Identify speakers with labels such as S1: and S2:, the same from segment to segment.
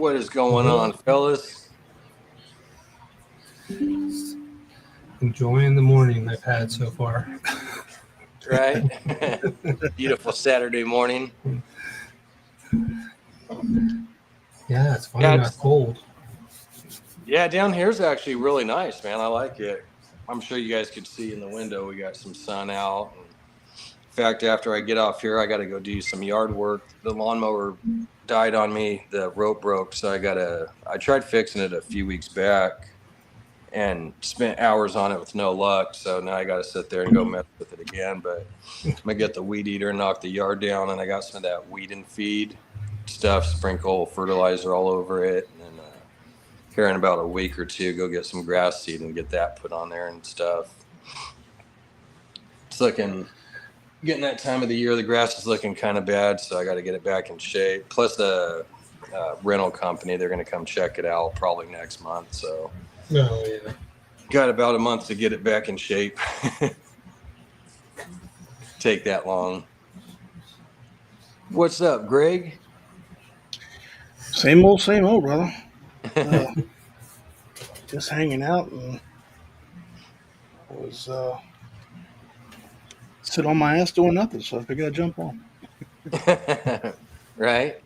S1: What is going on, fellas?
S2: Enjoying the morning I've had so far.
S1: Right? Beautiful Saturday morning.
S2: Yeah, it's finally not cold.
S1: Yeah, down here's actually really nice, man. I like it. I'm sure you guys could see in the window we got some sun out. And in fact, after I get off here, I got to go do some yard work. The lawnmower died on me. The rope broke, so I tried fixing it a few weeks back and spent hours on it with no luck. So now I got to sit there and go mess with it again. But I'm going to get the weed eater and knock the yard down. And I got some of that weed and feed stuff, sprinkle fertilizer all over it. And then here in about a week or two, go get some grass seed and get that put on there and stuff. It's getting that time of the year. The grass is looking kind of bad, so I got to get it back in shape. Plus the rental company, they're going to come check it out probably next month. So got about a month to get it back in shape. Take that long. What's up, Greg?
S3: Same old, brother. Just hanging out and was sit on my ass doing nothing, so I figured I'd jump on.
S1: Right?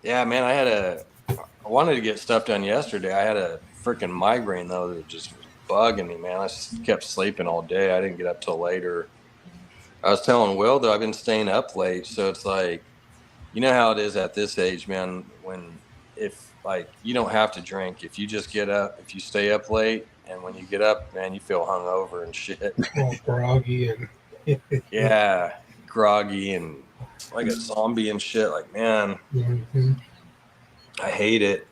S1: Yeah, man, I wanted to get stuff done yesterday. I had a freaking migraine, though, that just was bugging me, man. I just kept sleeping all day. I didn't get up till later. I was telling Will, though, I've been staying up late, so it's like, you know how it is at this age, man, if you don't have to drink. If you just get up, if you stay up late, and when you get up, man, you feel hungover and shit.
S2: All groggy and
S1: yeah, groggy and like a zombie and shit. Like, man, I hate it.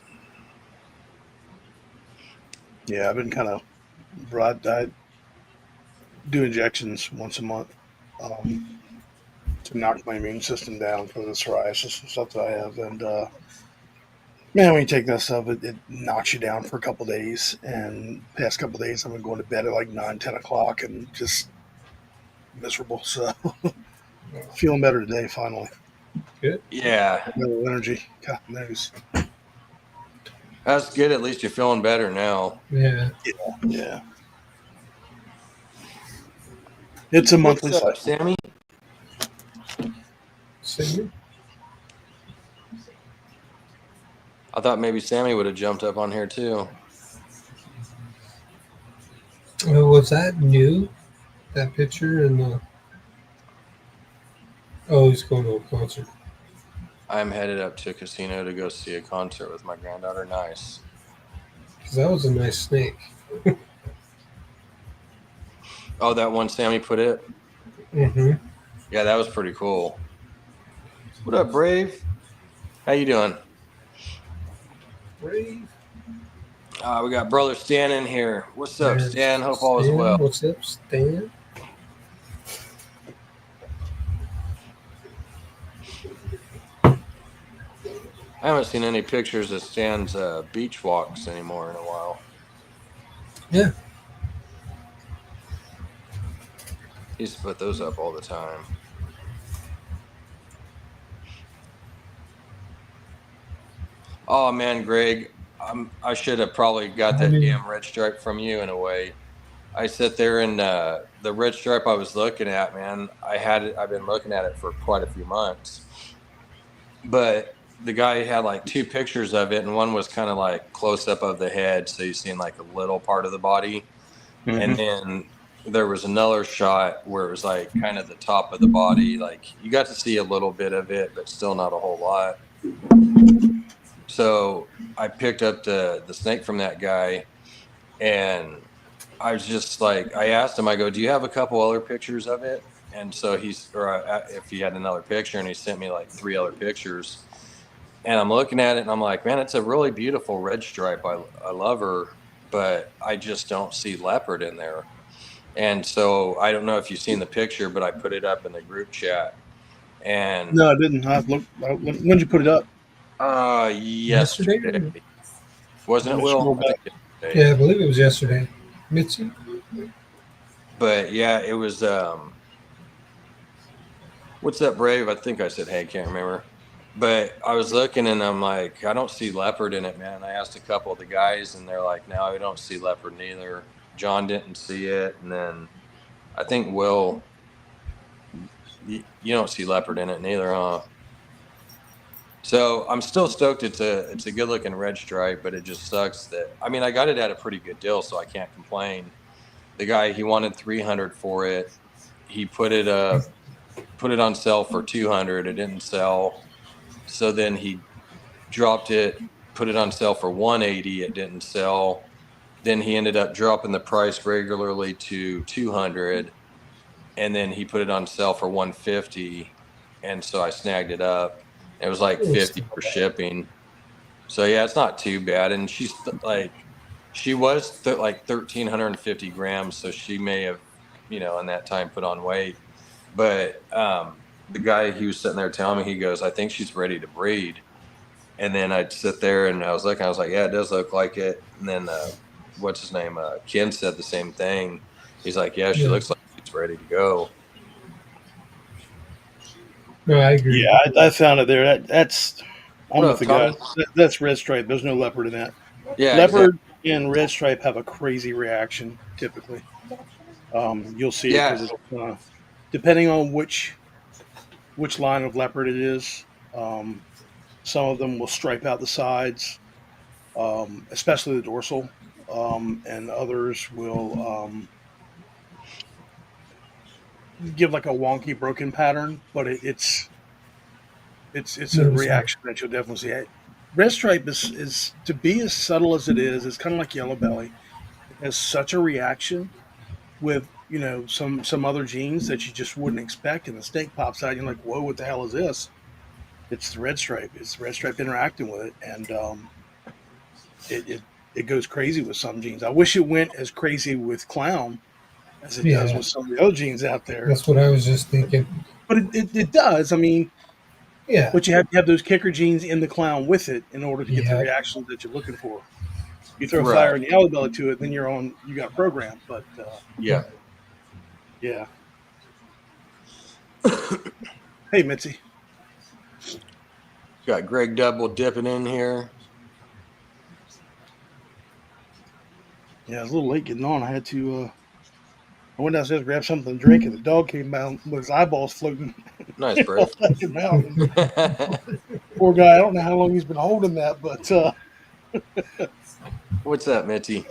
S3: Yeah, I've been kind of I do injections once a month to knock my immune system down for the psoriasis and stuff that I have. And man, when you take that stuff, it knocks you down for a couple days. And past couple days, I've been going to bed at like 9, 10 o'clock and just miserable. So feeling better today, finally.
S2: Good.
S1: Yeah.
S3: No energy. God knows.
S1: That's good. At least you're feeling better now.
S2: Yeah.
S3: Yeah. It's a monthly cycle.
S1: Sammy?
S2: Sammy?
S1: I thought maybe Sammy would have jumped up on here too.
S2: Was that new? That picture in the... Oh, he's going to a concert.
S1: I'm headed up to a casino to go see a concert with my granddaughter. Nice.
S2: Because that was a nice snake.
S1: Oh, that one Sammy put it?
S2: Mm-hmm.
S1: Yeah, that was pretty cool. What up, Brave? How you doing?
S2: Brave.
S1: We got brother Stan in here. What's up, Stan? Hope all is well.
S2: What's up, Stan?
S1: I haven't seen any pictures of Stan's beach walks anymore in a while.
S2: Yeah.
S1: He used to put those up all the time. Oh, man, Greg, I should have probably got that damn red stripe from you in a way. I sit there and the red stripe I was looking at, man, I've been looking at it for quite a few months. But the guy had like 2 pictures of it, and one was kind of like close up of the head, so you're seeing like a little part of the body. Mm-hmm. And then there was another shot where it was like kind of the top of the body. Like you got to see a little bit of it, but still not a whole lot. So I picked up the snake from that guy, and I was just like, I asked him, I go, do you have a couple other pictures of it? And so if he had another picture, and he sent me like 3 other pictures. And I'm looking at it, and I'm like, man, it's a really beautiful red stripe. I love her, but I just don't see leopard in there. And so I don't know if you've seen the picture, but I put it up in the group chat. And
S3: no, I didn't. When did you put it up?
S1: Yesterday. Wasn't it, Will?
S2: Yeah, I believe it was yesterday. Mitzi?
S1: But yeah, it was what's up, Brave? I think I said hey, can't remember. But I was looking and I'm like, I don't see leopard in it, man. I asked a couple of the guys and they're like, no, we don't see leopard neither. John didn't see it. And then I think Will, you don't see leopard in it neither, huh? So I'm still stoked. It's a good looking red stripe, but it just sucks that, I mean, I got it at a pretty good deal, so I can't complain. The guy, he wanted 300 for it. He put it on sale for 200. It didn't sell. So then he dropped it, put it on sale for 180. It didn't sell. Then he ended up dropping the price regularly to 200, and then he put it on sale for 150, and so I snagged it up. It was like 50 for shipping. So yeah, it's not too bad. And she was like 1,350 grams, so she may have, in that time put on weight. But the guy, he was sitting there telling me, he goes, I think she's ready to breed. And then I'd sit there and I was like, yeah, it does look like it. And then what's his name? Ken said the same thing. He's like, yeah, she looks like she's ready to go.
S2: No, I agree.
S3: Yeah, I found it there. That's I'm
S1: What
S3: with
S1: up,
S3: the
S1: Tommy?
S3: guys. That's red stripe. There's no leopard in that.
S1: Yeah,
S3: Leopard
S1: exactly.
S3: and red stripe have a crazy reaction typically. You'll see it
S1: Yeah,
S3: because it's depending on which line of leopard it is. Some of them will stripe out the sides, especially the dorsal, and others will give like a wonky broken pattern. But it's a reaction that you'll definitely see. Red stripe is to be as subtle as it is. It's kind of like yellow belly. It has such a reaction with some other genes that you just wouldn't expect, and the snake pops out. And you're like, whoa, what the hell is this? It's the red stripe. It's the red stripe interacting with it, and it goes crazy with some genes. I wish it went as crazy with clown as it does with some of the other genes out there.
S2: That's what I was just thinking.
S3: But it does. I mean,
S2: Yeah.
S3: but you have to have those kicker genes in the clown with it in order to get the reactions that you're looking for. You throw fire and yellow belly to it, then you got a program. But
S1: yeah.
S3: Hey, Mitzi.
S1: Got Greg Double dipping in here.
S3: Yeah, it was a little late getting on. I had to. I went downstairs to grab something to drink, and the dog came out with his eyeballs floating.
S1: Nice, Brave.
S3: Poor guy. I don't know how long he's been holding that, but.
S1: What's up, Mitzi?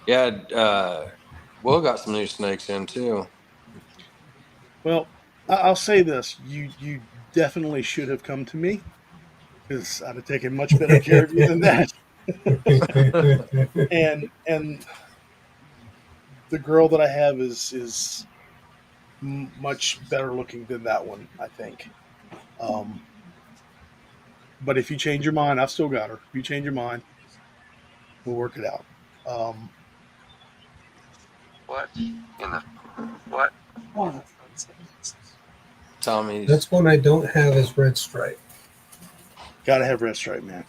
S1: Yeah, Will got some new snakes in too.
S3: Well, I'll say this: you definitely should have come to me, because I'd have taken much better care of you than that. and the girl that I have is much better looking than that one, I think. But if you change your mind, I've still got her. If you change your mind, we'll work it out.
S4: What in the what?
S1: Tommy.
S2: That's one I don't have is red stripe.
S3: Gotta have red stripe, man.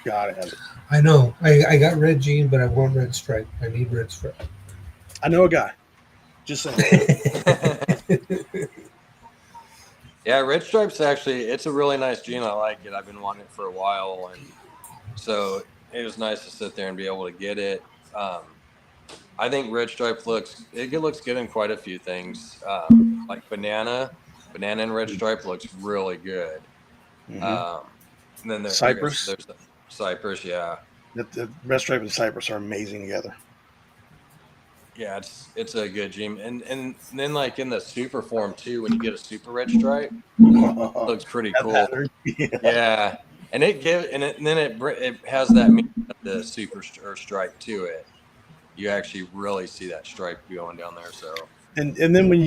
S3: Gotta have it.
S2: I know. I got red gene, but I want red stripe. I need red stripe.
S3: I know a guy. Just saying.
S1: Yeah, red stripe's actually, it's a really nice gene. I like it. I've been wanting it for a while, and so it was nice to sit there and be able to get it. I think red stripe looks good in quite a few things. Like banana and red stripe looks really good.
S3: Mm-hmm.
S1: And then
S3: Cypress.
S1: There's the Cypress, yeah.
S3: The red stripe and cypress are amazing together.
S1: Yeah, it's a good gene, and then like in the super form too, when you get a super red stripe, it looks pretty cool. Yeah, and then it has that the super stripe to it. You actually really see that stripe going down there. So
S3: and then when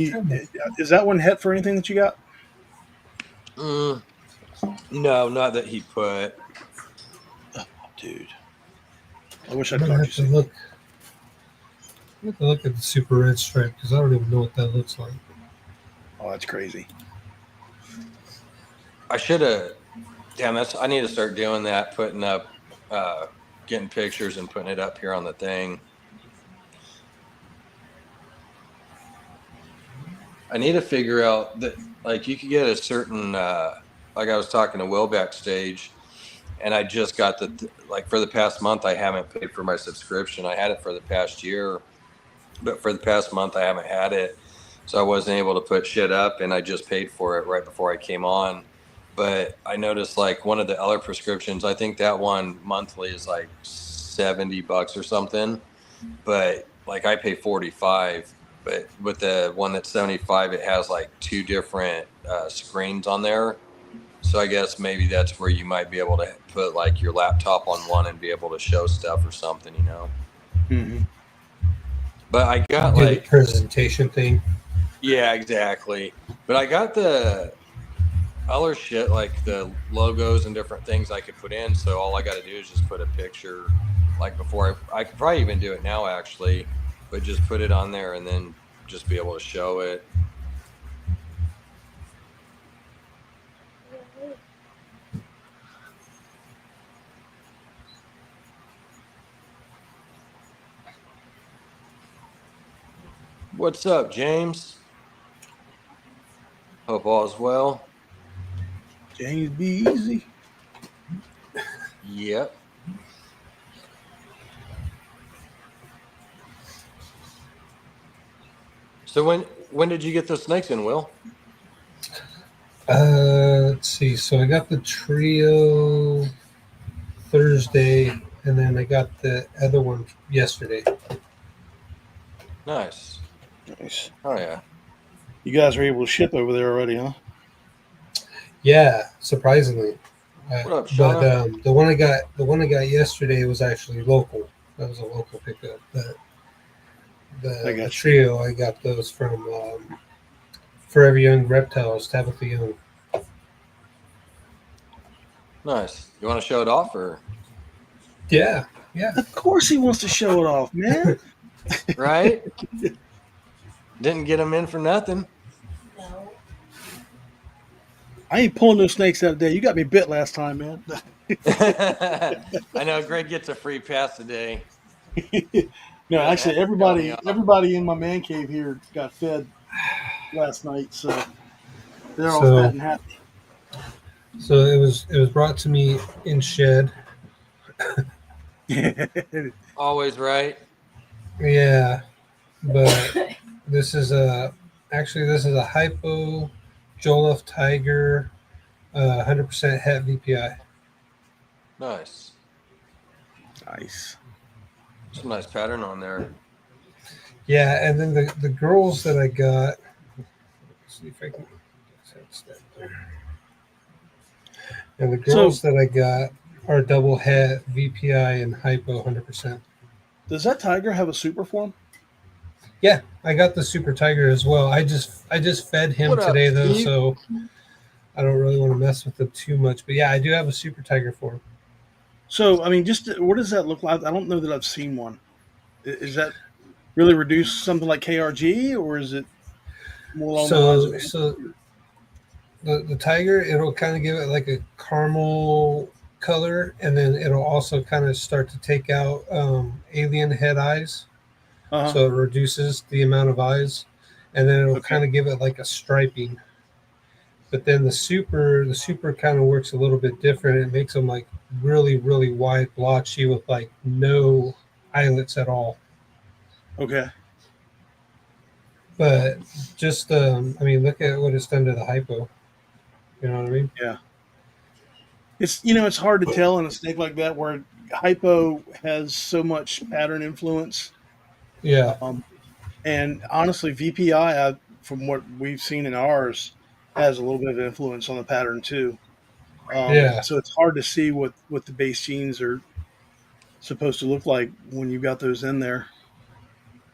S3: is that one het for anything that you got?
S1: No, not that he put.
S3: Oh, dude, I wish I'd caught you.
S2: Look. I have to look at the super red stripe because I don't even know what that looks like.
S3: Oh, that's crazy.
S1: I should have. Damn, I need to start doing that. Putting up, getting pictures and putting it up here on the thing. I need to figure out that, like, you could get a certain, like I was talking to Will backstage, and I just got like, for the past month, I haven't paid for my subscription. I had it for the past year, but for the past month, I haven't had it. So I wasn't able to put shit up, and I just paid for it right before I came on. But I noticed, like, one of the Eller prescriptions, I think that one monthly is like $70 or something. But like I pay 45, but with the one that's 75, it has like two different screens on there. So I guess maybe that's where you might be able to put like your laptop on one and be able to show stuff or something, you know.
S3: Mm-hmm.
S1: But I got
S2: Do the
S1: like,
S2: presentation thing.
S1: yeah, exactly. But I got the other shit, like the logos and different things I could put in. So all I got to do is just put a picture, like before I could probably even do it now actually, but just put it on there and then just be able to show it. What's up, James? Hope all is well.
S3: James be easy.
S1: Yep. So when did you get the snakes in, Will?
S2: Let's see. So I got the trio Thursday, and then I got the other one yesterday.
S1: Nice.
S3: Nice.
S1: Oh yeah.
S3: You guys are able to ship over there already, huh?
S2: Yeah, surprisingly.
S1: What up,
S2: But
S1: Shauna?
S2: the one I got yesterday was actually local. That was a local pickup. But
S3: I
S2: the
S3: got you.
S2: trio, I got those from Forever Young Reptiles, Tabitha Young.
S1: Nice. You want to show it off or?
S2: Yeah.
S3: Of course he wants to show it off, man.
S1: Right? Didn't get them in for nothing.
S3: I ain't pulling those snakes out today. You got me bit last time, man.
S1: I know Greg gets a free pass today.
S3: No,
S1: Yeah,
S3: actually,
S1: that got me
S3: everybody in my man cave here got fed last night, so they're all
S2: So-
S3: fat and happy.
S2: So it was brought to me in shed.
S1: Always right.
S2: Yeah, but this is a hypo Jollof Tiger, 100% het VPI.
S1: Nice.
S3: Nice.
S1: Some nice pattern on there.
S2: Yeah, and then the girls that I got. Let's see if I can. And the girls that I got are double het VPI and hypo 100%.
S3: Does that tiger have a super form?
S2: Yeah, I got the Super Tiger as well. I just fed him
S1: What up,
S2: today though,
S1: Steve?
S2: so I don't really want to mess with them too much. But yeah, I do have a Super Tiger form.
S3: So, I mean, just what does that look like? I don't know that I've seen one. Is that really reduced something like KRG, or is it more along the lines of?
S2: So the tiger, it'll kind of give it like a caramel color, and then it'll also kind of start to take out alien head eyes.
S3: Uh-huh.
S2: So it reduces the amount of eyes, and then it'll
S3: Okay.
S2: kind of give it like a striping. But then the super kind of works a little bit different. It makes them like really, really wide, blotchy with like no eyelets at all.
S3: Okay.
S2: But just, I mean, look at what it's done to the hypo. You know what I mean?
S3: Yeah. It's hard to tell in a snake like that where hypo has so much pattern influence.
S2: Yeah.
S3: And honestly, VPI, from what we've seen in ours, has a little bit of influence on the pattern too.
S2: Yeah.
S3: So it's hard to see what the base genes are supposed to look like when you've got those in there.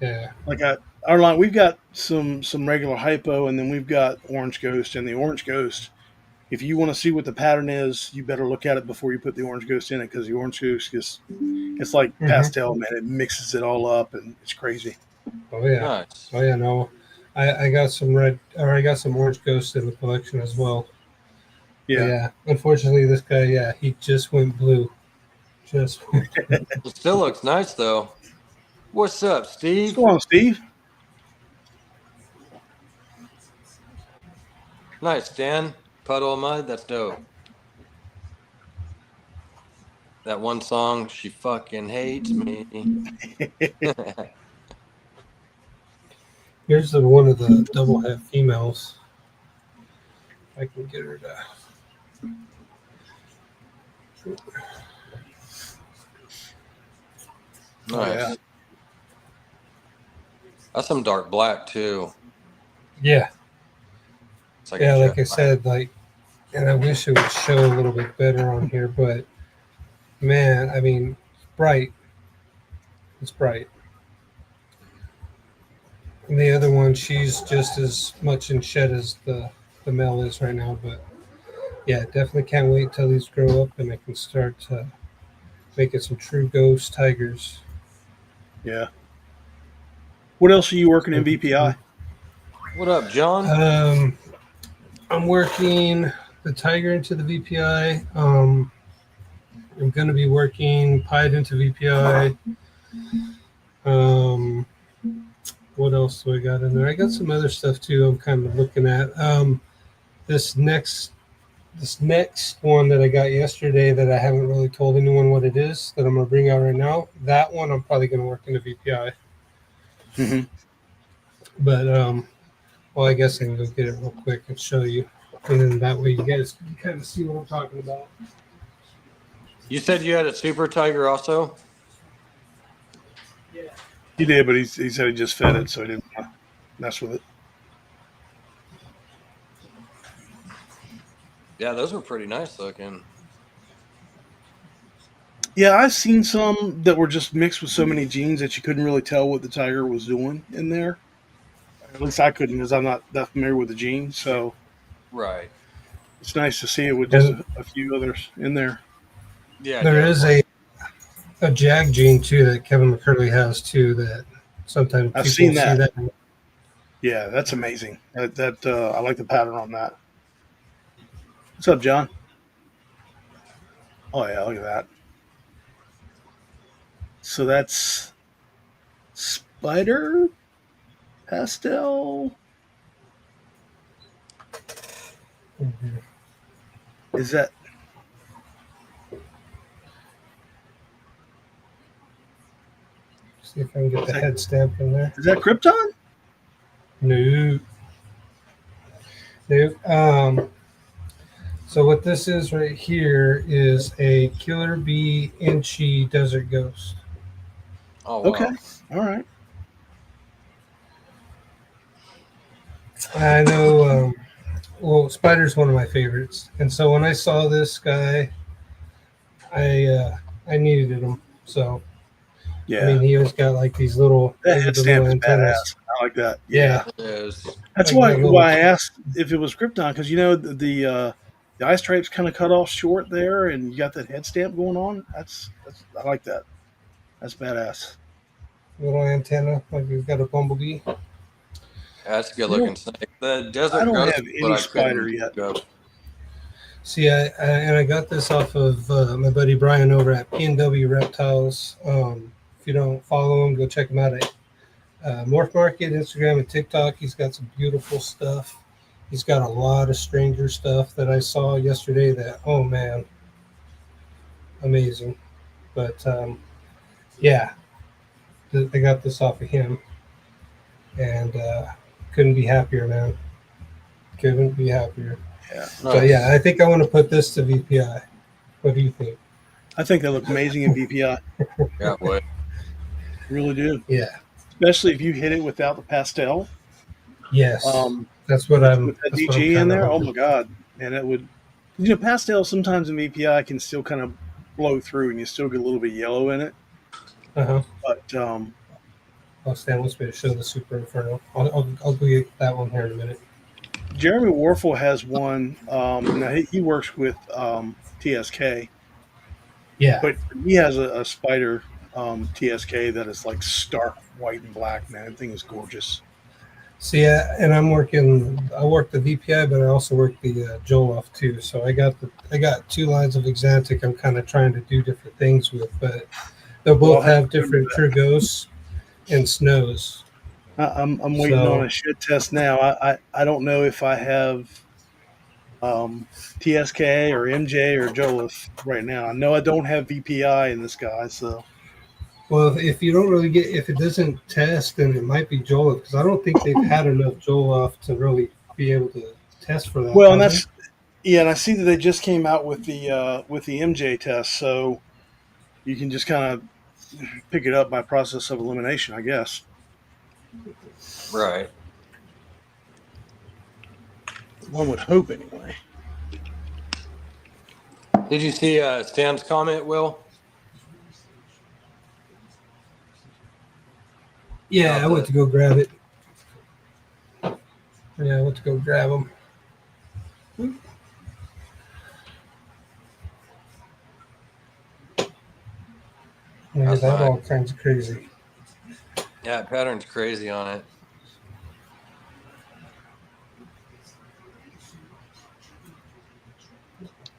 S2: Yeah.
S3: Like our line, we've got some regular hypo, and then we've got orange ghost. And the orange ghost, if you want to see what the pattern is, you better look at it before you put the orange ghost in it, because the orange ghost it's like pastel, man. It mixes it all up, and it's crazy.
S2: Oh yeah.
S1: Nice.
S2: Oh yeah. No, I got some I got some orange ghosts in the collection as well.
S3: Yeah.
S2: But yeah. Unfortunately, this guy, yeah, he just went blue. Just went blue.
S1: It still looks nice though. What's up, Steve?
S3: What's going on, Steve?
S1: Nice, Dan. Puddle of Mud. That's dope. That one song, She Fucking Hates Me.
S2: Here's one of the double half females. I can get her to.
S1: Nice.
S3: Oh, yeah.
S1: That's some dark black too.
S2: Yeah.
S1: It's like
S2: Yeah,
S1: a
S2: like
S1: jet
S2: I said, like, and I wish it would show a little bit better on here, but man, I mean, bright. It's bright. And the other one, she's just as much in shed as the male is right now. But yeah, definitely can't wait till these grow up and I can start making some true ghost tigers.
S3: Yeah. What else are you working in VPI?
S1: What up, John?
S2: I'm working the tiger into the VPI. I'm going to be working pied into VPI. What else do I got in there? I got some other stuff too. I'm kind of looking at this next one that I got yesterday that I haven't really told anyone what it is that I'm going to bring out right now. That one I'm probably going to work in the VPI.
S3: Mm-hmm.
S2: But well, I guess I can go get it real quick and show you, and then that way you guys can kind of see what I'm talking about.
S1: You said you had a super tiger also?
S2: Yeah.
S3: He did, but he said he just fed it, so he didn't mess with it.
S1: Yeah, those were pretty nice looking.
S3: Yeah, I've seen some that were just mixed with so many genes that you couldn't really tell what the tiger was doing in there. At least I couldn't, because I'm not that familiar with the gene. So
S1: Right.
S3: it's nice to see it with just a few others in there.
S1: Yeah.
S2: There
S1: definitely.
S2: is a JAG gene too that Kevin McCurley has too that sometimes
S3: I've
S2: people
S3: seen
S2: see
S3: that.
S2: that.
S3: Yeah, that's amazing. That I like the pattern on that. What's up, John? Oh yeah, look at that. So that's spider pastel.
S2: Mm-hmm.
S3: Is that?
S2: See if I can get the head stamp in there.
S3: Is that Krypton?
S2: No. So what this is right here is a Killer Bee Inchy Desert Ghost.
S1: Oh, wow.
S3: Okay. All right.
S2: I know. Well, Spider's one of my favorites, and so when I saw this guy, I needed him. So
S3: Yeah.
S2: I mean, he always got like these little
S3: That head stamp is
S2: antennas.
S3: badass. I like that.
S2: Yeah.
S1: It is.
S3: That's
S2: Like
S3: why I asked if it was Krypton, because you know the eye stripe's kind of cut off short there, and you got that head stamp going on. That's I like that. That's badass.
S2: Little antenna, like he's got a bumblebee.
S1: That's a good looking snake. The
S3: I
S1: desert
S3: don't
S1: ghost
S3: have
S1: is what
S3: any
S1: I
S3: spider
S1: couldn't
S3: yet.
S1: go.
S2: See, I got this off of my buddy Brian over at P&W Reptiles. If you don't follow him, go check him out at Morph Market, Instagram, and TikTok. He's got some beautiful stuff. He's got a lot of stranger stuff that I saw yesterday that, oh man, amazing. But yeah, I got this off of him and couldn't be happier, man. Couldn't be happier.
S3: Yeah.
S2: So yeah, I think I want to put this to VPI. What do you think?
S3: I think they look amazing in VPI.
S1: Yeah, boy.
S3: Really do.
S2: Yeah.
S3: Especially if you hit it without the pastel.
S2: Yes. That's what
S3: With that DG in there. Oh my god, man, it would. You know, pastel sometimes in VPI can still kind of blow through, and you still get a little bit yellow in it.
S2: Uh-huh.
S3: But
S2: Stan wants me to show the Super Inferno. I'll go get that one here in a minute.
S3: Jeremy Warfel has one. Now he works with TSK.
S2: Yeah.
S3: But he has a spider TSK that is like stark white and black. Man, that thing is gorgeous.
S2: See, and I work the VPI, but I also work the Joloff too. So I got two lines of Exantic I'm kind of trying to do different things with, but they'll both have different true ghosts and snows.
S3: I'm waiting on a shit test now. I don't know if I have TSK or MJ or Jolith right now. I know I don't have VPI in this guy, so
S2: Well, if you don't really get, if it doesn't test, then it might be Joel, because I don't think they've had enough Joel off to really be able to test for that.
S3: well, and
S2: Have they?
S3: that's yeah, and I see that they just came out with the MJ test, so you can just kind of pick it up by process of elimination, I guess.
S1: Right.
S3: One would hope, anyway.
S1: Did you see Stan's comment, Will?
S2: Yeah,
S1: About
S2: I went
S1: the-
S2: to go grab it. Yeah, I went to go grab them. Yeah,
S1: That's
S2: that
S1: nice.
S2: all kinds of crazy.
S1: Yeah, pattern's crazy on it.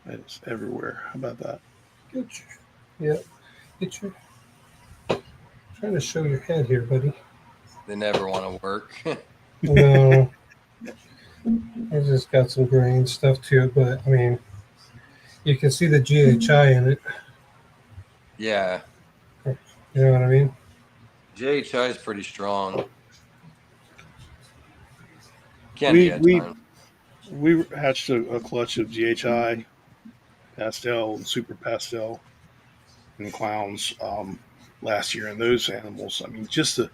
S3: It's everywhere. How about that?
S2: Get your, yeah, get your. Trying to show your head here, buddy.
S1: They never want to work.
S2: No, it's just got some grain stuff to it, but I mean, you can see the GHI in it.
S1: Yeah.
S2: You know what I mean?
S1: JHI is pretty strong. Can be
S3: We
S1: at
S3: we
S1: times.
S3: we hatched a clutch of GHI, pastel, and super pastel, and clowns last year, and those animals. I mean, just the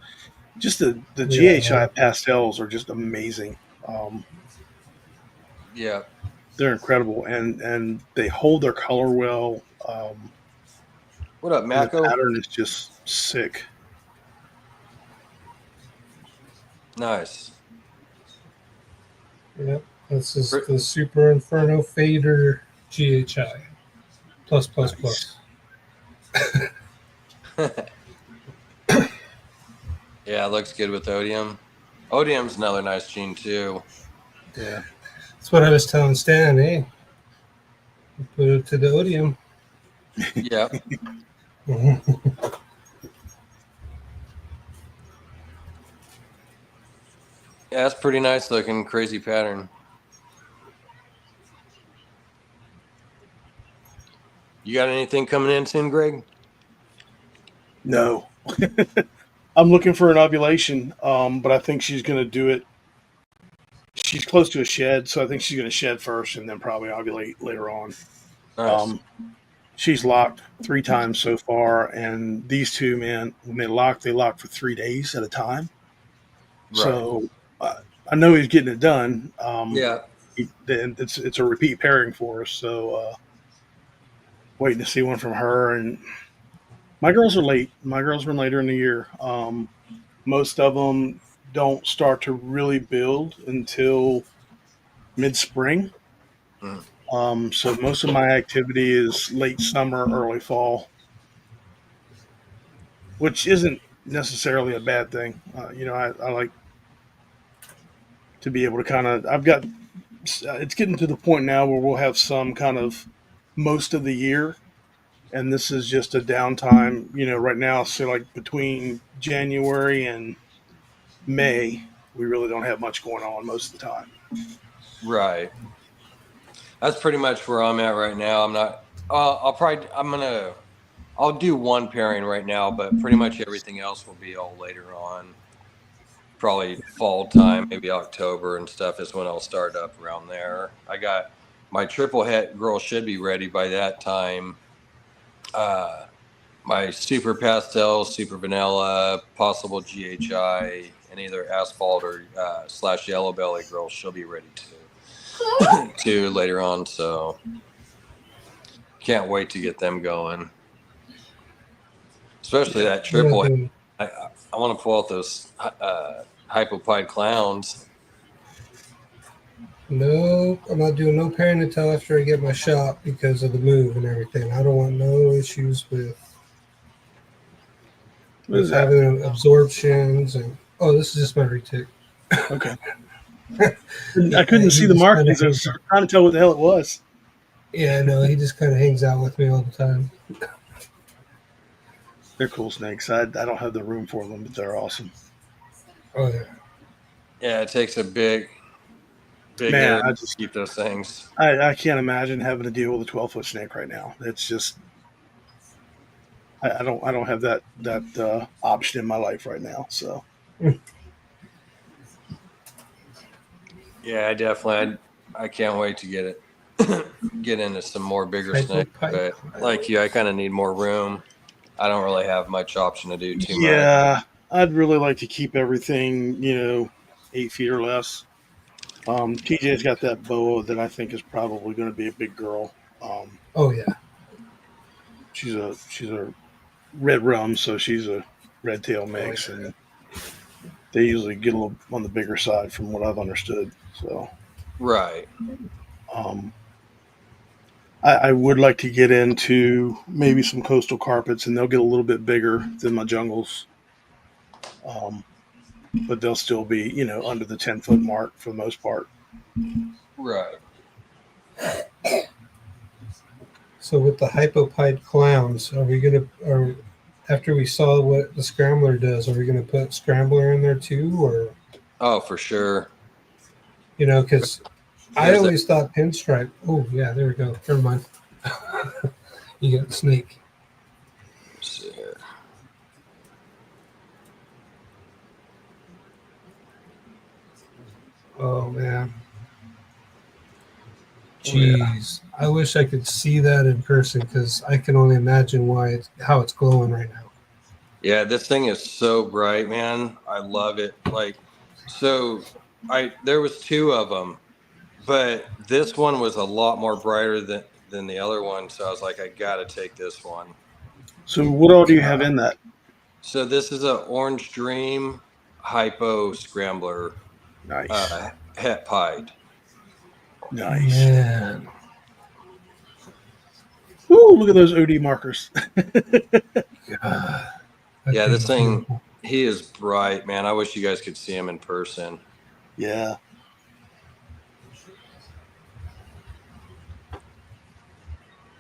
S2: Yeah.
S3: GHI pastels are just amazing.
S1: Yeah.
S3: They're incredible, and they hold their color well.
S1: What up,
S3: And the
S1: Mako?
S3: pattern is just sick.
S1: Nice.
S2: Yep. This is the Super Inferno Fader GHI. Plus.
S1: Yeah, it looks good with Odium. Odium's another nice gene too.
S3: Yeah.
S2: That's what I was telling Stan, hey. Put it to the Odium.
S1: Yep. Yeah, that's pretty nice looking, crazy pattern. You got anything coming in soon, Greg?
S3: No. I'm looking for an ovulation, but I think she's going to do it. She's close to a shed, so I think she's going to shed first and then probably ovulate later on.
S1: Nice.
S3: She's locked 3 times so far, and these two, man, when they lock for 3 days at a time.
S1: Right.
S3: So I know he's getting it done.
S1: Yeah.
S3: It's a repeat pairing for us, so waiting to see one from her. And my girls are late. My girls were later in the year. Most of them don't start to really build until mid-spring. So most of my activity is late summer, early fall, which isn't necessarily a bad thing. I like to be able to kind of. It's getting to the point now where we'll have some kind of most of the year, and this is just a downtime. Right now, so like between January and May, we really don't have much going on most of the time.
S1: Right. That's pretty much where I'm at right now. I'm not. I'll do one pairing right now, but pretty much everything else will be all later on. Probably fall time, maybe October and stuff is when I'll start up around there. I got my triple het girl should be ready by that time. My super pastel, super vanilla, possible GHI, and either asphalt or / yellow belly girl, she'll be ready too later on. So can't wait to get them going. Especially that triple. I want to pull out those hypopide clowns.
S2: No, I'm not doing no pairing until after I get my shot because of the move and everything. I don't want no issues with having absorptions and this is just my retic.
S3: Okay. I couldn't see the markings. I was trying to tell what the hell it was.
S2: Yeah, no, he just kind of hangs out with me all the time.
S3: They're cool snakes. I don't have the room for them, but they're awesome.
S2: Oh yeah.
S1: Yeah, it takes a big big
S3: Man,
S1: area
S3: I
S1: to
S3: just
S1: keep those things.
S3: I can't imagine having to deal with a 12-foot snake right now. It's just I don't have that option in my life right now. So
S1: Yeah, I can't wait to get it. Get into some more bigger snakes,
S2: Hypopipe.
S1: but like you, I kind of need more room. I don't really have much option to do too much.
S3: yeah, I'd really like to keep everything 8 feet or less. TJ's got that boa that I think is probably going to be a big girl.
S2: Oh yeah.
S3: She's a red rum, so she's a red tail
S2: Oh
S3: mix,
S2: yeah.
S3: and they usually get a little on the bigger side from what I've understood. So
S1: Right.
S3: um, I would like to get into maybe some coastal carpets, and they'll get a little bit bigger than my jungles, um, but they'll still be under the 10-foot mark for the most part.
S1: Right.
S2: So with the hypopipe clowns, are we gonna or after we saw what the scrambler does, are we gonna put scrambler in there too, or
S1: Oh, for sure.
S2: because I
S1: There's a
S2: always thought pinstripe. Oh yeah, there we go. Never mind. You got the snake.
S1: let's see here.
S2: Oh man.
S1: Oh, yeah.
S2: Jeez, I wish I could see that in person because I can only imagine how it's glowing right now.
S1: Yeah, this thing is so bright, man. I love it. Like, so there was two of them, but this one was a lot more brighter than the other one. So I was like, I gotta take this one.
S3: So, what all do you have in that?
S1: So this is a Orange Dream Hypo Scrambler
S3: Nice,
S1: het pied.
S3: nice.
S2: Man,
S3: Ooh, look at those OD markers.
S2: God,
S1: Yeah, this thing,
S2: beautiful.
S1: he is bright, man. I wish you guys could see him in person.
S3: Yeah,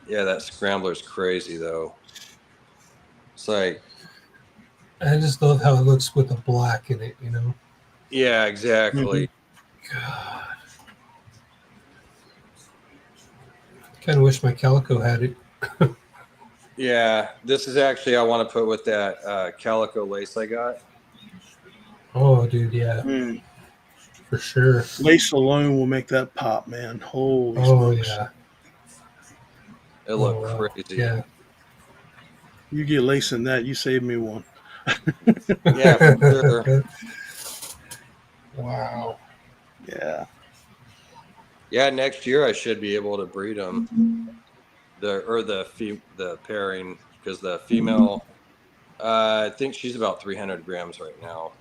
S1: Yeah, that Scrambler's crazy though. It's like,
S2: I just love how it looks with the black in it.
S1: yeah, exactly.
S2: God, kind of wish my calico had it.
S1: Yeah, this is actually I want to put with that calico lace I got.
S2: Oh, dude, yeah,
S3: Mm.
S2: for sure.
S3: Lace alone will make that pop, man. Holy
S2: Oh
S3: smokes!
S2: yeah.
S1: It looked
S2: Wow.
S1: crazy.
S2: Yeah.
S3: You get lace in that, you save me one.
S1: Yeah, for sure.
S2: Wow.
S3: Yeah.
S1: Yeah, next year I should be able to breed them. The pairing, because the female, I think she's about 300 grams right now.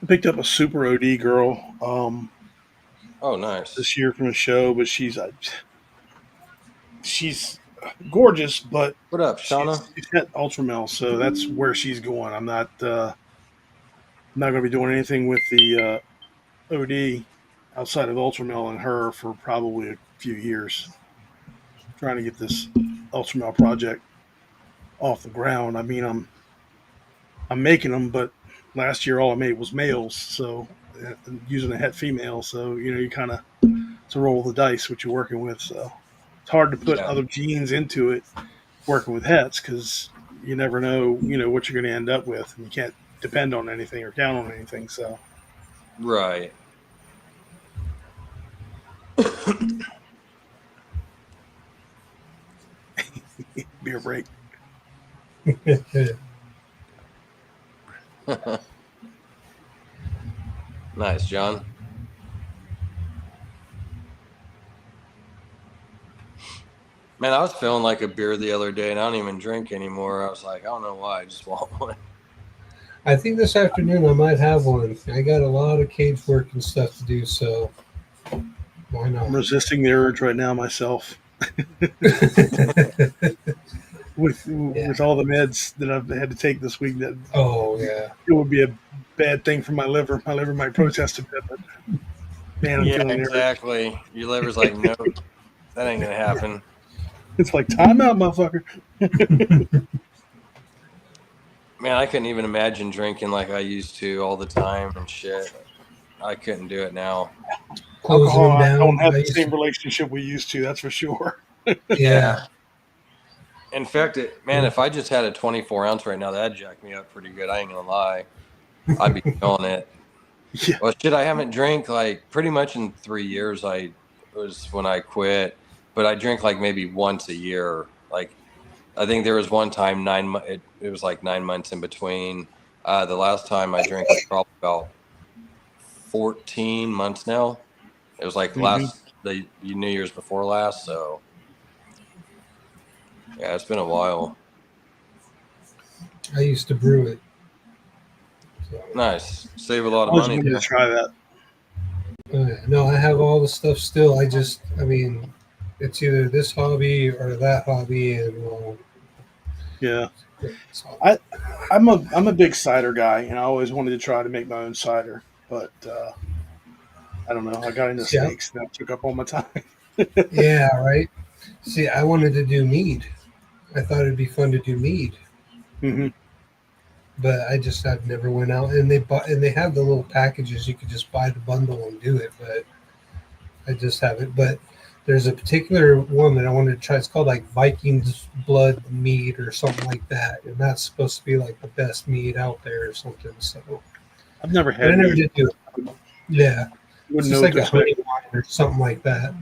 S3: I picked up a super OD girl
S1: Oh, nice.
S3: this year from a show, but she's gorgeous, but
S1: What up, Shauna?
S3: she's got ultramel, so that's where she's going. I'm not going to be doing anything with the OD outside of ultramel and her for probably a few years. Trying to get this ultramel project off the ground. I mean, I'm making them, but last year all I made was males, so using a het female. So you kind of it's a roll of the dice what you're working with. So it's hard to put other genes into it working with hets because you never know what you're going to end up with, and you can't depend on anything or count on anything. So
S1: Right.
S3: beer break.
S1: Nice, John. Man, I was feeling like a beer the other day, and I don't even drink anymore. I was like, I don't know why. I just want one.
S2: I think this afternoon I might have one. I got a lot of cage work and stuff to do, so why
S3: I'm
S2: not?
S3: resisting the urge right now myself. with all the meds that I've had to take this week, that
S2: Oh yeah.
S3: it would be a bad thing for my liver. My liver might protest a bit, but man, I'm
S1: Yeah,
S3: feeling it.
S1: exactly. Your liver's like, nope, that ain't gonna happen.
S3: It's like time out, motherfucker.
S1: Man, I couldn't even imagine drinking like I used to all the time and shit. I couldn't do it now.
S2: Closing
S3: Alcohol,
S2: them
S3: I don't
S2: down.
S3: have
S2: I
S3: the
S2: used
S3: same
S2: to,
S3: relationship we used to. That's for sure.
S2: yeah.
S1: In fact, if I just had a 24 ounce right now, that'd jack me up pretty good. I ain't gonna lie. I'd be feeling it.
S3: Yeah.
S1: Well, shit, I haven't drank like pretty much in 3 years. I was when I quit, but I drink like maybe once a year. Like I think there was one time it was like 9 months in between. The last time I drank was probably about 14 months now. It was like
S3: hmm
S1: the New Year's before last. So yeah, it's been a while.
S2: I used to brew it. So,
S1: Nice, save a lot
S3: I
S1: of
S3: always
S1: money
S3: wanted to
S1: there.
S3: try that.
S2: no, I have all the stuff still. I mean, it's either this hobby or that hobby, and well,
S3: Yeah.
S2: this hobby.
S3: I'm a big cider guy, and I always wanted to try to make my own cider, but I don't know. I got into
S2: See,
S3: snakes, and that took up all my time.
S2: yeah, right. See, I wanted to do mead. I thought it'd be fun to do mead,
S3: hmm
S2: but I've never went out and they have the little packages you could just buy the bundle and do it, but I just haven't. But there's a particular one that I wanted to try. It's called like Viking's Blood Mead or something like that, and that's supposed to be like the best mead out there or something. So,
S3: I've never
S2: but I
S3: had
S2: never
S3: meat.
S2: did do it. Yeah, it's
S3: Wouldn't know
S2: just
S3: what
S2: like
S3: to
S2: a
S3: expect.
S2: honey wine or something like that.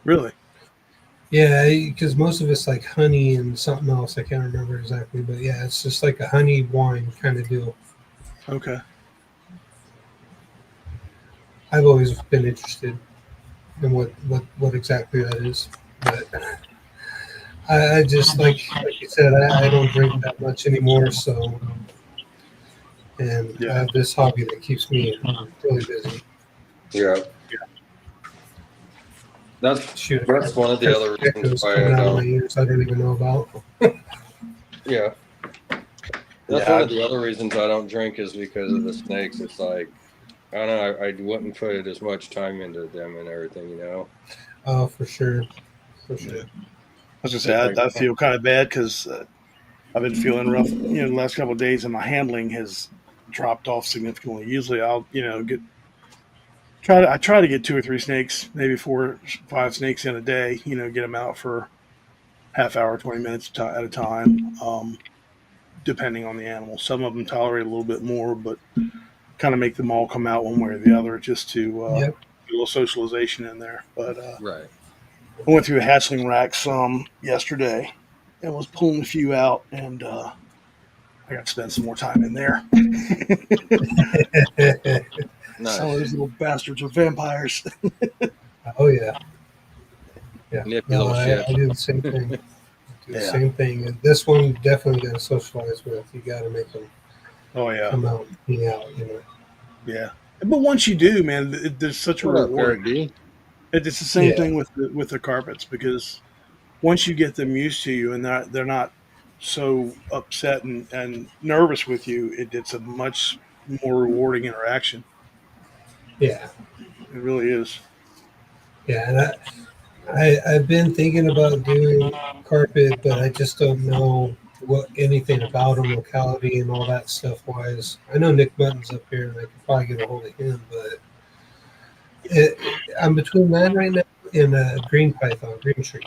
S3: Really?
S2: Yeah, because most of it's like honey and something else. I can't remember exactly, but yeah, it's just like a honey wine kind of deal.
S3: Okay.
S2: I've always been interested in what exactly that is, but I just like you said, I don't drink that much anymore. So, and I
S3: Yeah.
S2: have this hobby that keeps me really busy.
S1: Yeah, that's
S2: Shoot,
S1: that's one of the
S2: there's
S1: other reasons
S2: echoes
S1: why I
S2: coming out of my
S1: don't.
S2: ears I don't even know about.
S1: Yeah, that's one
S3: Yeah.
S1: of the other reasons I don't drink is because of the snakes. It's like I don't know. I wouldn't put as much time into them and everything.
S2: Oh, for sure, for
S3: Yeah.
S2: sure.
S3: I was gonna say
S1: It's like
S3: I feel kind of bad because I've been feeling rough. The last couple of days, and my handling has dropped off significantly. Usually, I'll get I try to get 2 or 3 snakes, maybe 4, 5 snakes in a day. Get them out for half hour, 20 minutes at a time, depending on the animal. Some of them tolerate a little bit more, but kind of make them all come out one way or the other, just to
S2: Yep.
S3: get a little socialization in there. But
S1: right.
S3: I went through a hatchling rack some yesterday and was pulling a few out, and I got to spend some more time in there. Some of
S1: Nice.
S3: those little bastards are vampires.
S2: Oh yeah, yeah.
S1: Nifty
S2: No,
S1: little shit.
S2: I do the same thing. Do the
S3: Yeah.
S2: same thing. And this one definitely got to socialize with. You got to make them
S3: Oh yeah,
S2: come out and hang out. You know.
S3: yeah. But once you do, man, there's such a
S1: What up,
S3: reward.
S1: Eric D?
S3: It's the same
S2: Yeah,
S3: thing with the carpets, because once you get them used to you and they're not so upset and nervous with you, it's a much more rewarding interaction.
S2: yeah,
S3: It really is.
S2: yeah. And I've been thinking about doing carpet, but I just don't know what anything about them, locality, and all that stuff. Wise, I know Nick Button's up here, and I could probably get a hold of him, but I'm between that right now and green python, green tree.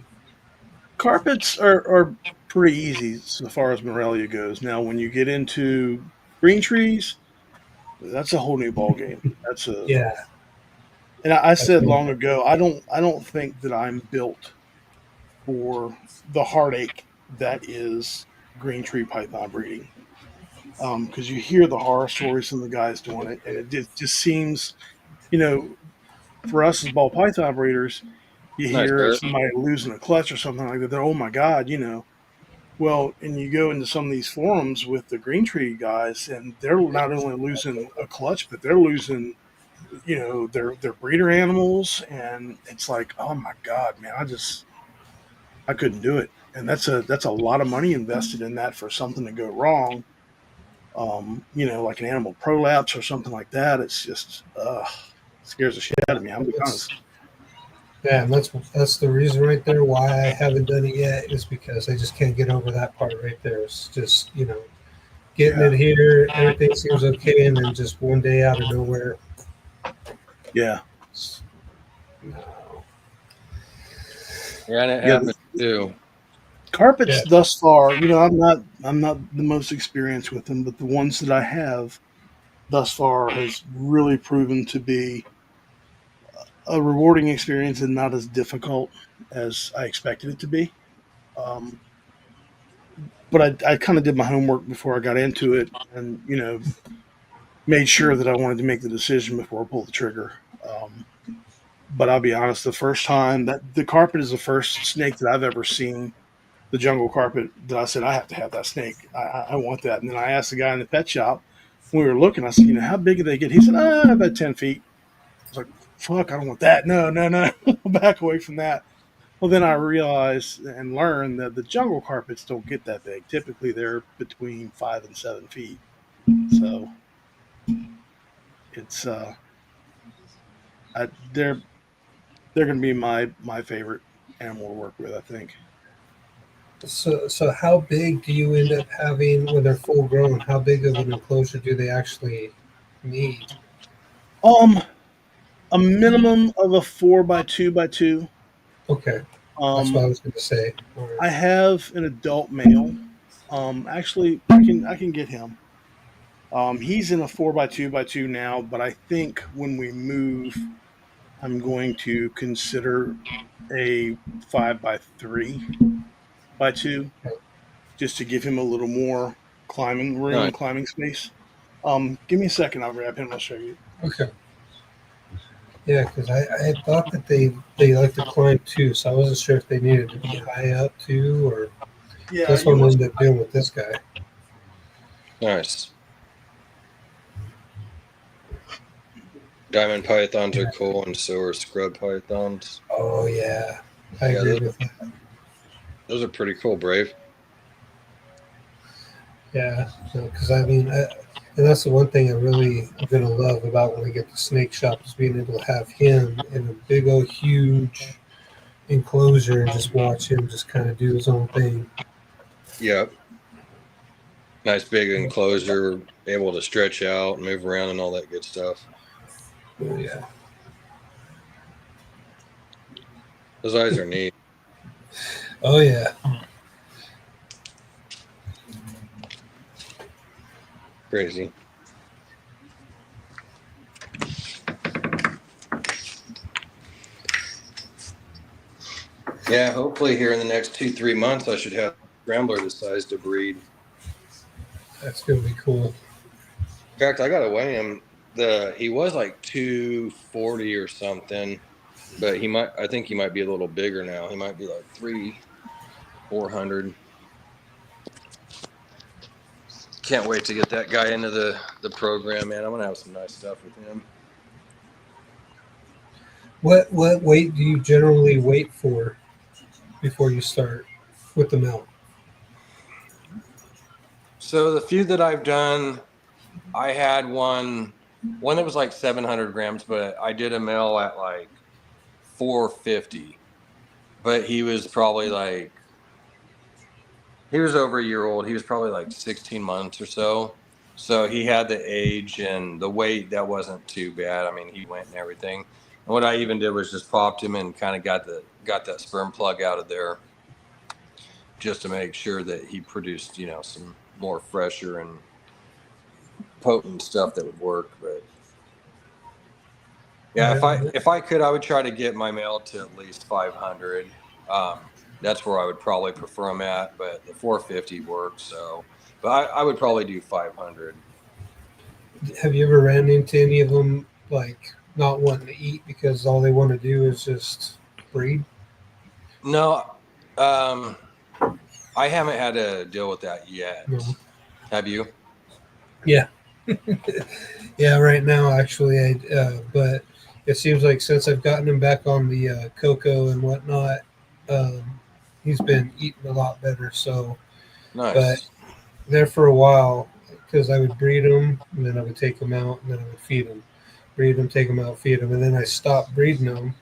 S3: Carpets are pretty easy so far as Morelia goes. Now, when you get into green trees, that's a whole new ball game. That's a
S2: Yeah,
S3: and I
S2: that's
S3: said
S2: me.
S3: long ago, I don't think that I'm built for the heartache that is green tree python breeding. Because you hear the horror stories from the guys doing it, and it just seems, you know, for us as ball python breeders, you
S1: Nice,
S3: hear
S1: Eric.
S3: somebody losing a clutch or something like that. They're, oh my god. Well, and you go into some of these forums with the green tree guys, and they're not only losing a clutch, but they're losing, their breeder animals, and it's like, oh my god, man, I couldn't do it, and that's a lot of money invested in that for something to go wrong. Like an animal prolapse or something like that. It's just scares the shit out of me. I'm being
S2: That's
S3: honest.
S2: yeah, and that's the reason right there why I haven't done it yet is because I just can't get over that part right there. It's just getting
S3: Yeah,
S2: it here, everything seems okay, and then just one day out of nowhere,
S3: Yeah.
S2: No.
S1: Yeah, and it
S3: Yeah.
S1: happens too.
S3: Carpets
S2: Yeah.
S3: thus far, I'm not the most experienced with them, but the ones that I have thus far has really proven to be a rewarding experience and not as difficult as I expected it to be. Um, but I kind of did my homework before I got into it, and made sure that I wanted to make the decision before I pulled the trigger. Um, but I'll be honest, the first time that the carpet is the first snake that I've ever seen, the jungle carpet, that I said I have to have that snake. I want that. And then I asked the guy in the pet shop when we were looking. I said, how big do they get? He said, about 10 feet. I was like, fuck, I don't want that. No, no, no. Back away from that. Well, then I realized and learned that the jungle carpets don't get that big. Typically, they're between 5 and 7 feet. So it's they're going to be my favorite animal to work with. I think.
S2: So how big do you end up having when they're full grown? How big of an enclosure do they actually need?
S3: Um, a minimum of a 4 by 2 by 2.
S2: Okay, that's what I
S3: Um,
S2: was going to say. All right.
S3: I have an adult male. Actually, I can get him. He's in a 4 by 2 by 2 now, but I think when we move, I'm going to consider a 5 by 3 by 2, just to give him a little more climbing room,
S1: Nice.
S3: climbing space. Give me a second. I'll grab him. I'll show you.
S2: Okay. Yeah, because I had thought that they like to climb too, so I wasn't sure if they needed to be high up too, or
S3: Yeah,
S2: that's what I ended up doing with this guy.
S1: Nice. Diamond pythons are cool, and so are scrub pythons.
S2: Oh yeah, I
S1: Yeah,
S2: agree with that.
S1: Those are pretty cool, Brave.
S2: Yeah, because I mean, and that's the one thing I'm gonna love about when I get to Snake Shop is being able to have him in a big old huge enclosure and just watch him just kind of do his own thing.
S1: Yep. Nice big enclosure, able to stretch out, move around, and all that good stuff.
S2: Oh yeah.
S1: Those eyes are neat.
S2: Oh yeah.
S1: Crazy. Yeah, hopefully here in the next 2-3 months, I should have a scrambler this size to breed.
S2: That's gonna be cool.
S1: In fact, I gotta weigh him. He was like 240 or something, but I think he might be a little bigger now. He might be like 400. Can't wait to get that guy into the program, man. I'm gonna have some nice stuff with him.
S2: What weight do you generally wait for before you start with the mount?
S1: So the few that I've done, I had one that was like 700 grams, but I did a male at like 450. But he was probably he was over a year old. He was probably like 16 months or so. So he had the age and the weight that wasn't too bad. I mean, he went and everything. And what I even did was just popped him and kind of got that sperm plug out of there just to make sure that he produced, some more fresher and potent stuff that would work. But yeah, if I could, I would try to get my male to at least 500. That's where I would probably prefer them at, but the 450 works. So, but I would probably do 500.
S2: Have you ever ran into any of them like not wanting to eat because all they want to do is just breed?
S1: No, I haven't had to deal with that yet.
S2: No.
S1: Have you?
S2: Yeah. Yeah, right now actually, but it seems like since I've gotten him back on the cocoa and whatnot, he's been eating a lot better. So,
S1: Nice.
S2: but there for a while, because I would breed them and then I would take them out and then I would feed them, breed them, take them out, feed them, and then I stopped breeding them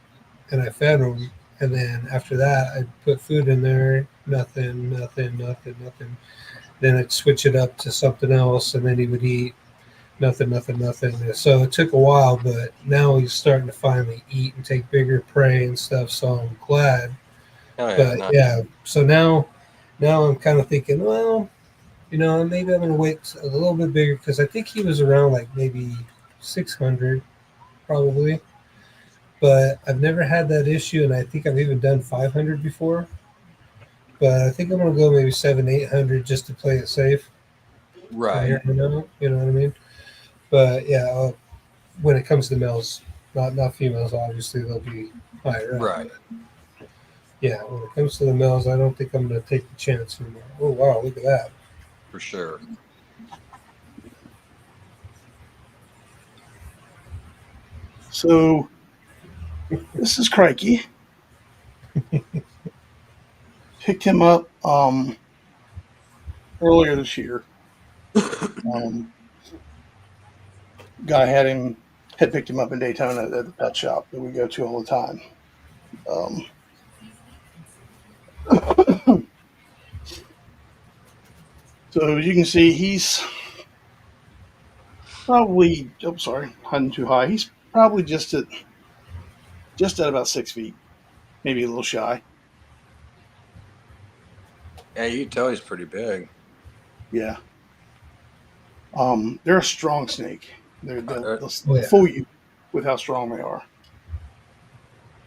S2: and I fed them, and then after that I'd put food in there, nothing. Then I'd switch it up to something else, and then he would eat. nothing. So it took a while, but now he's starting to finally eat and take bigger prey and stuff. So I'm glad.
S1: Oh yeah,
S2: But
S1: nice.
S2: yeah, so now I'm kind of thinking, well, maybe I'm gonna wait a little bit bigger because I think he was around like maybe 600 probably. But I've never had that issue, and I think I've even done 500 before. But I think I'm gonna go maybe 800 just to play it safe. And
S1: Right.
S2: here, you know what I mean. But yeah, when it comes to males, not females, obviously they'll be higher up.
S1: Right.
S2: But yeah, when it comes to the males, I don't think I'm gonna take the chance anymore. Oh wow, look at that.
S1: For sure.
S3: So this is Crikey. Picked him up earlier this year. Um, guy had picked him up in Daytona at the pet shop that we go to all the time. So as you can see, he's probably hunting too high. He's probably just at about 6 feet, maybe a little shy.
S1: Yeah, you can tell he's pretty big.
S3: Yeah. They're a strong snake. They'll
S2: Oh yeah.
S3: fool you with how strong they are.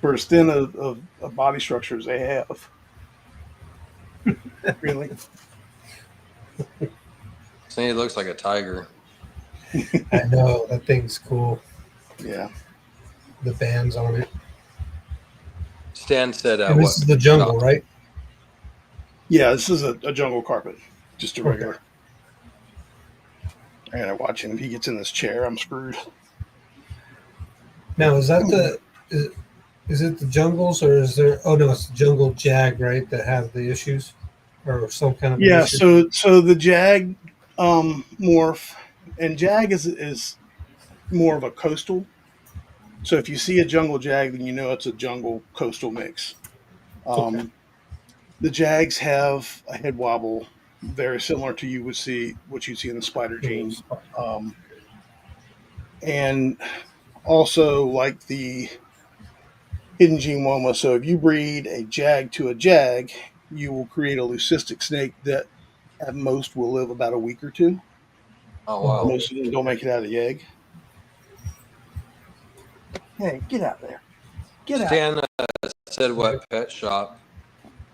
S3: For as thin of body structures they have. Really?
S1: So he looks like a tiger.
S2: I know that thing's cool.
S3: Yeah.
S2: The bands on it.
S1: Stan said,
S2: And this
S1: what?
S2: is the jungle,
S1: shop?
S2: right?
S3: Yeah, this is a jungle carpet. Just a
S2: Okay.
S3: regular. I gotta watch him. If he gets in this chair, I'm screwed.
S2: Now is that is it the jungles or is there? Oh no, it's the jungle jag, right? That have the issues or some kind of an
S3: Yeah,
S2: issue.
S3: so the Jag morph, and Jag is more of a coastal. So if you see a jungle Jag, then you know it's a jungle coastal mix.
S2: Okay.
S3: Um, the Jags have a head wobble, very similar to what you see in the spider gene, um, and also like the hidden gene woma. So if you breed a Jag to a Jag, you will create a leucistic snake that at most will live about a week or two.
S1: Oh,
S2: Oh,
S1: wow.
S3: Most of them don't make it out of the egg. Hey, get out there. Get out.
S1: Stan said, what pet shop?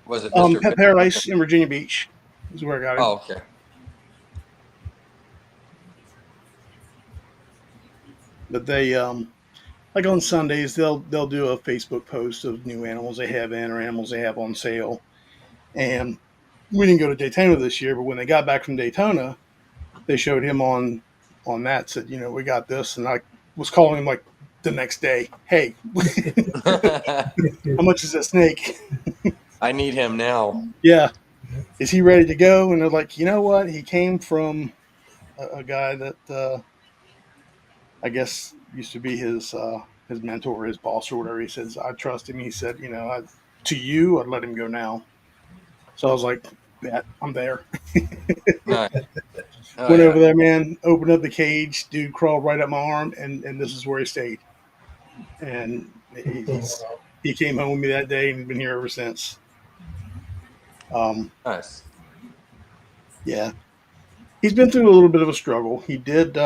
S1: Was it Mr.
S3: Pet Paradise in Virginia Beach is where I got him.
S1: Oh, okay.
S3: But they like on Sundays they'll do a Facebook post of new animals they have in or animals they have on sale. And we didn't go to Daytona this year, but when they got back from Daytona, they showed him on that, said, we got this, and I was calling him like the next day. Hey, how much is that snake?
S1: I need him now.
S3: Yeah. Is he ready to go? And they're like, you know what? He came from a guy that I guess used to be his mentor, his boss, or whatever. He says, I trust him. He said, to you, I'd let him go now. So I was like, "Bet I'm there."
S1: Nice. Oh,
S3: Went
S1: yeah.
S3: over there, man. Opened up the cage. Dude crawled right up my arm, and this is where he stayed. And he came home with me that day, and he's been here ever since.
S1: Nice.
S3: Yeah, he's been through a little bit of a struggle. He did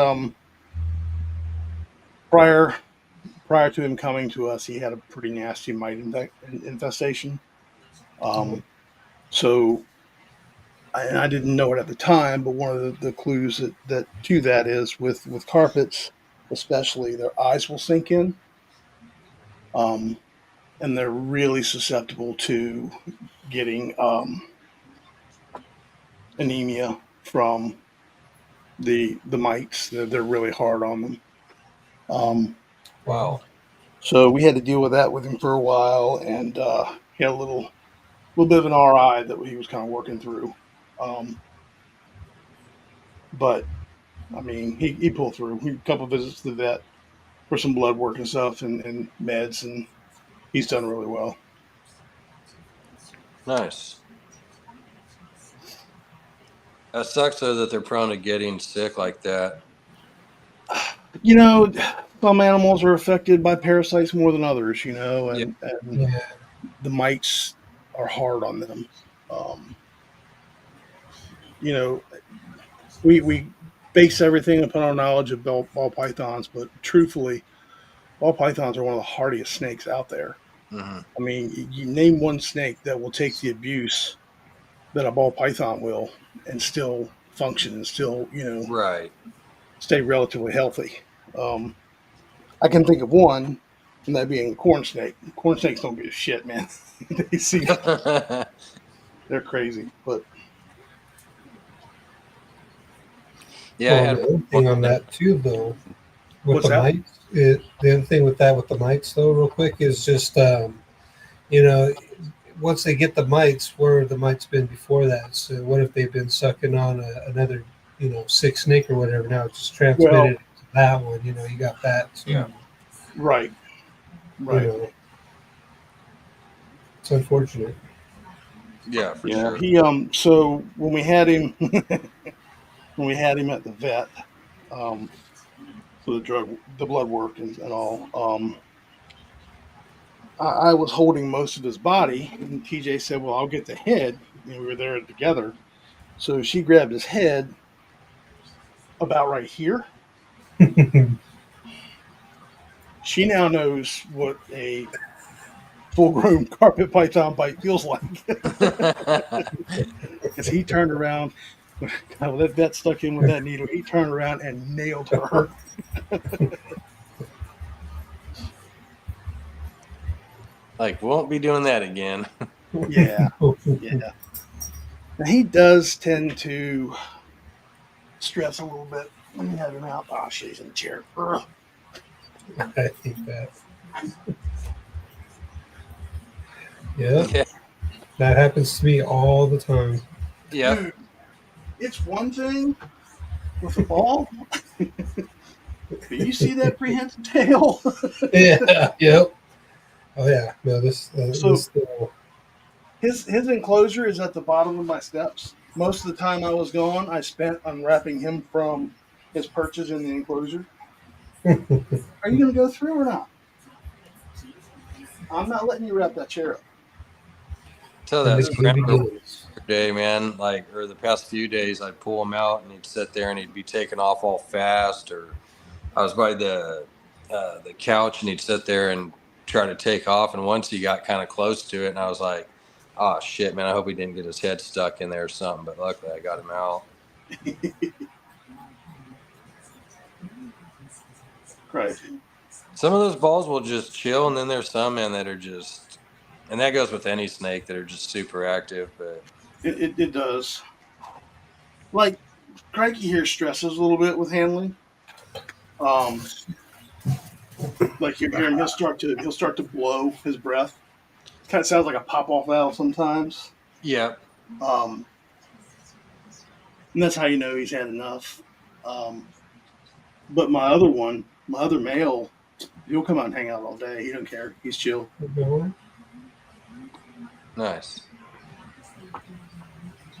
S3: prior to him coming to us, he had a pretty nasty mite infestation. Um, so I didn't know it at the time, but one of the clues that to that is with carpets, especially, their eyes will sink in, and they're really susceptible to getting anemia from the mites. They're really hard on them.
S1: Wow.
S3: So we had to deal with that with him for a while, and he had a little bit of an RI that he was kind of working through. But I mean, he pulled through. A couple of visits to the vet for some blood work and stuff, and meds, and he's done really well.
S1: Nice. That sucks, though, that they're prone to getting sick like that.
S3: You know, some animals are affected by parasites more than others. You know,
S1: Yeah.
S3: and
S2: Yeah.
S3: the mites are hard on them. Um, you know, we base everything upon our knowledge of ball pythons, but truthfully, ball pythons are one of the hardiest snakes out there.
S1: Hmm.
S3: I mean, you name one snake that will take the abuse that a ball python will, and still function and still,
S1: Right.
S3: stay relatively healthy. Um, I can think of one, and that being a corn snake. Corn snakes don't give a shit, man. they see, they're crazy. But
S1: Yeah, I
S2: Well, and
S1: had
S2: the other
S1: one.
S2: thing on that too, though, with
S3: what's
S2: the
S3: that?
S2: mites, the other thing with that with the mites, though, real quick, is just you know, once they get the mites, where have the mites been before that? So what if they've been sucking on another, sick snake or whatever? Now it's just
S3: Well,
S2: transmitted to that one. You got that too.
S1: Yeah.
S3: right,
S2: You
S3: right.
S2: know, it's unfortunate.
S1: Yeah, for
S3: Yeah,
S1: sure.
S3: he so when we had him when we had him at the vet, um for the blood work and all, I was holding most of his body, and TJ said, "Well, I'll get the head." And we were there together. So she grabbed his head about right here. She now knows what a full-grown carpet python bite feels like. Because he turned around, when that vet stuck in with that needle, he turned around and nailed her.
S1: Like, won't be doing that again.
S3: Yeah, yeah. And he does tend to stress a little bit when you have him out. Oh, shit, he's in the chair. Ugh.
S2: I think that. Yeah,
S1: Yeah.
S2: that happens to me all the time.
S1: Yep.
S3: Dude, it's one thing with a ball, but you see that prehensile tail?
S2: Yeah. Yep. Oh yeah. No, this
S3: So
S2: this
S3: his enclosure is at the bottom of my steps. Most of the time I was gone, I spent unwrapping him from his perches in the enclosure. Are you going to go through or not? I'm not letting you wrap that chair up.
S1: Tell
S2: and
S1: that
S2: the game
S1: scramble
S2: begins.
S1: day, man. Like, or the past few days, I'd pull him out and he'd sit there and he'd be taking off all fast. Or I was by the couch and he'd sit there and try to take off. And once he got kind of close to it, and I was like, "Oh shit, man! I hope he didn't get his head stuck in there or something." But luckily, I got him out.
S3: Crazy.
S1: Some of those balls will just chill, and then there's some, man, that are just, and that goes with any snake, that are just super active. But
S3: It does. Like, Cranky here stresses a little bit with handling. Um, like you hear him, he'll start to blow his breath. Kind of sounds like a pop off valve sometimes.
S1: yeah,
S3: Um, and that's how you know he's had enough. Um, but my other male, he'll come out and hang out all day. He don't care. He's chill.
S1: nice.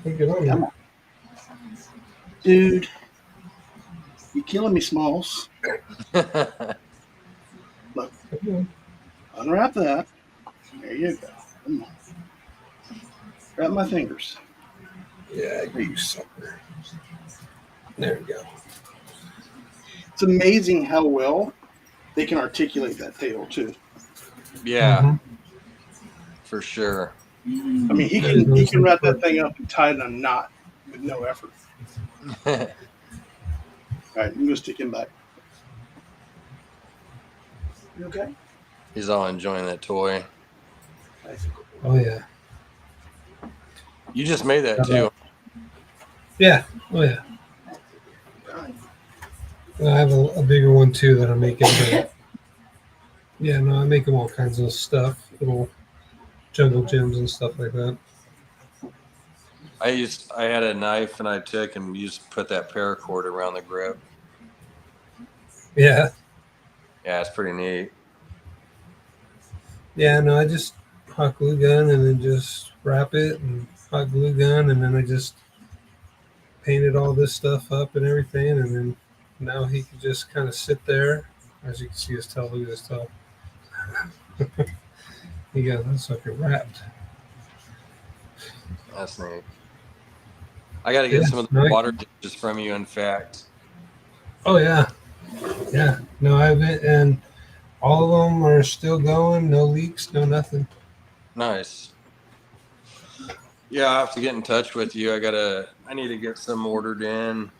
S2: Good on
S3: Come
S2: you.
S3: on, dude. You killing me, Smalls. Look, unwrap that. There you go. Come on. Grab my fingers.
S2: Yeah, you sucker. There we go.
S3: It's amazing how well they can articulate that tail too.
S1: Yeah, for sure.
S3: I mean, he can wrap that thing up and tie it in a knot with no effort. All right, I'm gonna stick him back. You okay?
S1: He's all enjoying that toy.
S2: Oh yeah.
S1: You just made that too.
S2: Yeah. Oh yeah. I have a bigger one too that I'm making. But yeah, no, I make them all kinds of stuff, little jungle gyms and stuff like that.
S1: I had a knife and I took and put that paracord around the grip.
S2: Yeah.
S1: Yeah, it's pretty neat.
S2: Yeah, no, I just hot glue gun and then just wrap it and hot glue gun and then I just painted all this stuff up and everything and then Now he can just kind of sit there. As you can see his tail, look at his tail. He got that sucker wrapped.
S1: That's neat. I got to
S2: Yeah,
S1: get some of the
S2: nice.
S1: water dishes from you, in fact.
S2: Oh yeah, yeah. No, I've been, and all of them are still going. No leaks, no nothing.
S1: Nice. Yeah, I have to get in touch with you. I need to get some ordered in.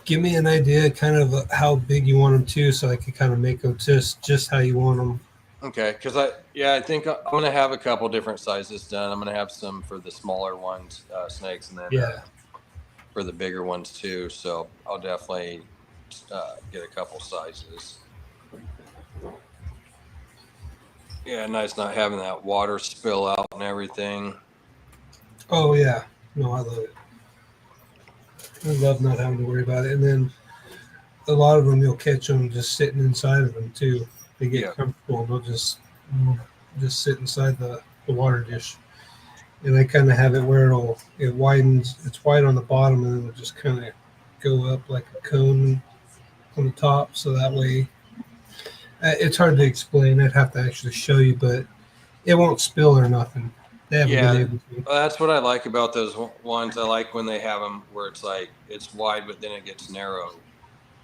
S2: Give me an idea, kind of how big you want them to, so I can kind of make them just how you want them.
S1: Okay, because I think I'm gonna have a couple different sizes done. I'm gonna have some for the smaller ones, snakes, and then
S2: Yeah.
S1: for the bigger ones too. So I'll definitely get a couple sizes. Yeah, nice not having that water spill out and everything.
S2: Oh yeah. No, I love it. I love not having to worry about it. And then a lot of them, you'll catch them just sitting inside of them too. They get
S1: Yeah.
S2: comfortable and they'll just sit inside the water dish. And I kind of have it where it widens. It's wide on the bottom, and then it'll just kind of go up like a cone on the top. So that way, it's hard to explain. I'd have to actually show you, but it won't spill or nothing. They haven't been
S1: Yeah,
S2: able to.
S1: that's what I like about those ones. I like when they have them where it's like it's wide, but then it gets narrow.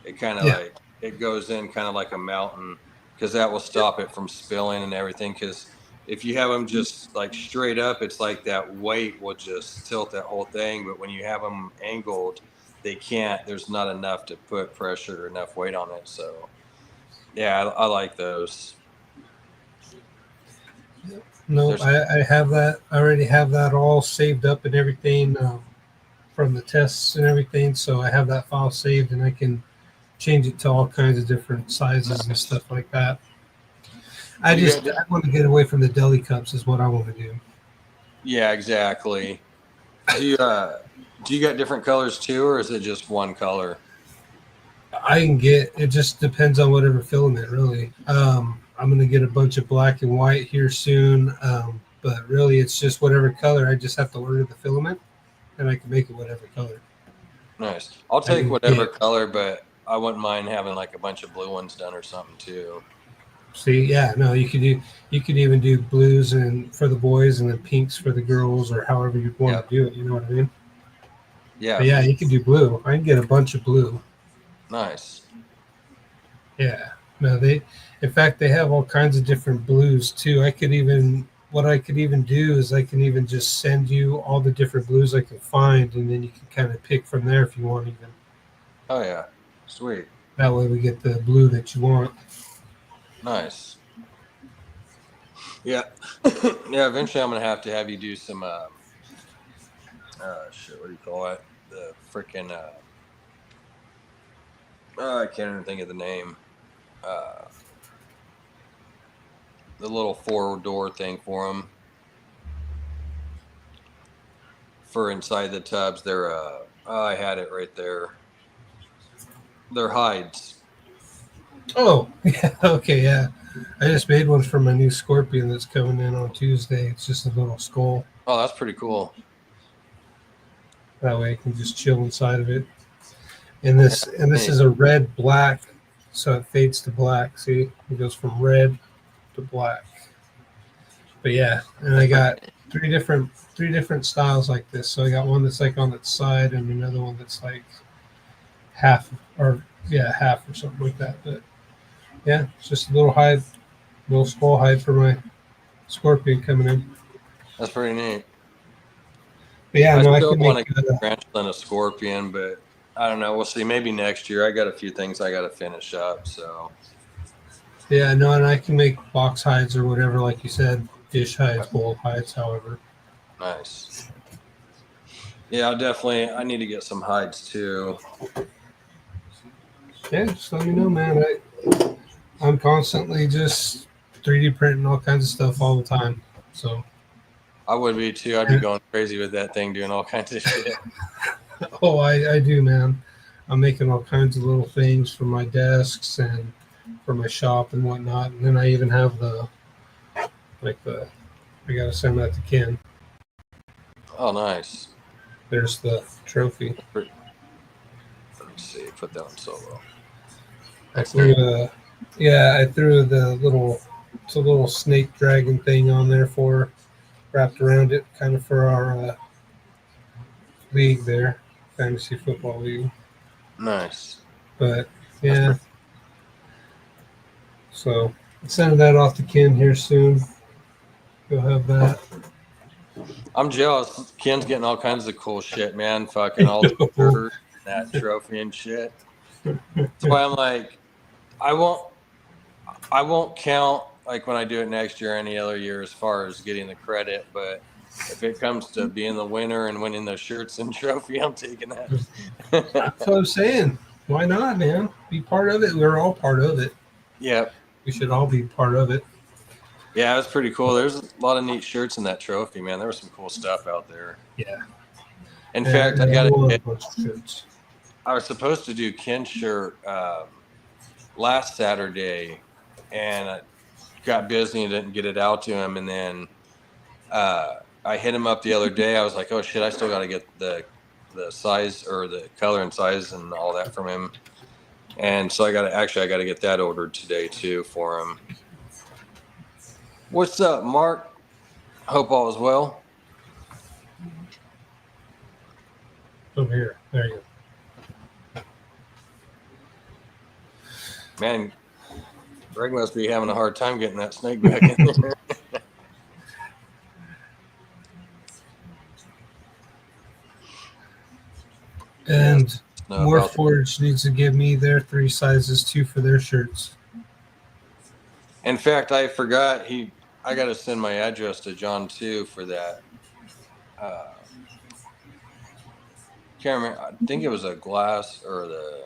S1: It kind of
S2: Yeah.
S1: like it goes in kind of like a mountain because that will stop it from spilling and everything. Because if you have them just like straight up, it's like that weight will just tilt that whole thing. But when you have them angled, they can't. There's not enough to put pressure or enough weight on it. So yeah, I like those.
S2: No,
S1: There's
S2: I have that. I already have that all saved up and everything from the tests and everything. So I have that file saved, and I can change it to all kinds of different sizes and
S1: nice.
S2: stuff like that. I
S1: You got
S2: I want to get away from the deli cups is what I want to do.
S1: Yeah, exactly. Do you got different colors too, or is it just one color?
S2: I can get it. Just depends on whatever filament, really. I'm gonna get a bunch of black and white here soon, but really it's just whatever color. I just have to order the filament, and I can make it whatever color.
S1: Nice. I'll
S2: I
S1: take
S2: can
S1: whatever
S2: get.
S1: color, but I wouldn't mind having like a bunch of blue ones done or something too.
S2: See, yeah, no, you could even do blues and for the boys and then pinks for the girls, or however you want
S1: Yep.
S2: to do it. You know what I mean?
S1: Yeah,
S2: But
S1: for
S2: yeah,
S1: sure.
S2: you can do blue. I can get a bunch of blue.
S1: Nice.
S2: Yeah. No, in fact, they have all kinds of different blues too. What I could even do is I can even just send you all the different blues I can find, and then you can kind of pick from there if you want. Even
S1: Oh yeah. Sweet.
S2: that way, we get the blue that you want.
S1: Nice. Yeah. Yeah. Eventually, I'm gonna have you do some shit. What do you call it? The freaking I can't even think of the name. Uh, the little 4-door thing for them for inside the tubs. They're I had it right there. They're hides.
S2: Oh, yeah, okay, yeah. I just made one for my new Scorpion that's coming in on Tuesday. It's just a little skull.
S1: Oh, that's pretty cool.
S2: That way, I can just chill inside of it. And this
S1: Hey,
S2: is a red black, so it fades to black. See, it goes from red to black. But yeah, and I
S1: that's pretty
S2: got
S1: neat.
S2: three different styles like this. So I got one that's like on its side, and another one that's like half, or yeah, half or something like that. But yeah, it's just a little hide, little skull hide for my Scorpion coming in.
S1: That's pretty neat.
S2: But yeah,
S1: I
S2: no, I
S1: still
S2: can
S1: want
S2: make.
S1: to get a tarantula and a scorpion, but I don't know. We'll see. Maybe next year. I got a few things I got to finish up. So
S2: Yeah, no, and I can make box hides or whatever, like you said, dish hides, bowl hides, however.
S1: nice. Yeah, I'll definitely. I need to get some hides too.
S2: Yeah, just let me know, man. I'm constantly just 3D printing all kinds of stuff all the time. So,
S1: I would be too. I'd be
S2: and,
S1: going crazy with that thing, doing all kinds of shit.
S2: oh, I do, man. I'm making all kinds of little things for my desks and for my shop and whatnot. And then I even have I got to send that to Ken.
S1: Oh, nice.
S2: There's the trophy.
S1: Pretty see. Put that on solo.
S2: I threw I threw it's a little snake dragon thing on there for wrapped around it, kind of for our league there, fantasy football league.
S1: Nice.
S2: But
S1: That's
S2: yeah,
S1: pretty-
S2: so I'm sending that off to Ken here soon. You'll have that.
S1: I'm jealous. Ken's getting all kinds of cool shit, man. Fucking all the shirts, that trophy and shit. That's why I'm like, I won't count like when I do it next year or any other year as far as getting the credit, but if it comes to being the winner and winning those shirts and trophy, I'm taking that.
S2: That's what I'm saying. Why not, man? Be part of it. We're all part of it.
S1: Yep.
S2: We should all be part of it.
S1: Yeah, it was pretty cool. There's a lot of neat shirts in that trophy, man. There was some cool stuff out there.
S2: Yeah.
S1: In fact, I got
S2: a
S1: to.
S2: bunch of shirts.
S1: I was supposed to do Ken's shirt last Saturday, and I got busy and didn't get it out to him. And then I hit him up the other day. I was like, "Oh shit, I still got to get the size or the color and size and all that from him." And so I got to get that ordered today too for him. What's up, Mark? Hope all is well.
S2: Over here. There you go.
S1: Man, Greg must be having a hard time getting that snake back in there.
S2: And
S1: No,
S2: More
S1: about
S2: Forge needs to give me their 3 sizes too for their shirts.
S1: In fact, I forgot I got to send my address to John too for that. Can't remember. I think it was a glass or the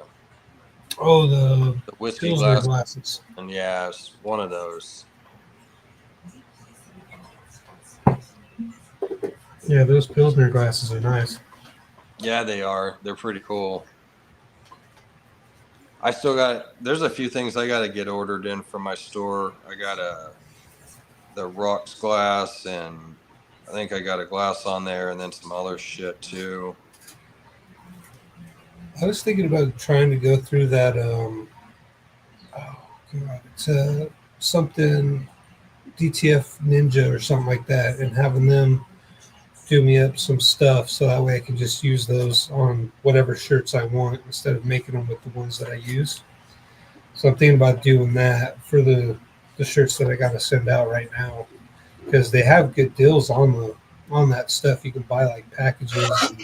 S2: The
S1: whiskey
S2: Pilsner
S1: glass.
S2: glasses.
S1: And yeah, it's one of those.
S2: Yeah, those Pilsner glasses are nice.
S1: Yeah, they are. They're pretty cool. There's a few things I got to get ordered in from my store. I got the rocks glass, and I think I got a glass on there, and then some other shit too.
S2: I was thinking about trying to go through that. It's something DTF Ninja or something like that, and having them do me up some stuff so that way I can just use those on whatever shirts I want instead of making them with the ones that I use. So I'm thinking about doing that for the shirts that I got to send out right now because they have good deals on that stuff. You can buy like packages and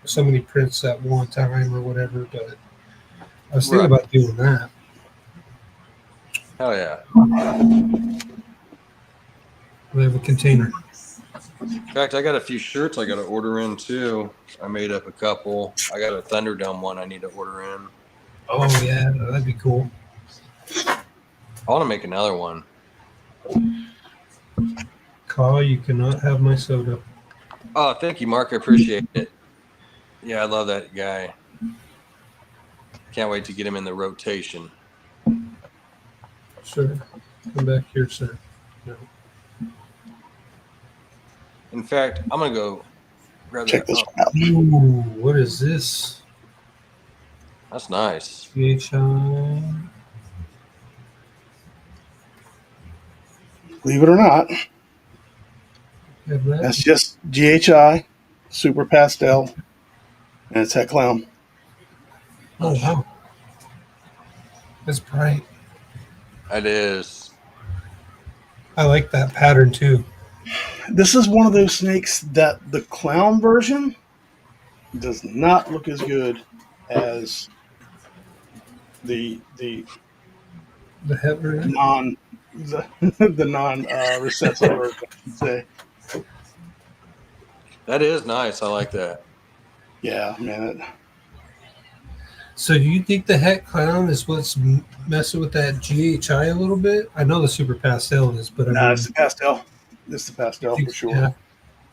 S2: so many prints at one time or whatever. But I was thinking about doing that.
S1: Hell yeah!
S2: We have a container.
S1: In fact, I got a few shirts I got to order in too. I made up a couple. I got a Thunderdome one I need to order in.
S2: Oh yeah, that'd be cool.
S1: I want to make another one.
S2: Carl, you cannot have my soda.
S1: Oh, thank you, Mark. I appreciate it. Yeah, I love that guy. Can't wait to get him in the rotation.
S2: Sure. Come back here, sir. No.
S1: In fact, I'm going to go grab
S3: Check
S1: that.
S3: this one out.
S2: Ooh, what is this?
S1: That's nice.
S2: PHI.
S3: Believe it or not,
S2: Have that?
S3: that's just GHI, Super Pastel, and it's that clown.
S2: Oh, wow. That's bright.
S1: It is.
S2: I like that pattern too.
S3: This is one of those snakes that the clown version does not look as good as the
S2: The het version.
S3: the non recessive version, I should say.
S1: That is nice. I like that.
S3: Yeah, man.
S2: So do you think the het clown is what's messing with that GHI a little bit? I know the Super Pastel is, but
S3: Nah, it's the pastel. It's the pastel for sure.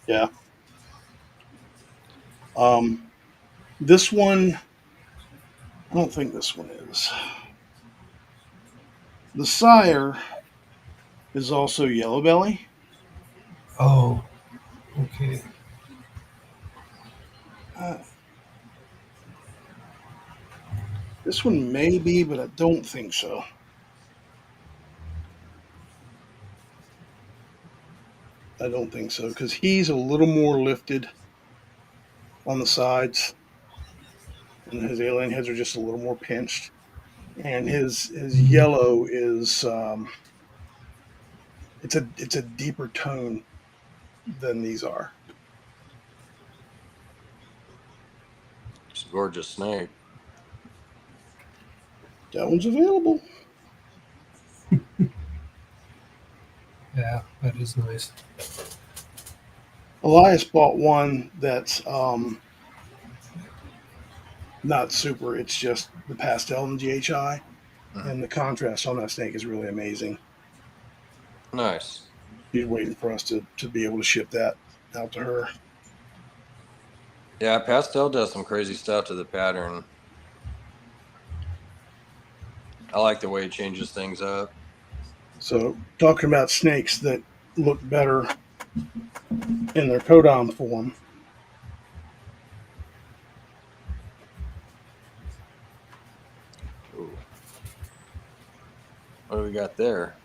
S3: Yeah. This one, I don't think this one is. The sire is also yellow belly.
S2: Oh, okay.
S3: This one may be, but I don't think so. I don't think so because he's a little more lifted on the sides, and his alien heads are just a little more pinched. And his yellow is it's a deeper tone than these are.
S1: It's a gorgeous snake.
S3: That one's available.
S2: Yeah, that is nice.
S3: Elias bought one that's not super. It's just the pastel and GHI, and the contrast on that snake is really amazing.
S1: Nice.
S3: She's waiting for us to be able to ship that out to her.
S1: Yeah, pastel does some crazy stuff to the pattern. I like the way it changes things up.
S3: So, talking about snakes that look better in their codon form.
S1: Ooh. What do we got there?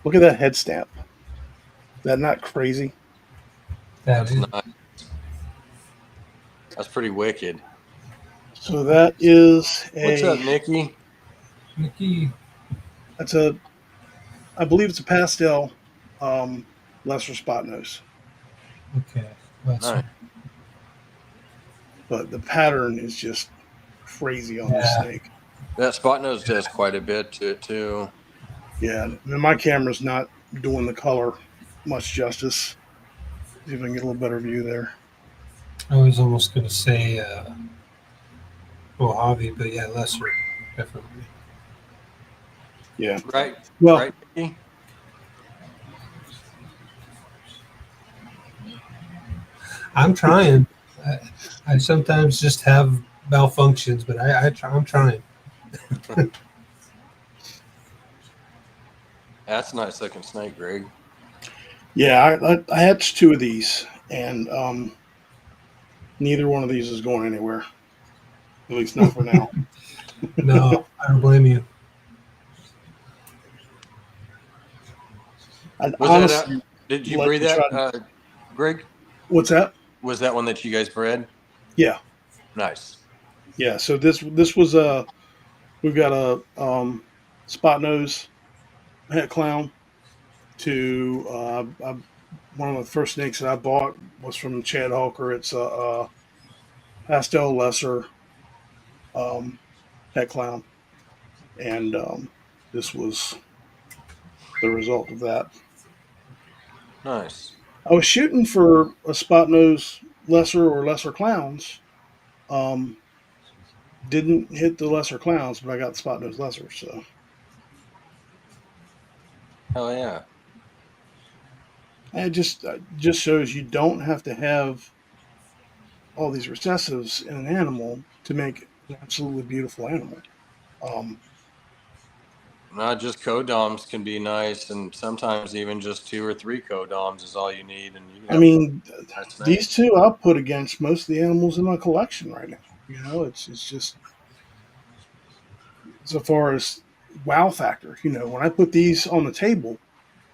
S3: Look at that head stamp. Is that not crazy?
S1: That's nice. That's pretty wicked.
S3: So that is
S1: What's up, Nikki?
S2: Nikki.
S3: That's a, I believe it's a pastel, lesser spot nose.
S2: Okay.
S1: Nice.
S3: But the pattern is just crazy on this snake.
S1: That spot nose does quite a bit to it too.
S3: Yeah, and my camera's not doing the color much justice. See if I can get a little better view there.
S2: I was almost going to say Mojave, but yeah, lesser, definitely.
S3: Yeah.
S1: Right.
S3: Well,
S1: right, Nikki?
S2: I'm trying. I sometimes just have malfunctions, but I'm trying.
S1: That's a nice looking snake, Greg.
S3: yeah, I hatched two of these, and neither one of these is going anywhere. At least not for now.
S2: No, I don't blame you.
S1: Did you breed that, Greg?
S3: What's that?
S1: Was that one that you guys bred?
S3: Yeah.
S1: Nice.
S3: Yeah. So this was we've got a spot nose het clown to one of the first snakes that I bought was from Chad Hawker. It's a pastel lesser het clown, and this was the result of that.
S1: Nice.
S3: I was shooting for a spot nose lesser or lesser clowns. Didn't hit the lesser clowns, but I got the spot nose lesser. So
S1: Hell yeah.
S3: it just shows you don't have to have all these recessives in an animal to make an absolutely beautiful animal.
S1: Not just codoms can be nice, and sometimes even just 2 or 3 codoms is all you need. And you
S3: I mean,
S1: nice
S3: these two I'll put against most of the animals in my collection right now. You know, it's just so far as wow factor. You know, when I put these on the table,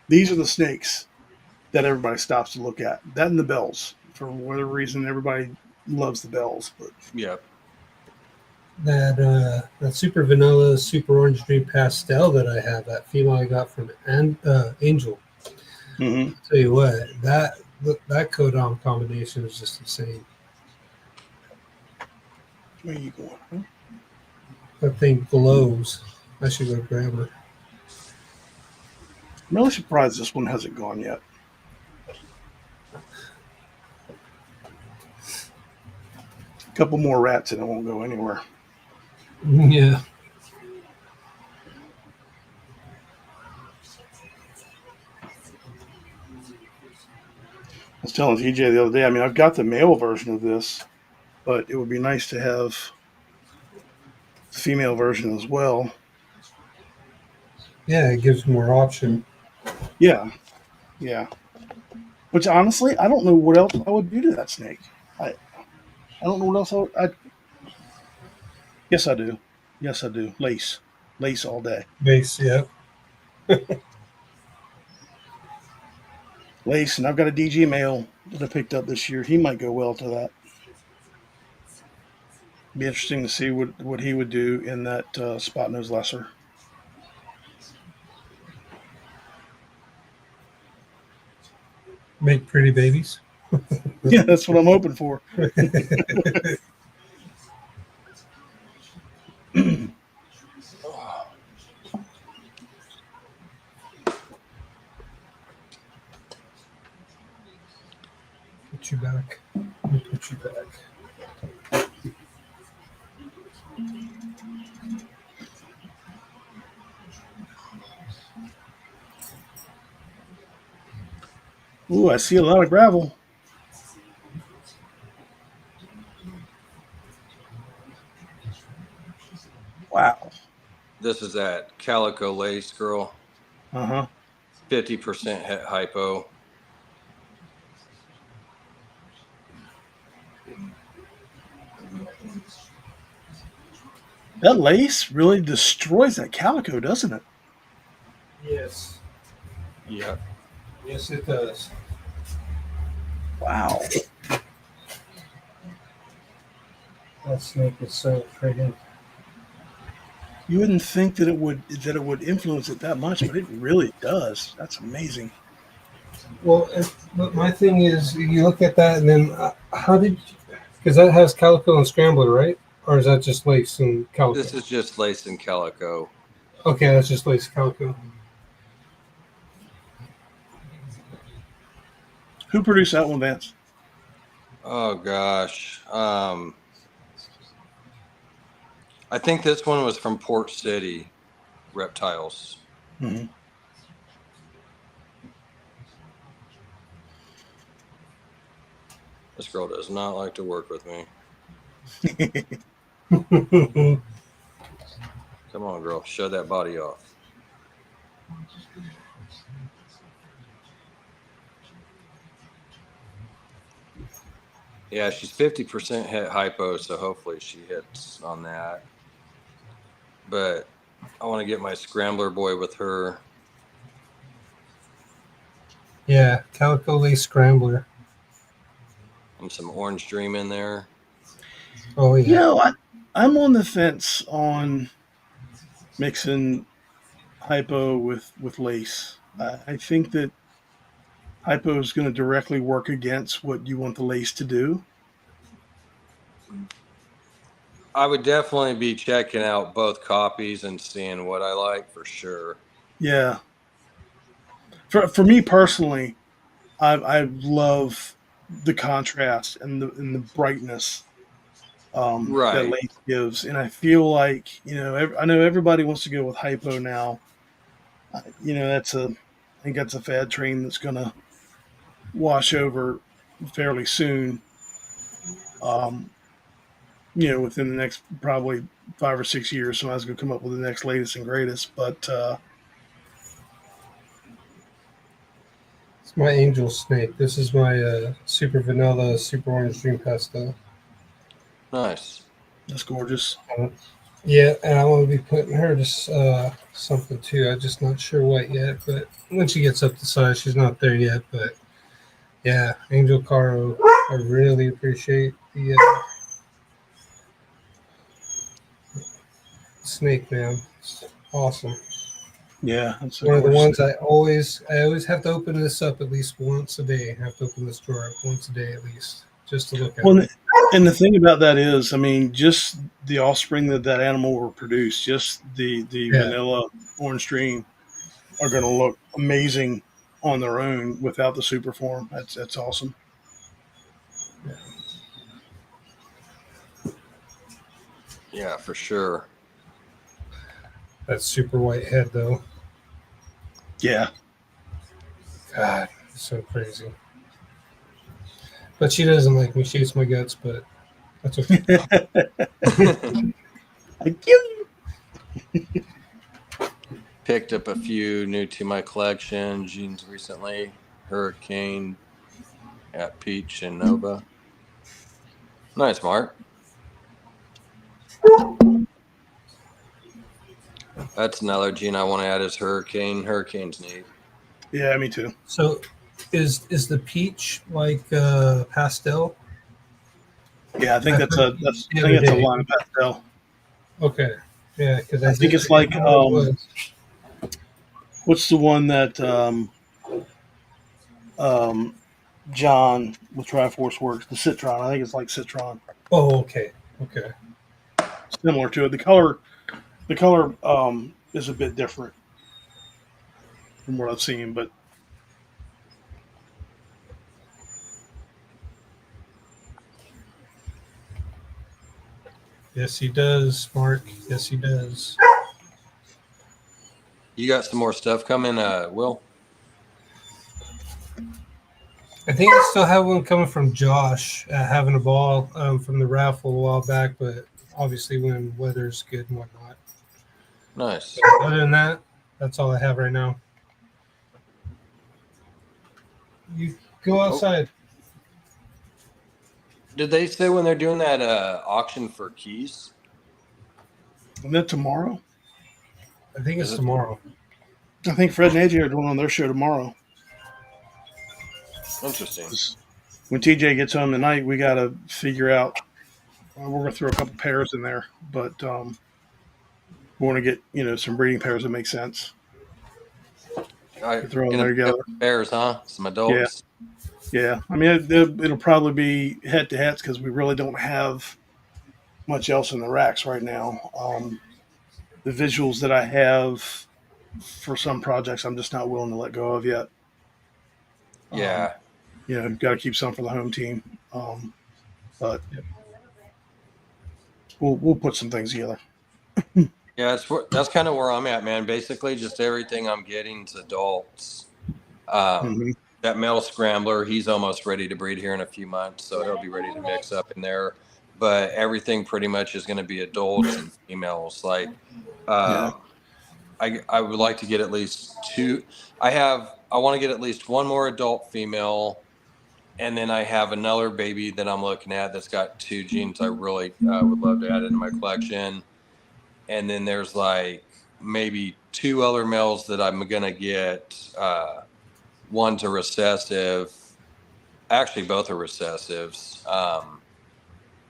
S3: these are the snakes that everybody stops to look at. That and the bells. For whatever reason, everybody loves the bells. But
S1: yeah.
S2: That super vanilla, super orange dream pastel that I have, that female I got from Angel.
S3: mm-hmm.
S2: Tell you what, that codon combination is just insane.
S3: Where are you going? Huh?
S2: That thing glows. I should go grab her.
S3: I'm really surprised this one hasn't gone yet. A couple more rats and it won't go anywhere.
S2: Yeah.
S3: I was telling TJ the other day, I mean, I've got the male version of this, but it would be nice to have the female version as well.
S2: Yeah, it gives more option.
S3: Yeah. Yeah. Which honestly, I don't know what else I would do to that snake. I don't know what else Yes, I do. Yes, I do. Lace all day.
S2: Base, yeah.
S3: Lace, and I've got a DG male that I picked up this year. He might go well to that. Be interesting to see what he would do in that spot nose lesser.
S2: Make pretty babies.
S3: Yeah, that's what I'm hoping for.
S2: Put you back. Let me put you back.
S3: Ooh, I see a lot of gravel. Wow.
S1: This is that calico lace girl,
S3: Uh huh.
S1: 50% het hypo.
S3: That lace really destroys that calico, doesn't it?
S2: Yes.
S1: Yeah.
S2: Yes, it does.
S3: Wow.
S2: That snake is so friggin'.
S3: You wouldn't think that it would influence it that much, but it really does. That's amazing.
S2: Well, but my thing is, you look at that and then how did? Because that has calico and scrambler, right? Or is that just lace and calico?
S1: This is just lace and calico.
S2: Okay, that's just lace calico.
S3: Who produced that one, Vance?
S1: Oh gosh. I think this one was from Port City Reptiles.
S3: Mm-hmm.
S1: This girl does not like to work with me. Come on, girl. Show that body off. Yeah, she's 50% hit hypo, so hopefully she hits on that. But I want to get my scrambler boy with her.
S2: Yeah, calico lace scrambler.
S1: And some orange dream in there.
S2: Oh yeah.
S3: You know, I'm on the fence on mixing hypo with lace. I think that hypo is going to directly work against what you want the lace to do.
S1: I would definitely be checking out both copies and seeing what I like for sure.
S3: Yeah. For me personally, I love the contrast and the brightness that
S1: Right.
S3: lace gives, and I feel like I know everybody wants to go with hypo now. I think that's a fad train that's going to wash over fairly soon. Um, within the next probably 5 or 6 years, somebody's going to come up with the next latest and greatest. But
S2: It's my angel snake. This is my super vanilla, super orange dream pastel.
S1: Nice.
S3: that's gorgeous.
S2: Yeah, and I want to be putting her to something too. I'm just not sure what yet, but when she gets up to size, she's not there yet. But yeah, Angel Caro, I really appreciate the snake, man. It's awesome.
S3: Yeah, that's a
S2: One of the
S3: gorgeous.
S2: ones I always have to open this up at least once a day. I have to open this drawer up once a day at least, just to look at
S3: Well,
S2: it.
S3: and the thing about that is, I mean, just the offspring that animal will produce, just the
S2: Yeah.
S3: vanilla orange dream, are going to look amazing on their own without the super form. That's awesome.
S1: Yeah, for sure.
S2: That super white head though.
S3: Yeah.
S2: God, it's so crazy. But she doesn't like me. She hates my guts, but that's okay.
S3: I kill you.
S1: Picked up a few new to my collection jeans recently. Hurricane at Peach and Nova. Nice, Mark. That's another gene I want to add is hurricane. Hurricane's neat.
S3: Yeah, me too.
S2: So, is the peach like pastel?
S3: Yeah, I think
S2: I
S3: that's
S2: put
S3: a
S2: peach the
S3: I think
S2: other
S3: it's a
S2: day.
S3: line of pastel.
S2: Okay, yeah, because
S3: I think it's like
S2: didn't know what it was.
S3: what's the one that um, John with Triforce works? The Citron. I think it's like Citron.
S2: Oh, okay, okay.
S3: Similar to it. The color is a bit different from what I've seen, but
S2: Yes, he does, Mark. Yes, he does.
S1: You got some more stuff coming, Will?
S2: I think I still have one coming from Josh having a ball from the raffle a while back, but obviously when weather's good and whatnot.
S1: Nice.
S2: Other than that, that's all I have right now. You go outside.
S1: Did they say when they're doing that auction for keys?
S3: isn't that tomorrow?
S2: I think it's
S1: Is it-
S2: tomorrow.
S3: I think Fred and AJ are doing on their show tomorrow.
S1: Interesting.
S3: When TJ gets home tonight, we got to figure out. We're going to throw a couple pairs in there, but we want to get some breeding pairs that make sense. Throw them there together.
S1: Bears, huh? Some
S3: Yeah,
S1: adults.
S3: yeah. I mean, it'll probably be head to heads because we really don't have much else in the racks right now. The visuals that I have for some projects, I'm just not willing to let go of yet.
S1: Yeah.
S3: Got to keep some for the home team. But we'll put some things together.
S1: Yeah, that's kind of where I'm at, man. Basically, just everything I'm getting is adults.
S3: Mhm.
S1: That male scrambler, he's almost ready to breed here in a few months, so he'll be ready to mix up in there. But everything pretty much is going to be adults and females. Like,
S3: Yeah.
S1: I would like to get at least two. I want to get at least one more adult female, and then I have another baby that I'm looking at that's got two genes I really would love to add into my collection. And then there's like maybe two other males that I'm gonna get. One's a recessive. Actually, both are recessives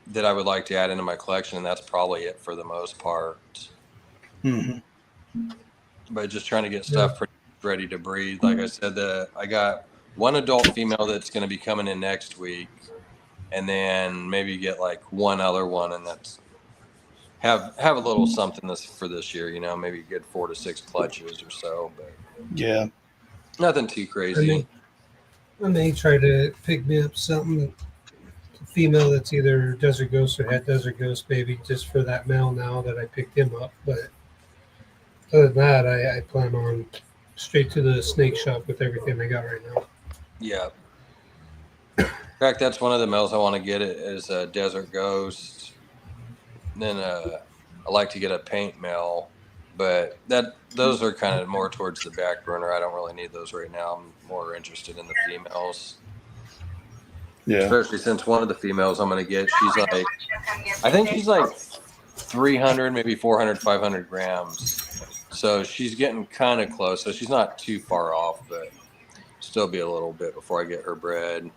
S1: that I would like to add into my collection, and that's probably it for the most part.
S3: Mhm.
S1: But just trying to get stuff pretty ready to breed. Like I said, I got one adult female that's going to be coming in next week, and then maybe get like one other one, and that's have a little something for this year. Maybe get 4 to 6 clutches or so, but
S3: Yeah.
S1: nothing too crazy.
S2: I may try to pick me up something female that's either Desert Ghost or had Desert Ghost baby just for that male now that I picked him up. But other than that, I plan on straight to the snake shop with everything I got right now.
S1: Yeah. In fact, that's one of the males I want to get is a Desert Ghost. Then I like to get a paint male, but those are kind of more towards the back burner. I don't really need those right now. I'm more interested in the females.
S3: Yeah.
S1: Especially since one of the females I'm going to get, I think she's like 300, maybe 400, 500 grams. So she's getting kind of close. So she's not too far off, but still be a little bit before I get her bred.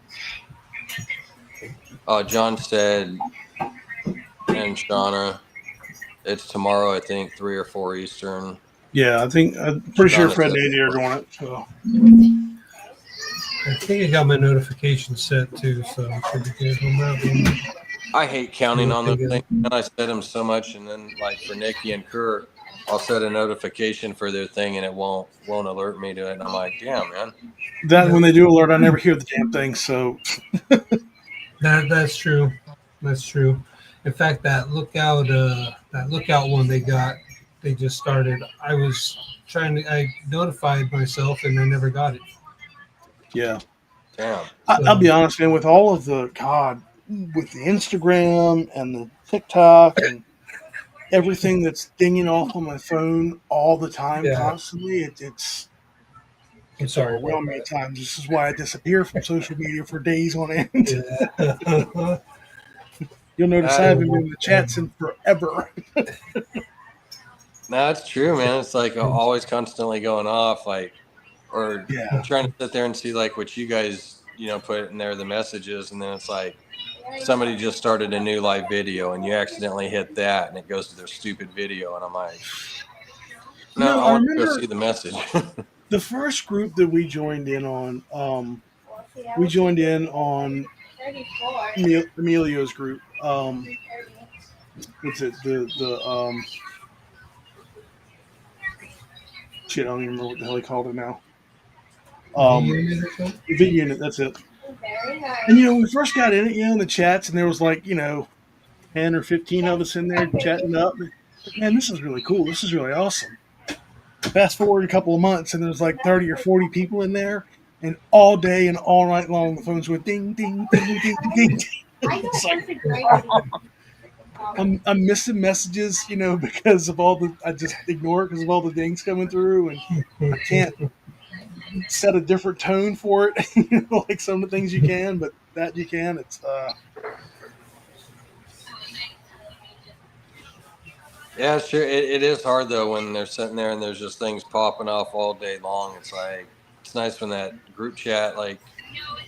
S1: John said, and Shauna, it's tomorrow, I think, 3 or 4 Eastern.
S3: Yeah, I'm pretty sure
S1: Donna
S3: Fred
S1: said-
S3: and AJ are doing it. So
S2: I think I got my notification set too, so I should be good on that one.
S1: I hate counting on those things, and I set them so much, and then like for Nikki and Kurt, I'll set a notification for their thing, and it won't alert me to it, and I'm like, damn, man.
S3: when they do alert, I never hear the damn thing. So
S2: That's true. That's true. In fact, that lookout one they just started. I notified myself and I never got it.
S3: yeah,
S1: Damn.
S3: I'll be honest, man. With all of with the Instagram and the TikTok and everything that's dinging off on my phone all the time,
S2: Yeah.
S3: constantly, it's
S2: I'm sorry about
S3: overwhelming at times. This is why I disappear from social media for days on end.
S2: Yeah.
S3: You'll notice I haven't been in the chats in forever.
S1: No, that's true, man. It's like always constantly going off, like, or
S3: Yeah.
S1: trying to sit there and see like what you guys, put in there, the messages, and then it's like somebody just started a new live video and you accidentally hit that and it goes to their stupid video, and I'm like, no, I
S3: I
S1: want to go
S3: remember
S1: see the message.
S3: the first group that we joined in on. We joined in on Emilio's group. What's it? The shit. I don't even remember what the hell he called it now.
S2: V-Unit or something?
S3: The unit. That's it. And when we first got in it, in the chats, and there was like 10 or 15 of us in there chatting up. Man, this is really cool. This is really awesome. Fast forward a couple of months, and there's like 30 or 40 people in there, and all day and all night long, the phones went ding, ding, ding, ding, ding. It's like, I'm missing messages, because of all the. I just ignore it because of all the dings coming through, and I can't set a different tone for it. Like some of the things you can, but that you can. It's
S1: Yeah, sure. It is hard though when they're sitting there and there's just things popping off all day long. It's like it's nice when that group chat, like,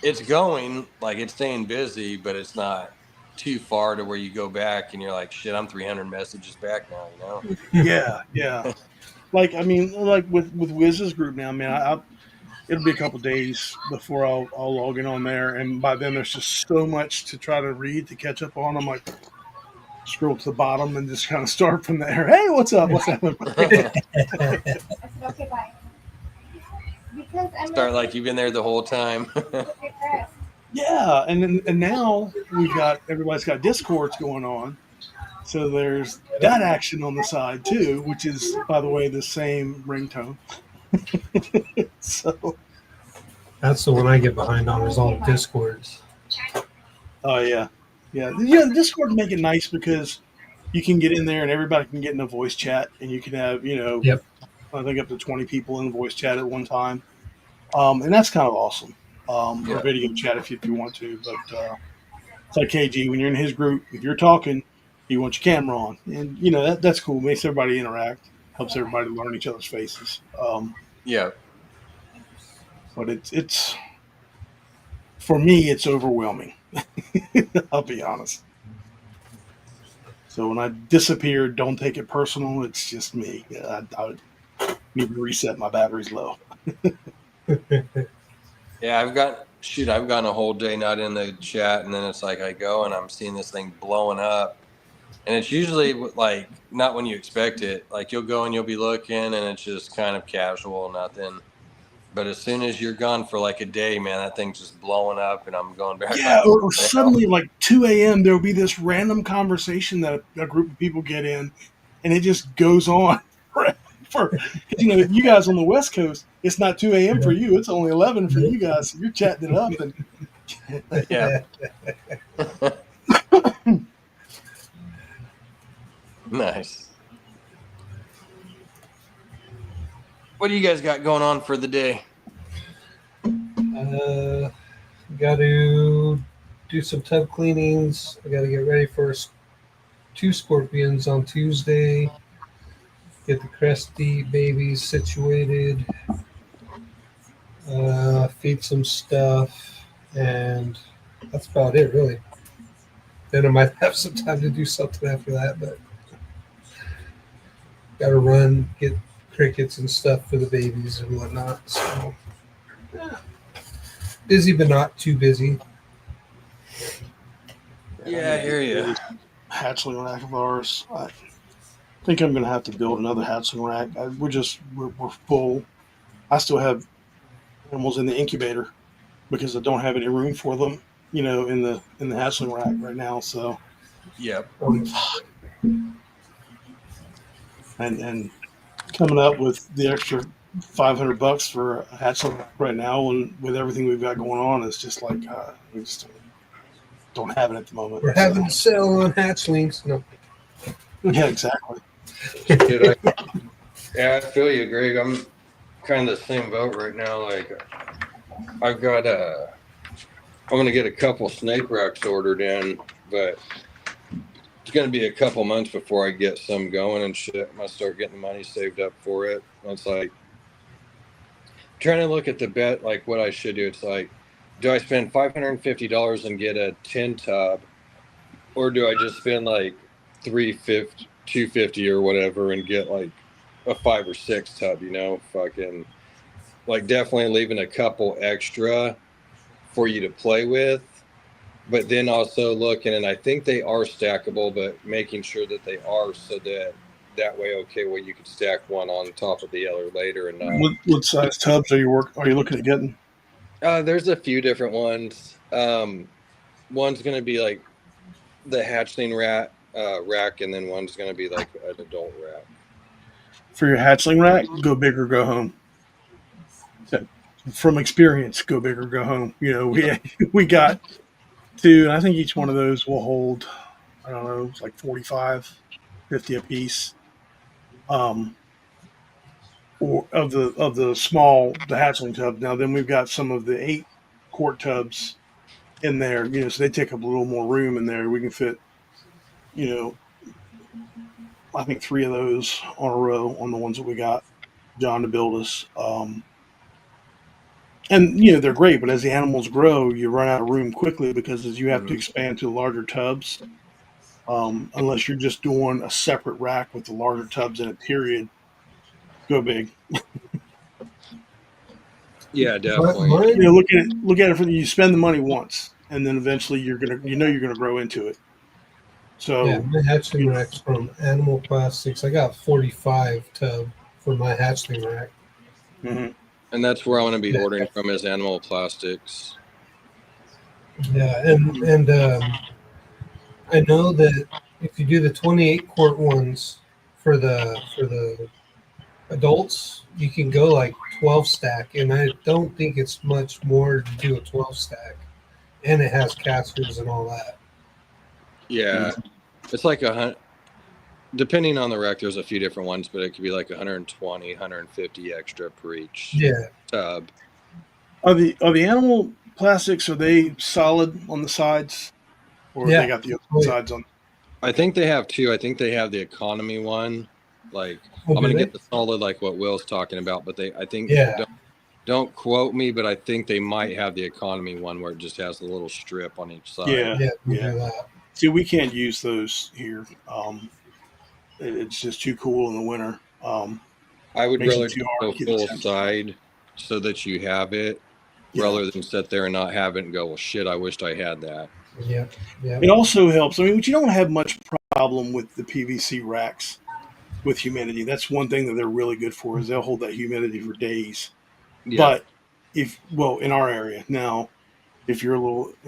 S1: it's going, like it's staying busy, but it's not too far to where you go back and you're like, shit, I'm 300 messages back now.
S3: yeah. Like like with Wiz's group now, man. It'll be a couple days before I'll log in on there, and by then there's just so much to try to read to catch up on. I'm like, scroll to the bottom and just kind of start from there. Hey, what's up? What's happening?
S1: Start like you've been there the whole time.
S3: Yeah, and now everybody's got Discords going on, so there's that action on the side too, which is, by the way, the same ringtone. So,
S2: That's the one I get behind on, is all Discords.
S3: oh yeah. The Discord make it nice because you can get in there and everybody can get in a voice chat, and you can have
S2: Yep.
S3: I think up to 20 people in the voice chat at one time, and that's kind of awesome. Or video chat if you want to, but it's like KG, when you're in his group, if you're talking, you want your camera on, and that's cool. Makes everybody interact, helps everybody learn each other's faces.
S1: Yeah.
S3: But it's for me, it's overwhelming. I'll be honest. So when I disappeared, don't take it personal. It's just me. I need to reset my batteries low.
S1: Yeah, I've gone a whole day not in the chat, and then it's like I go and I'm seeing this thing blowing up, and it's usually like not when you expect it. Like you'll go and you'll be looking, and it's just kind of casual, nothing. But as soon as you're gone for like a day, man, that thing's just blowing up, and I'm going back.
S3: Yeah,
S1: like,
S3: or suddenly, like 2 a.m., there will be this random conversation that a group of people get in, and it just goes on for you guys on the West Coast. It's not 2 a.m. for you; it's only 11 for you guys. So you're chatting it up, and
S1: yeah. Nice. What do you guys got going on for the day?
S2: Got to do some tub cleanings. I got to get ready for 2 scorpions on Tuesday. Get the Cresty babies situated. Feed some stuff, and that's about it, really. Then I might have some time to do something after that, but got to run, get crickets and stuff for the babies and whatnot. So yeah. Busy, but not too busy.
S1: Yeah, I hear you.
S3: Hatchling rack of ours. I think I'm going to have to build another hatchling rack. We're full. I still have animals in the incubator because I don't have any room for them, in the hatchling rack right now. So,
S1: Yep.
S3: And coming up with the extra $500 for a hatchling right now, and with everything we've got going on, it's just like we just don't have it at the moment.
S2: We're having a sale on hatchlings. No.
S3: Yeah, exactly.
S1: Yeah, I feel you, Greg. I'm kind of the same boat right now. Like, I've got I'm gonna get a couple snake racks ordered in, but It's going to be a couple months before I get some going and shit. I'm going to start getting money saved up for it. It's like trying to look at the bet, like what I should do. It's like, do I spend $550 and get a 10 tub, or do I just spend like 350, 250 or whatever and get like a 5 or 6 tub? You know, fucking like definitely leaving a couple extra for you to play with. But then also looking, and I think they are stackable, but making sure that they are so that way, okay, well, you could stack one on top of the other later and not.
S3: What size tubs are you looking at getting?
S1: There's a few different ones. One's going to be like the hatchling rack, and then one's going to be like an adult rack.
S3: For your hatchling rack, go big or go home. So, from experience, go big or go home. You know, we got two, and I think each one of those will hold, I don't know, it's like 45, 50 a piece. Or of the small, the hatchling tub. Now then we've got some of the 8-quart tubs in there, you know, so they take up a little more room in there. We can fit, you know, I think 3 of those on a row on the ones that we got John to build us. And you know they're great, but as the animals grow, you run out of room quickly because as you have to expand to larger tubs, unless you're just doing a separate rack with the larger tubs in it. Period. Go big.
S1: Yeah, definitely.
S2: Mine,
S3: You know, look at it from you spend the money once, and then eventually you're gonna grow into it. So
S2: yeah, my hatchling rack's from Animal Plastics. I got 45 tub for my hatchling rack.
S3: mhm.
S1: And that's where I want to be ordering from is Animal Plastics.
S2: Yeah, and I know that if you do the 28-quart ones for the adults, you can go like 12 stack, and I don't think it's much more to do a 12 stack, and it has casters and all that.
S1: Yeah, it's like depending on the rack, there's a few different ones, but it could be like 120, 150 extra per each tub.
S3: Are the animal plastics, are they solid on the sides, or they got the other sides on?
S1: I think they have 2. I think they have the economy one. Like I'm gonna get the solid, like what Will's talking about, but I think don't quote me, but I think they might have the economy one where it just has a little strip on each side.
S2: Yeah.
S3: See, we can't use those here. It's just too cool in the winter.
S1: I would rather go full side so that you have it, rather than sit there and not have it and go, well, shit, I wished I had that.
S2: Yeah.
S3: It also helps. I mean, but you don't have much problem with the PVC racks with humidity. That's one thing that they're really good for is they'll hold that humidity for days. Yeah. But in our area now, if you're in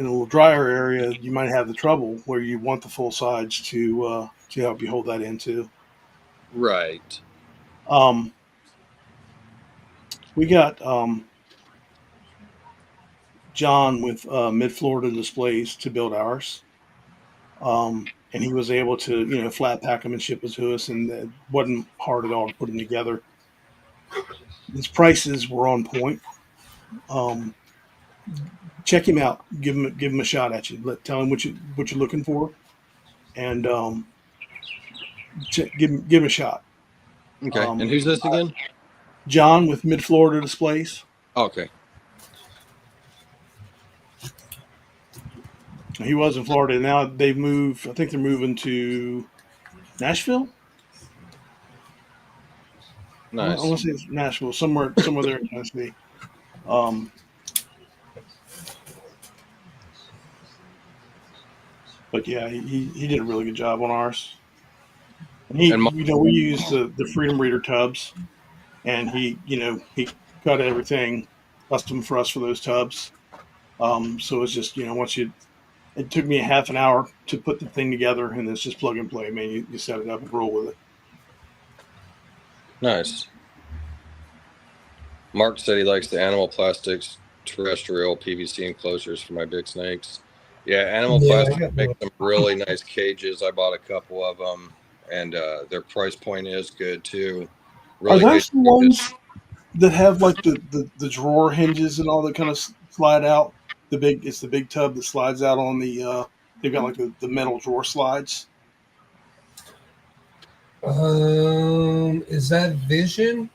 S3: a little drier area, you might have the trouble where you want the full sides to help you hold that in too.
S1: Right.
S3: We got John with Mid Florida Displays to build ours. And he was able to, you know, flat pack them and ship it to us, and it wasn't hard at all to put them together. His prices were on point. Check him out. Give him a shot at you. Tell him what you're looking for, and give him a shot.
S1: Okay. And who's this again?
S3: John with Mid Florida Displays.
S1: Okay.
S3: He was in Florida. Now they've moved. I think they're moving to Nashville.
S1: Nice.
S3: I want to say it's Nashville, somewhere there in Tennessee. But yeah, he did a really good job on ours. And we used the Freedom Reader tubs, and he cut everything custom for us for those tubs. So it's just it took me a half an hour to put the thing together, and it's just plug and play. Man, you set it up and roll with it.
S1: Nice. Mark said he likes the Animal Plastics terrestrial PVC enclosures for my big snakes. Yeah, Animal Plastics makes some really nice cages. I bought a couple of them, and their price point is good too. Really
S3: Are those the ones that have like the drawer hinges and all that kind of slide out? It's the big tub that slides out on the. They've got like the metal drawer slides.
S2: Is that Vision?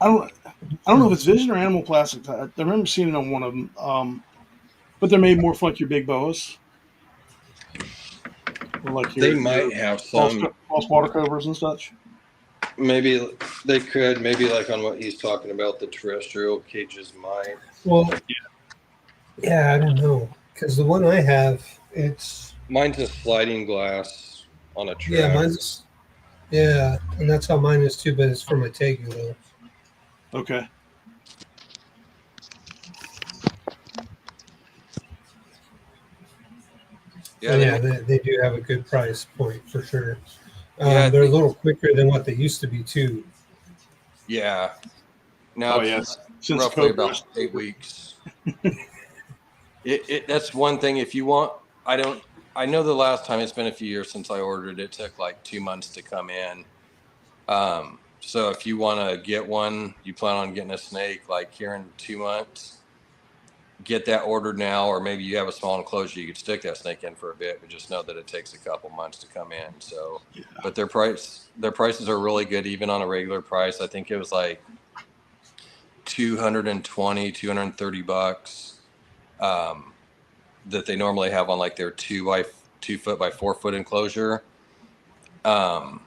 S3: I don't know if it's Vision or Animal Plastics. I remember seeing it on one of them. But they're made more for like your big boas, or like
S1: They
S3: your
S1: might have
S3: false
S1: some.
S3: water covers and such.
S1: Maybe they could. Maybe like on what he's talking about, the terrestrial cages might.
S2: Well, yeah, I don't know. Because the one I have,
S1: Mine's a sliding glass on a track.
S2: yeah, and that's how mine is too, but it's for my Tegu though.
S3: Okay.
S2: Yeah, they do have a good price point for sure.
S1: Yeah,
S2: they're a little quicker than what they used to be too.
S1: Yeah. Now
S3: yes. Since
S1: roughly
S3: COVID.
S1: about 8 weeks. That's one thing. If you want, I know the last time, it's been a few years since I ordered it, took like 2 months to come in. So if you want to get one, you plan on getting a snake like here in 2 months, get that ordered now, or maybe you have a small enclosure you could stick that snake in for a bit, but just know that it takes a couple months to come in. So, but their prices are really good, even on a regular price. I think it was like $230 that they normally have on like their 2 foot by 4 foot enclosure. And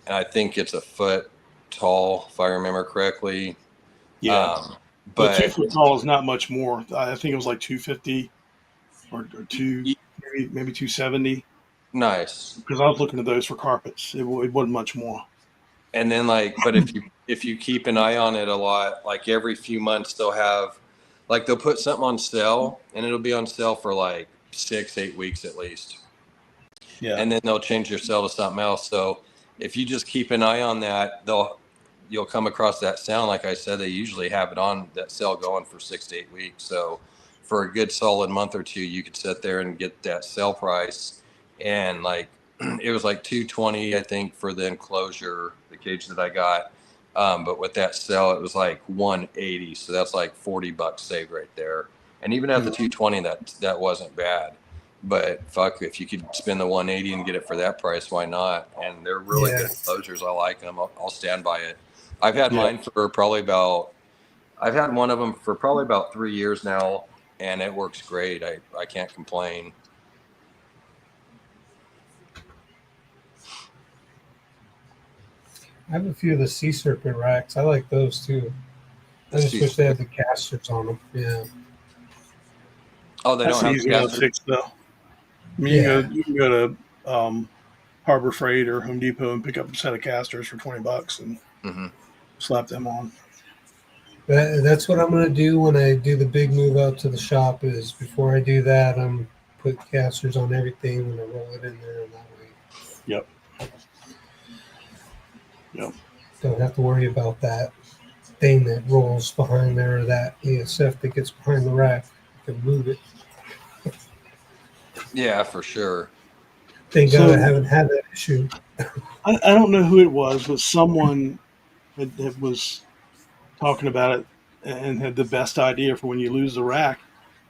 S1: I think it's a foot tall, if I remember correctly.
S3: Yeah. But 2 foot tall is not much more. I think it was like 250 or maybe 270.
S1: Nice.
S3: Because I was looking at those for carpets. It wasn't much more.
S1: And then but if you keep an eye on it a lot, like every few months they'll put something on sale, and it'll be on sale for like 6-8 weeks at least.
S3: Yeah.
S1: And then they'll change your sale to something else. So if you just keep an eye on that, you'll come across that sound. Like I said, they usually have it on that sale going for 6 to 8 weeks. So for a good solid month or two, you could sit there and get that sale price. And like, it was like $220, I think, for the enclosure, the cage that I got. But with that sale, it was like $180. So that's like $40 saved right there. And even at the $220, that wasn't bad. But fuck, if you could spend the $180 and get it for that price, why not? And they're really good enclosures. I like them. I'll stand by it. I've had mine for I've had one of them for probably about 3 years now, and it works great. I can't complain.
S2: I have a few of the sea serpent racks. I like those too. I just wish they had the casters on them. Yeah.
S1: Oh, they don't have
S3: easy to fix though. I mean, you can go to Harbor Freight or Home Depot and pick up a set of casters for $20 and slap them on.
S2: That's what I'm going to do when I do the big move out to the shop. Is before I do that, I'm put casters on everything and I roll it in there, and that way.
S3: Yep.
S2: Don't have to worry about that thing that rolls behind there, or that ESF that gets behind the rack. You can move it.
S1: Yeah, for sure.
S2: Thank God I haven't had that issue.
S3: I don't know who it was, but someone that was talking about it and had the best idea for when you lose the rack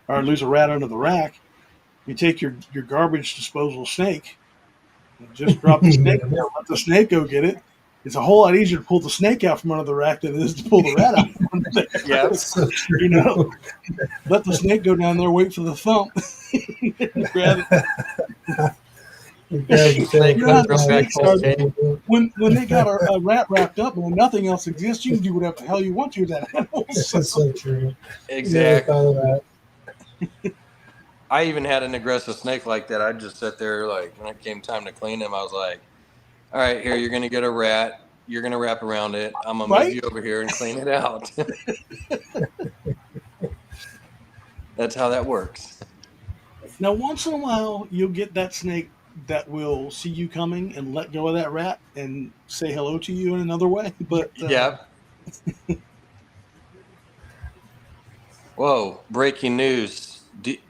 S3: or lose a rat under the rack. You take your garbage disposal snake and just drop the snake down, let the snake go get it. It's a whole lot easier to pull the snake out from under the rack than it is to pull the rat out from under there.
S1: Yeah, that's
S2: so true.
S3: Let the snake go down there, wait for the thump, grab it. When they got a rat wrapped up and when nothing else exists, you can do whatever the hell you want to that animal.
S2: That's so true.
S1: Exactly. I even had an aggressive snake like that. I'd just sit there, like, when it came time to clean him, I was like, all right, here, you're going to get a rat. You're going to wrap around it. I'm going to move you over here and clean it out. That's how that works.
S3: Now, once in a while, you'll get that snake that will see you coming and let go of that rat and say hello to you in another way. But
S1: yeah. Whoa, breaking news.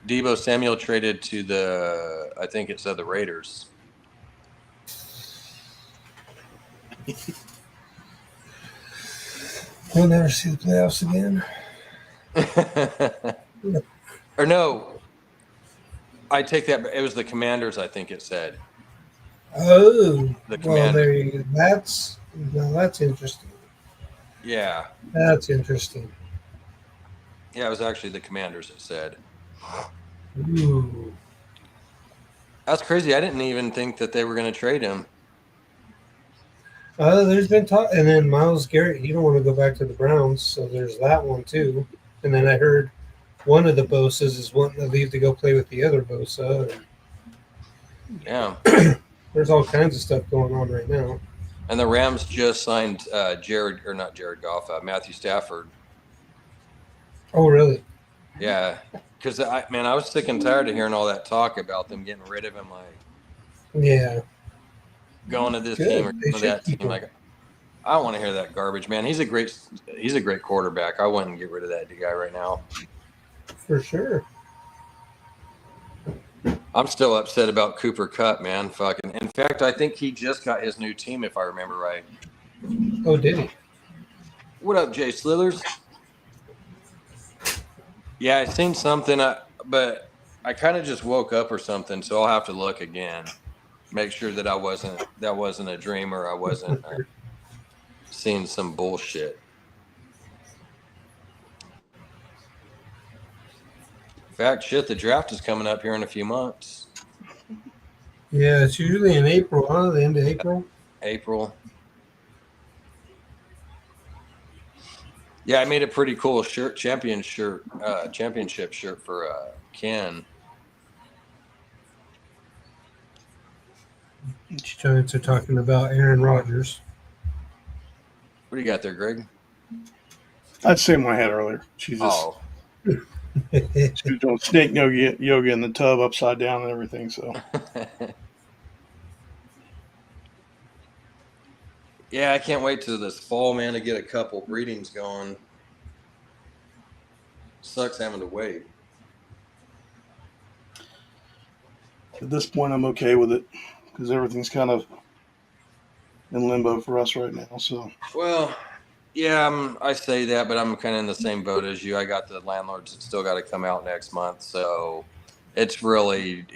S1: Deebo Samuel traded to I think it said the Raiders.
S2: We'll never see the playoffs again.
S1: Or no, I take that. It was the Commanders, I think it said.
S2: Oh,
S1: The
S2: well,
S1: commander.
S2: that's interesting.
S1: Yeah.
S2: That's interesting.
S1: Yeah, it was actually the Commanders that said.
S2: Ooh.
S1: That's crazy. I didn't even think that they were going to trade him.
S2: There's been talk, and then Miles Garrett, he don't want to go back to the Browns, so there's that one too. And then I heard one of the Bosas is wanting to leave to go play with the other Bosa.
S1: Yeah.
S2: There's all kinds of stuff going on right now.
S1: And the Rams just signed not Jared Goff, Matthew Stafford.
S2: Oh, really?
S1: Yeah. Because, I was sick and tired of hearing all that talk about them getting rid of him, like
S2: Yeah.
S1: going to this team
S2: Good.
S1: or
S2: They
S1: going to
S2: should
S1: that
S2: keep
S1: team.
S2: him
S1: Like, I don't want to hear that garbage, man. He's a great quarterback. I wouldn't get rid of that guy right now.
S2: for sure.
S1: I'm still upset about Cooper Kupp, man. Fucking. In fact, I think he just got his new team, if I remember right.
S2: Oh, did he?
S1: What up, Jay Slithers? Yeah, I seen something, but I kind of just woke up or something, so I'll have to look again, make sure that that wasn't a dream or I wasn't seeing some bullshit. In fact, shit, the draft is coming up here in a few months.
S2: Yeah, it's usually in April, huh? The end of April.
S1: April. Yeah, I made a pretty cool championship shirt for Ken.
S2: Giants are talking about Aaron Rodgers.
S1: What do you got there, Greg?
S3: I'd say in my head earlier. She was doing snake yoga in the tub upside down and everything. So
S1: Yeah, I can't wait till this fall, man, to get a couple breedings going. Sucks having to wait.
S3: at this point, I'm okay with it because everything's kind of in limbo for us right now. So
S1: Well, yeah, I say that, but I'm kind of in the same boat as you. I got the landlords that still got to come out next month, so it's really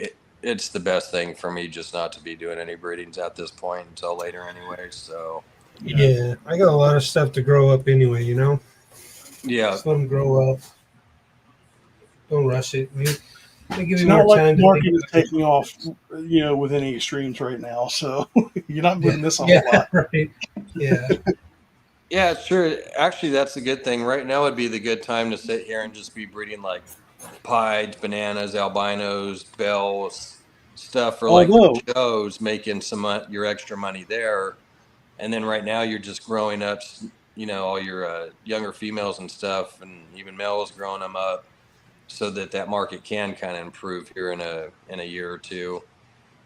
S1: it's the best thing for me just not to be doing any breedings at this point until later, anyway. So
S2: Yeah, I got a lot of stuff to grow up anyway, you know?
S1: yeah,
S2: Just let them grow up. Don't rush it. They give
S3: it's
S2: you
S3: not
S2: more
S3: like
S2: time
S3: the
S2: to think
S3: market is
S2: about it.
S3: taking off, with any extremes right now. So you're not going to miss a whole
S2: Yeah,
S3: lot.
S2: right. Yeah.
S1: yeah, sure. Actually, that's a good thing. Right now would be the good time to sit here and just be breeding like pieds, bananas, albinos, bells, stuff for like
S3: Although,
S1: shows, making your extra money there. And then right now you're just growing up, all your younger females and stuff, and even males growing them up, so that market can kind of improve here in a year or two.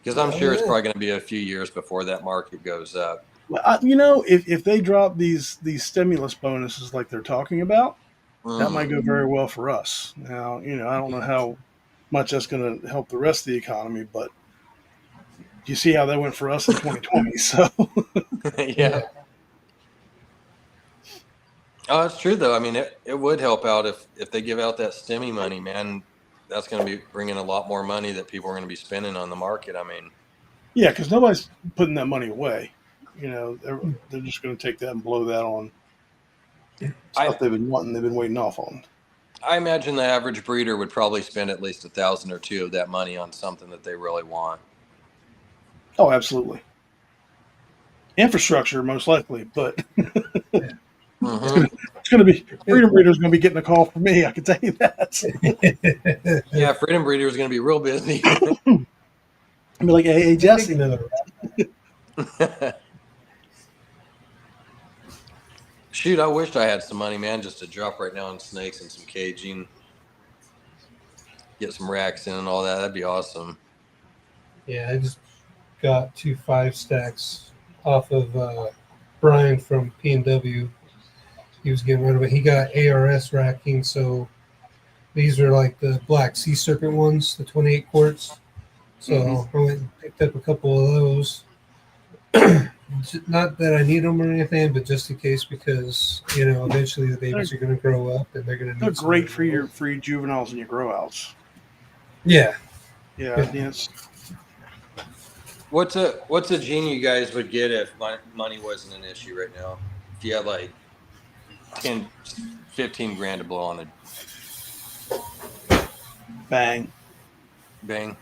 S1: Because I'm
S2: Oh,
S1: sure it's
S2: yeah.
S1: probably going to be a few years before that market goes up.
S3: if they drop these stimulus bonuses like they're talking about, that might go very well for us. Now, I don't know how much that's going to help the rest of the economy, but you see how that went for us in 2020. So
S1: Yeah. Oh, that's true though. I mean, it would help out if they give out that stimmy money, man. That's going to be bringing a lot more money that people are going to be spending on the market. I mean,
S3: yeah, because nobody's putting that money away. They're just going to take that and blow that on
S1: I
S3: stuff they've been wanting, they've been waiting off on.
S1: I imagine the average breeder would probably spend at least 1,000 or two of that money on something that they really want.
S3: Oh, absolutely. Infrastructure, most likely, but
S1: Mm-hmm.
S3: it's going to be Freedom Breeder's going to be getting a call from me. I can tell you that.
S1: Yeah, Freedom Breeder is going to be real busy.
S3: I'll be like, hey, Jesse.
S1: Shoot, I wished I had some money, man, just to drop right now on snakes and some caging. Get some racks in and all that. That'd be awesome.
S2: Yeah, I just got 2 5-stacks off of Brian from P&W. He was getting rid of it. He got ARS racking, so these are like the black sea serpent ones, the 28 quarts. So I went and picked up a couple of those. Not that I need them or anything, but just in case, because eventually the babies are going to grow up and they're going to.
S3: They're great for your juveniles and your grow outs.
S2: Yeah.
S3: Yeah, yes.
S1: What's a gene you guys would get if money wasn't an issue right now? If you had like 10, 15 grand to blow on a
S3: Bang,
S1: bang.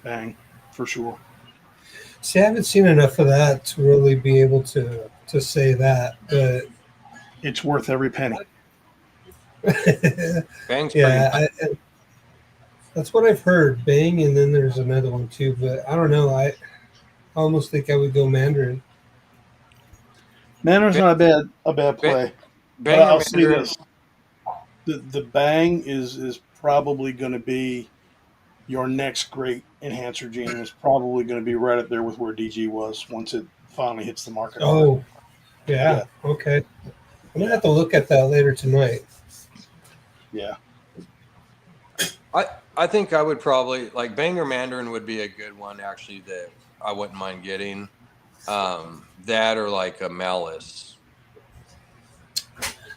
S3: bang, for sure.
S2: See, I haven't seen enough of that to really be able to say that, but
S3: It's worth every penny.
S1: Bang's
S2: yeah, that's what I've heard. Bang, and then there's another one too, but I don't know. I almost think I would go Mandarin.
S3: Mandarin's not a bad play, but
S1: Bang or
S3: I'll say
S1: Mandarin.
S3: this: the bang is probably going to be your next great enhancer gene. Is probably going to be right up there with where DG was once it finally hits the market. Hard.
S2: Oh, yeah. Okay. I'm gonna have to look at that later tonight.
S3: Yeah.
S1: I think I would probably like Bang or Mandarin would be a good one actually that I wouldn't mind getting. That or like a Malice.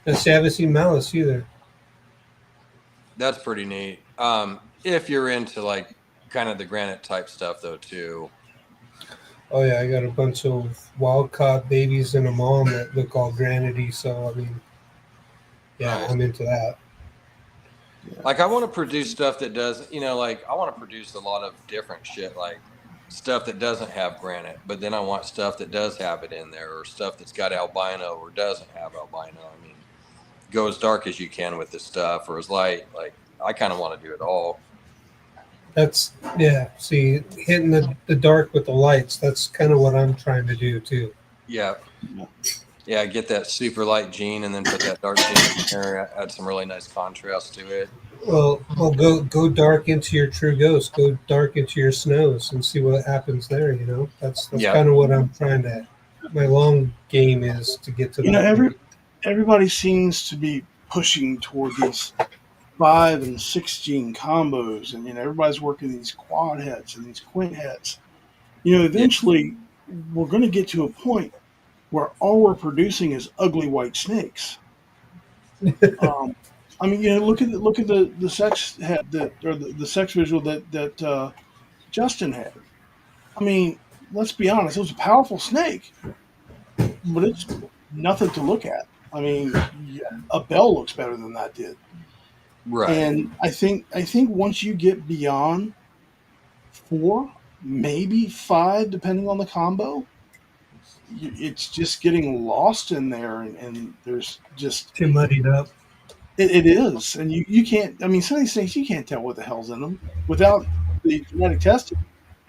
S2: And see, I haven't seen Malice either.
S1: That's pretty neat. If you're into like kind of the granite type stuff though too.
S2: Oh yeah, I got a bunch of wild caught babies and a mom that look all granity. So I mean, yeah,
S1: Nice.
S2: I'm into that.
S1: Like I want to produce stuff that does, like I want to produce a lot of different shit, like stuff that doesn't have granite, but then I want stuff that does have it in there, or stuff that's got albino or doesn't have albino. I mean, go as dark as you can with this stuff, or as light. Like I kind of want to do it all.
S2: That's yeah. See, hitting the dark with the lights. That's kind of what I'm trying to do too.
S1: Yeah. Yeah, get that super light gene and then put that dark gene in there, add some really nice contrast to it.
S2: Well, go dark into your true ghost. Go dark into your snows and see what happens there. You know, that's
S1: Yeah.
S2: kind of what I'm trying to. My long game is to get to that.
S3: Everybody seems to be pushing toward these 5 and 6 gene combos, and everybody's working these quad heads and these quint heads. Eventually we're going to get to a point where all we're producing is ugly white snakes. I mean, look at the sex head or the sex visual that Justin had. I mean, let's be honest, it was a powerful snake, but it's nothing to look at. I mean, a bell looks better than that did.
S1: Right.
S3: And I think once you get beyond 4, maybe 5, depending on the combo, it's just getting lost in there, and there's just
S2: Too muddied up.
S3: It is, and you can't. I mean, some of these things you can't tell what the hell's in them without the genetic testing.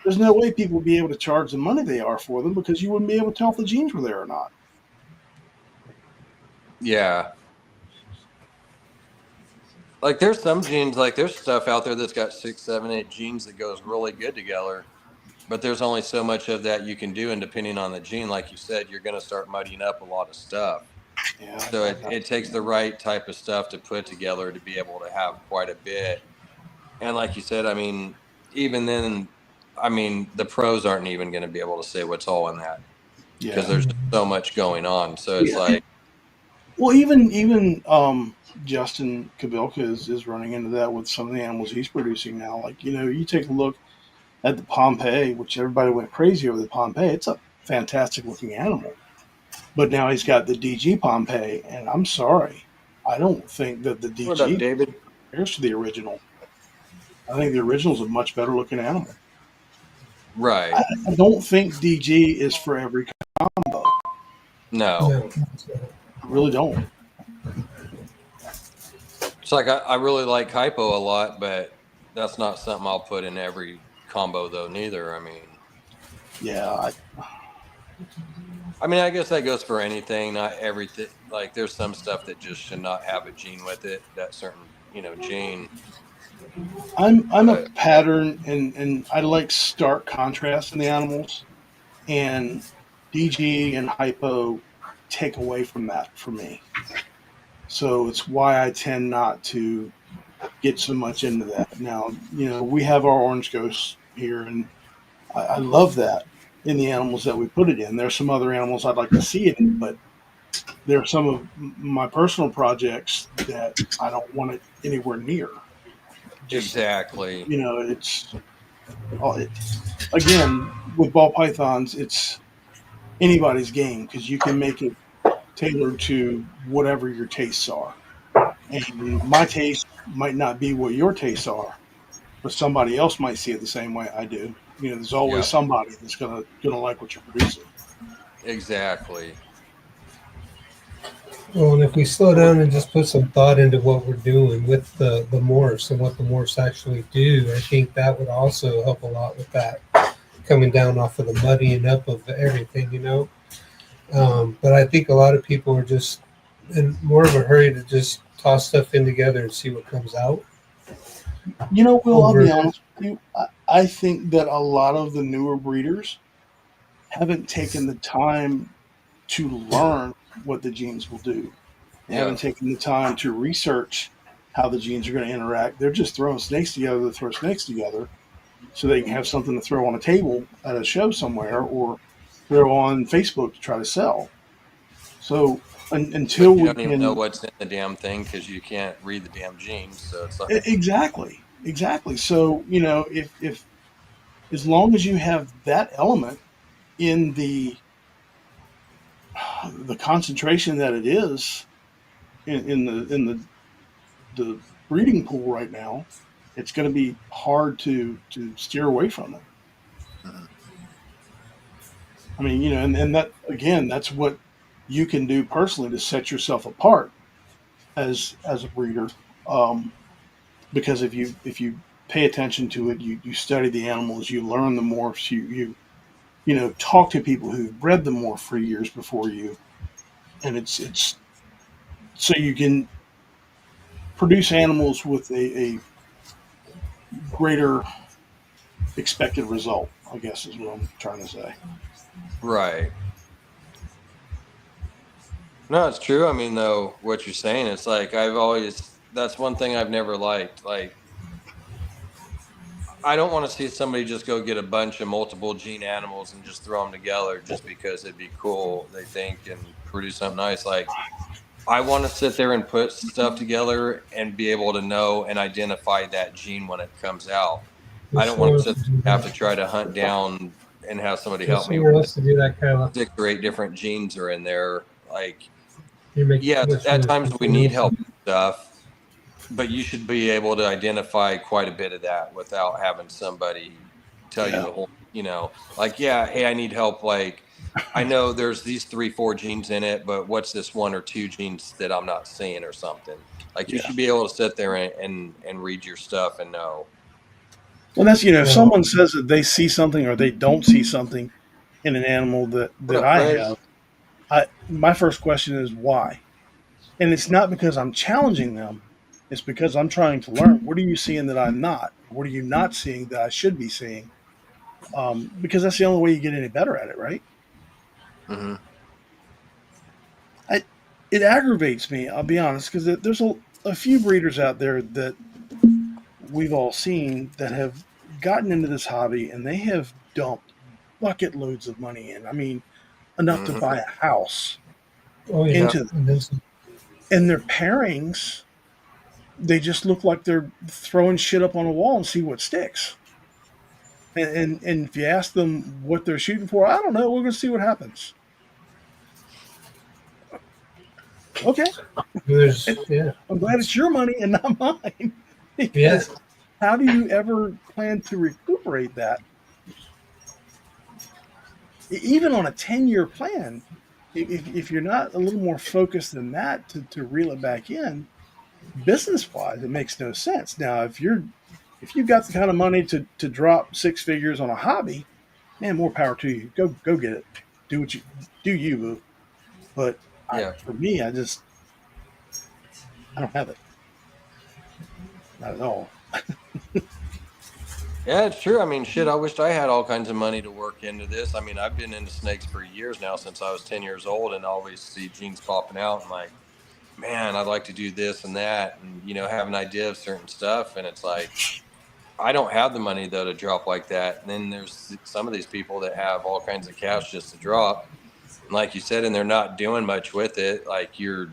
S3: There's no way people would be able to charge the money they are for them because you wouldn't be able to tell if the genes were there or not.
S1: Yeah. Like there's some genes, like there's stuff out there that's got 6, 7, 8 genes that goes really good together, but there's only so much of that you can do, and depending on the gene, like you said, you're going to start muddying up a lot of stuff.
S3: Yeah.
S1: So it takes the right type of stuff to put together to be able to have quite a bit. And like you said, I mean, even then, I mean, the pros aren't even going to be able to say what's all in that because there's so much going on. So it's like,
S3: well, even Justin Kabilka is running into that with some of the animals he's producing now. Like, you take a look at the Pompeii, which everybody went crazy over the Pompeii. It's a fantastic looking animal. But now he's got the DG Pompeii, and I'm sorry, I don't think that the DG
S1: what up, David?
S3: compares to the original. I think the original is a much better looking animal.
S1: Right.
S3: I don't think DG is for every combo.
S1: No.
S3: I really don't.
S1: It's like I really like hypo a lot, but that's not something I'll put in every combo though. Neither. I mean,
S3: yeah.
S1: I mean, I guess that goes for anything. Not everything. Like, there's some stuff that just should not have a gene with it. That certain, gene.
S3: I'm a pattern, and I like stark contrast in the animals, and DG and hypo take away from that for me. So it's why I tend not to get so much into that. Now, we have our orange ghosts here, and I love that in the animals that we put it in. There's some other animals I'd like to see it in, but there are some of my personal projects that I don't want it anywhere near.
S1: Exactly.
S3: It's Again, with ball pythons, it's anybody's game because you can make it tailored to whatever your tastes are. And my taste might not be what your tastes are, but somebody else might see it the same way I do. There's always
S1: Yep.
S3: somebody that's gonna like what you're producing.
S1: Exactly.
S2: Well, and if we slow down and just put some thought into what we're doing with the morphs and what the morphs actually do, I think that would also help a lot with that coming down off of the muddying up of everything, But I think a lot of people are just in more of a hurry to just toss stuff in together and see what comes out.
S3: Will, I'll
S2: Over,
S3: be honest with you. I think that a lot of the newer breeders haven't taken the time to learn what the genes will do. They
S1: Yeah.
S3: haven't taken the time to research how the genes are going to interact. They're just throwing snakes together to throw snakes together so they can have something to throw on a table at a show somewhere or throw on Facebook to try to sell. So
S1: But
S3: until
S1: you
S3: we
S1: don't even know
S3: can
S1: what's in the damn thing because you can't read the damn genes. So it's like,
S3: exactly. So if as long as you have that element in the concentration that it is in the breeding pool right now, it's going to be hard to steer away from it.
S1: Mhm.
S3: I mean, and that again, that's what you can do personally to set yourself apart as a breeder. Um, because if you pay attention to it, you study the animals, you learn the morphs, you talk to people who've bred the morph for years before you, and it's so you can produce animals with a greater expected result, I guess is what I'm trying to say.
S1: Right. No, it's true. I mean, though, what you're saying, it's like that's one thing I've never liked. Like, I don't want to see somebody just go get a bunch of multiple gene animals and just throw them together just because it'd be cool, they think, and produce something nice. Like, I want to sit there and put stuff together and be able to know and identify that gene when it comes out. I
S2: there's
S1: don't want
S2: somewhere
S1: to
S2: else to do
S1: have to
S2: that.
S1: try to hunt down and have somebody
S2: There's
S1: help me
S2: somewhere
S1: with
S2: else to do that, Kyla.
S1: 6 or 8 different genes are in there. Like,
S2: You're making
S1: yeah,
S2: too much
S1: at
S2: noise.
S1: times
S2: There's
S1: we
S2: somewhere
S1: need
S2: else to
S1: help
S2: do.
S1: with stuff, but you should be able to identify quite a bit of that without having somebody tell you
S3: Yeah.
S1: the whole, like, yeah, hey, I need help. Like, I know there's these 3, 4 genes in it, but what's this 1 or 2 genes that I'm not seeing or something? Like, you
S3: Yeah.
S1: should be able to sit there and read your stuff and know.
S3: Well, that's if
S2: Well,
S3: someone says that they see something or they don't see something in an animal that
S1: What
S3: that
S1: up,
S3: I
S1: Craig?
S3: have, my first question is why, and it's not because I'm challenging them. It's because I'm trying to learn. What are you seeing that I'm not? What are you not seeing that I should be seeing? Because that's the only way you get any better at it, right?
S1: Hmm.
S3: I, it aggravates me. I'll be honest, because there's a few breeders out there that we've all seen that have gotten into this hobby and they have dumped bucket loads of money in. I mean, enough to
S1: Hmm.
S3: buy a house
S2: oh yeah,
S1: Yeah.
S3: into
S2: and then some.
S3: and their pairings. They just look like they're throwing shit up on a wall and see what sticks. And if you ask them what they're shooting for, I don't know. We're going to see what happens. Okay,
S2: There's yeah,
S3: I'm glad it's your money and not mine.
S2: yeah.
S3: Because how do you ever plan to recuperate that? Even on a 10-year plan, if you're not a little more focused than that to reel it back in, business wise, it makes no sense. Now, if you've got the kind of money to drop 6 figures on a hobby, man, more power to you. Go get it. Do what you do, you boo. But
S1: Yeah.
S3: for me, I don't have it. Not at all.
S1: Yeah, it's true. I mean, shit, I wished I had all kinds of money to work into this. I mean, I've been into snakes for years now since I was 10 years old and always see genes popping out and like, man, I'd like to do this and that and, have an idea of certain stuff. And it's like, I don't have the money though to drop like that. And then there's some of these people that have all kinds of cash just to drop. And like you said, and they're not doing much with it. Like you're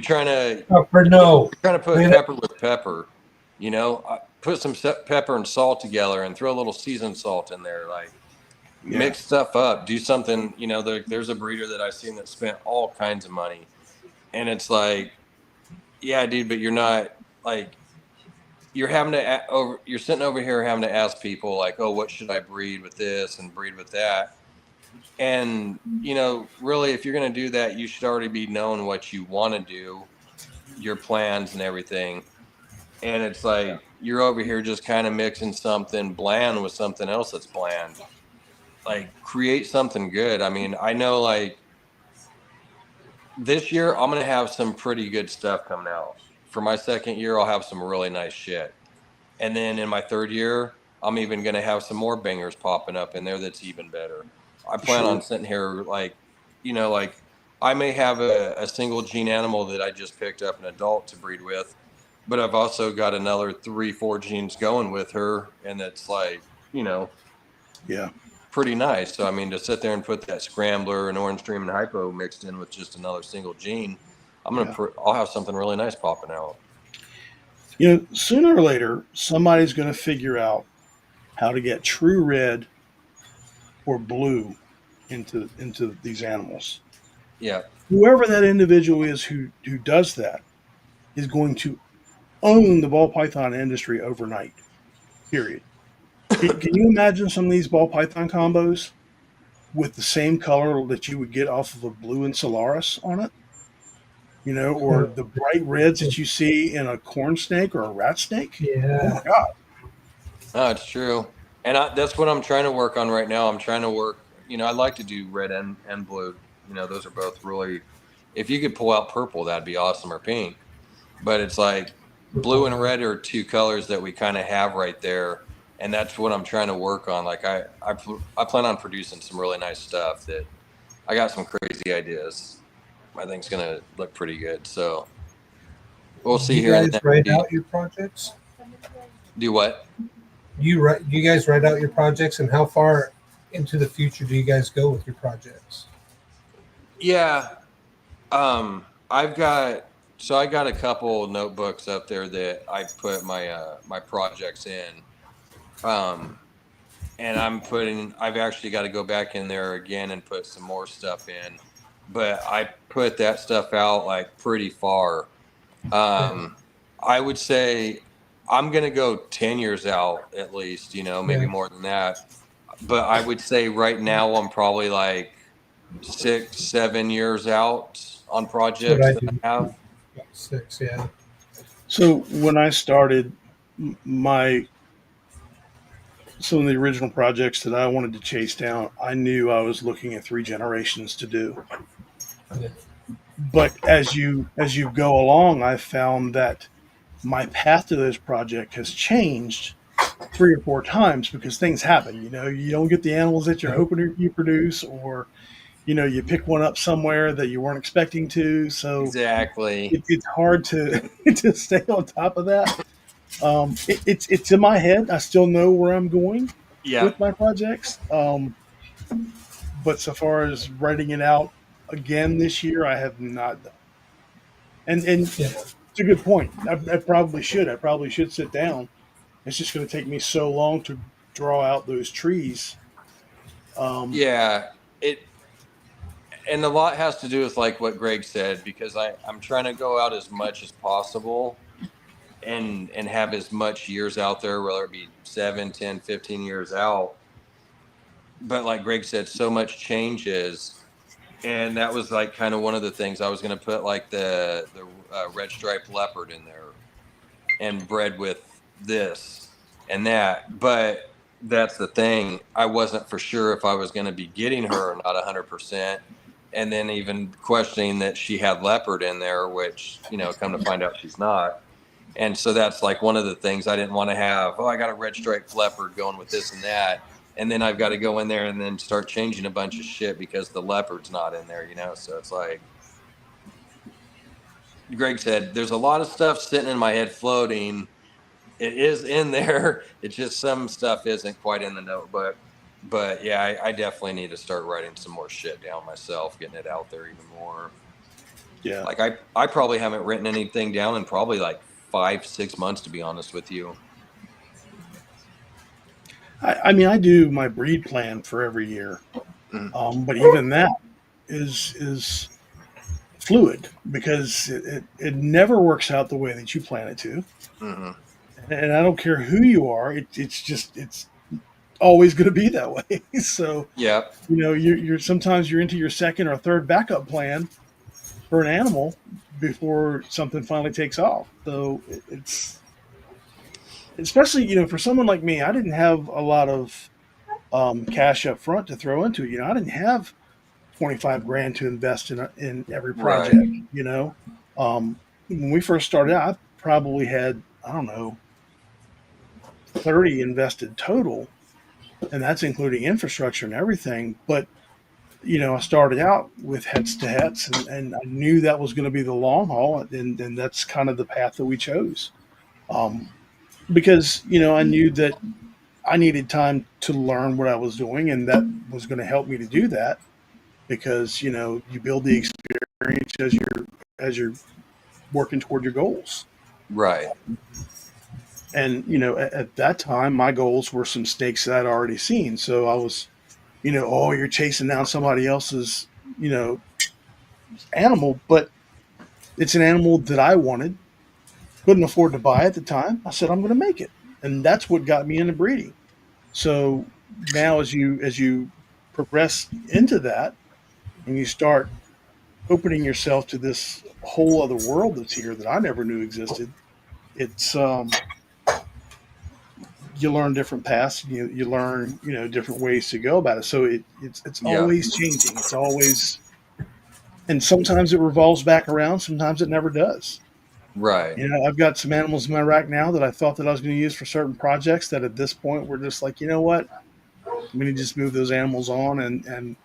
S1: trying to
S2: Oh, for no.
S1: you're trying to put
S2: Look at
S1: pepper with pepper. put some pepper and salt together and throw a little seasoned salt in there. Like,
S3: Yeah.
S1: mix stuff up, do something. You know, there's a breeder that I've seen that spent all kinds of money, and it's like, yeah, dude, but you're not like, you're having to you're sitting over here having to ask people like, oh, what should I breed with this and breed with that? And, you know, really, if you're going to do that, you should already be knowing what you want to do, your plans and everything. And it's like, you're over here just kind of mixing something bland with something else that's bland. Like, create something good. I mean, I know, like, this year I'm going to have some pretty good stuff coming out. For my second year, I'll have some really nice shit. And then in my third year, I'm even going to have some more bangers popping up in there that's even better. I plan on sitting here like, you know, like I may have a single gene animal that I just picked up an adult to breed with, but I've also got another 3-4 genes going with her. And it's like, you know,
S3: Yeah.
S1: pretty nice. So, I mean, to sit there and put that scrambler and orange dream and hypo mixed in with just another single gene, I'll have something really nice popping out.
S3: You know, sooner or later, somebody's going to figure out how to get true red or blue into these animals.
S1: Yeah.
S3: Whoever that individual is who does that is going to own the ball python industry overnight. Period. Can you imagine some of these ball python combos with the same color that you would get off of a blue and Solaris on it? You know, or the bright reds that you see in a corn snake or a rat snake?
S2: Yeah.
S3: Oh my God.
S1: No, it's true. And that's what I'm trying to work on right now. I'm trying to work, you know, I'd like to do red and blue. You know, those are both really, if you could pull out purple, that'd be awesome, or pink. But it's like blue and red are two colors that we kind of have right there. And that's what I'm trying to work on. Like I plan on producing some really nice stuff that I got some crazy ideas. I think it's going to look pretty good. So we'll see here.
S2: You guys write out your projects?
S1: Do what?
S2: You guys write out your projects, and how far into the future do you guys go with your projects?
S1: Yeah. I got a couple notebooks up there that I put my projects in. And I've actually got to go back in there again and put some more stuff in, but I put that stuff out like pretty far. I would say I'm going to go 10 years out at least, you know, maybe more than that. But I would say right now I'm probably like 6-7 years out on projects that I have.
S2: 6, yeah.
S3: So when I started some of the original projects that I wanted to chase down, I knew I was looking at 3 generations to do.
S2: Yeah.
S3: But as you go along, I've found that my path to this project has changed 3 or 4 times because things happen. You know, you don't get the animals that you're hoping you produce, or you know, you pick one up somewhere that you weren't expecting to. So
S1: Exactly.
S3: it's hard to to stay on top of that. It's in my head. I still know where I'm going with my projects. But so far as writing it out again this year, I have not done. And it's a good point. I probably should. I probably should sit down. It's just going to take me so long to draw out those trees.
S1: And a lot has to do with like what Greg said, because I'm trying to go out as much as possible and have as much years out there, whether it be 7, 10, 15 years out. But like Greg said, so much changes. And that was like kind of one of the things I was going to put like the red striped leopard in there and bred with this and that. But that's the thing. I wasn't for sure if I was going to be getting her or not 100%. And then even questioning that she had leopard in there, which, you know, come to find out she's not. And so that's like one of the things I didn't want to have. Oh, I got a red striped leopard going with this and that. And then I've got to go in there and then start changing a bunch of shit because the leopard's not in there, you know? So it's like Greg said, there's a lot of stuff sitting in my head floating. It is in there. It's just some stuff isn't quite in the notebook. But yeah, I definitely need to start writing some more shit down myself, getting it out there even more.
S3: Yeah.
S1: Like I probably haven't written anything down in probably like 5-6 months, to be honest with you.
S3: I mean, I do my breed plan for every year, but even that is fluid because it never works out the way that you plan it to.
S1: Mm-hmm.
S3: And I don't care who you are, it's always going to be that way. So
S1: Yep.
S3: you're sometimes you're into your second or third backup plan for an animal before something finally takes off. So it's especially for someone like me, I didn't have a lot of cash up front to throw into it. I didn't have 25 grand to invest in every
S1: Right.
S3: project. When we first started out, I probably had, I don't know, 30 invested total, and that's including infrastructure and everything. But I started out with heads to heads, and I knew that was going to be the long haul, and that's kind of the path that we chose. Um, because I knew that I needed time to learn what I was doing, and that was going to help me to do that. Because you build the experience as you're working toward your goals.
S1: Right.
S3: And at that time, my goals were some stakes that I'd already seen. So I was, oh, you're chasing down somebody else's, you know, animal, but it's an animal that I wanted, couldn't afford to buy at the time. I said I'm going to make it, and that's what got me into breeding. So now, as you progress into that, and you start opening yourself to this whole other world that's here that I never knew existed, it's you learn different paths. You learn different ways to go about it. So it's
S1: Yeah.
S3: always changing. It's always, and sometimes it revolves back around. Sometimes it never does.
S1: Right.
S3: I've got some animals in my rack now that I thought that I was going to use for certain projects that at this point we're just like, you know what, we need to just move those animals on and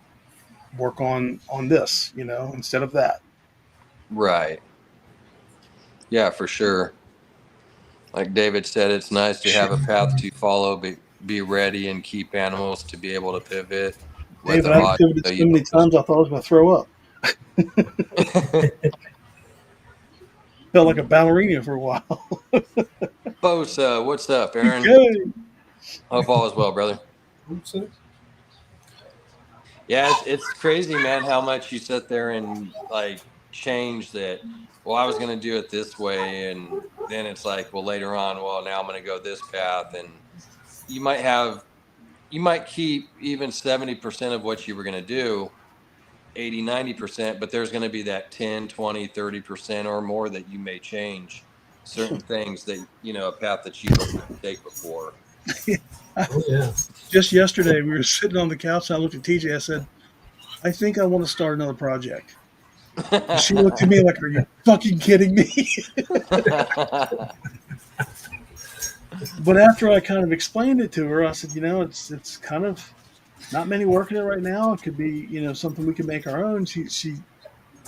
S3: work on this, instead of that.
S1: Right. Yeah, for sure. Like David said, it's nice to have a path to follow, be ready, and keep animals to be able to pivot with
S3: David,
S1: a
S3: I've
S1: hobby.
S3: pivoted so many times I thought I was going to throw up. Felt like a ballerina for a while.
S1: Bosa, what's up, Aaron?
S3: Okay.
S1: Hope all is well, brother. Yeah, it's crazy, man, how much you sit there and like change that. Well, I was going to do it this way, and then it's like, well, later on, well, now I'm going to go this path, and you might have, you might keep even 70% of what you were going to do, 80, 90%, but there's going to be that 10, 20, 30% or more that you may change certain things that, a path that you were going to take before.
S2: Oh yeah.
S3: Just yesterday, we were sitting on the couch, and I looked at TJ. I said, I think I want to start another project. And she looked at me like, are you fucking kidding me? But after I kind of explained it to her, I said, it's kind of not many working it right now. It could be, something we can make our own. She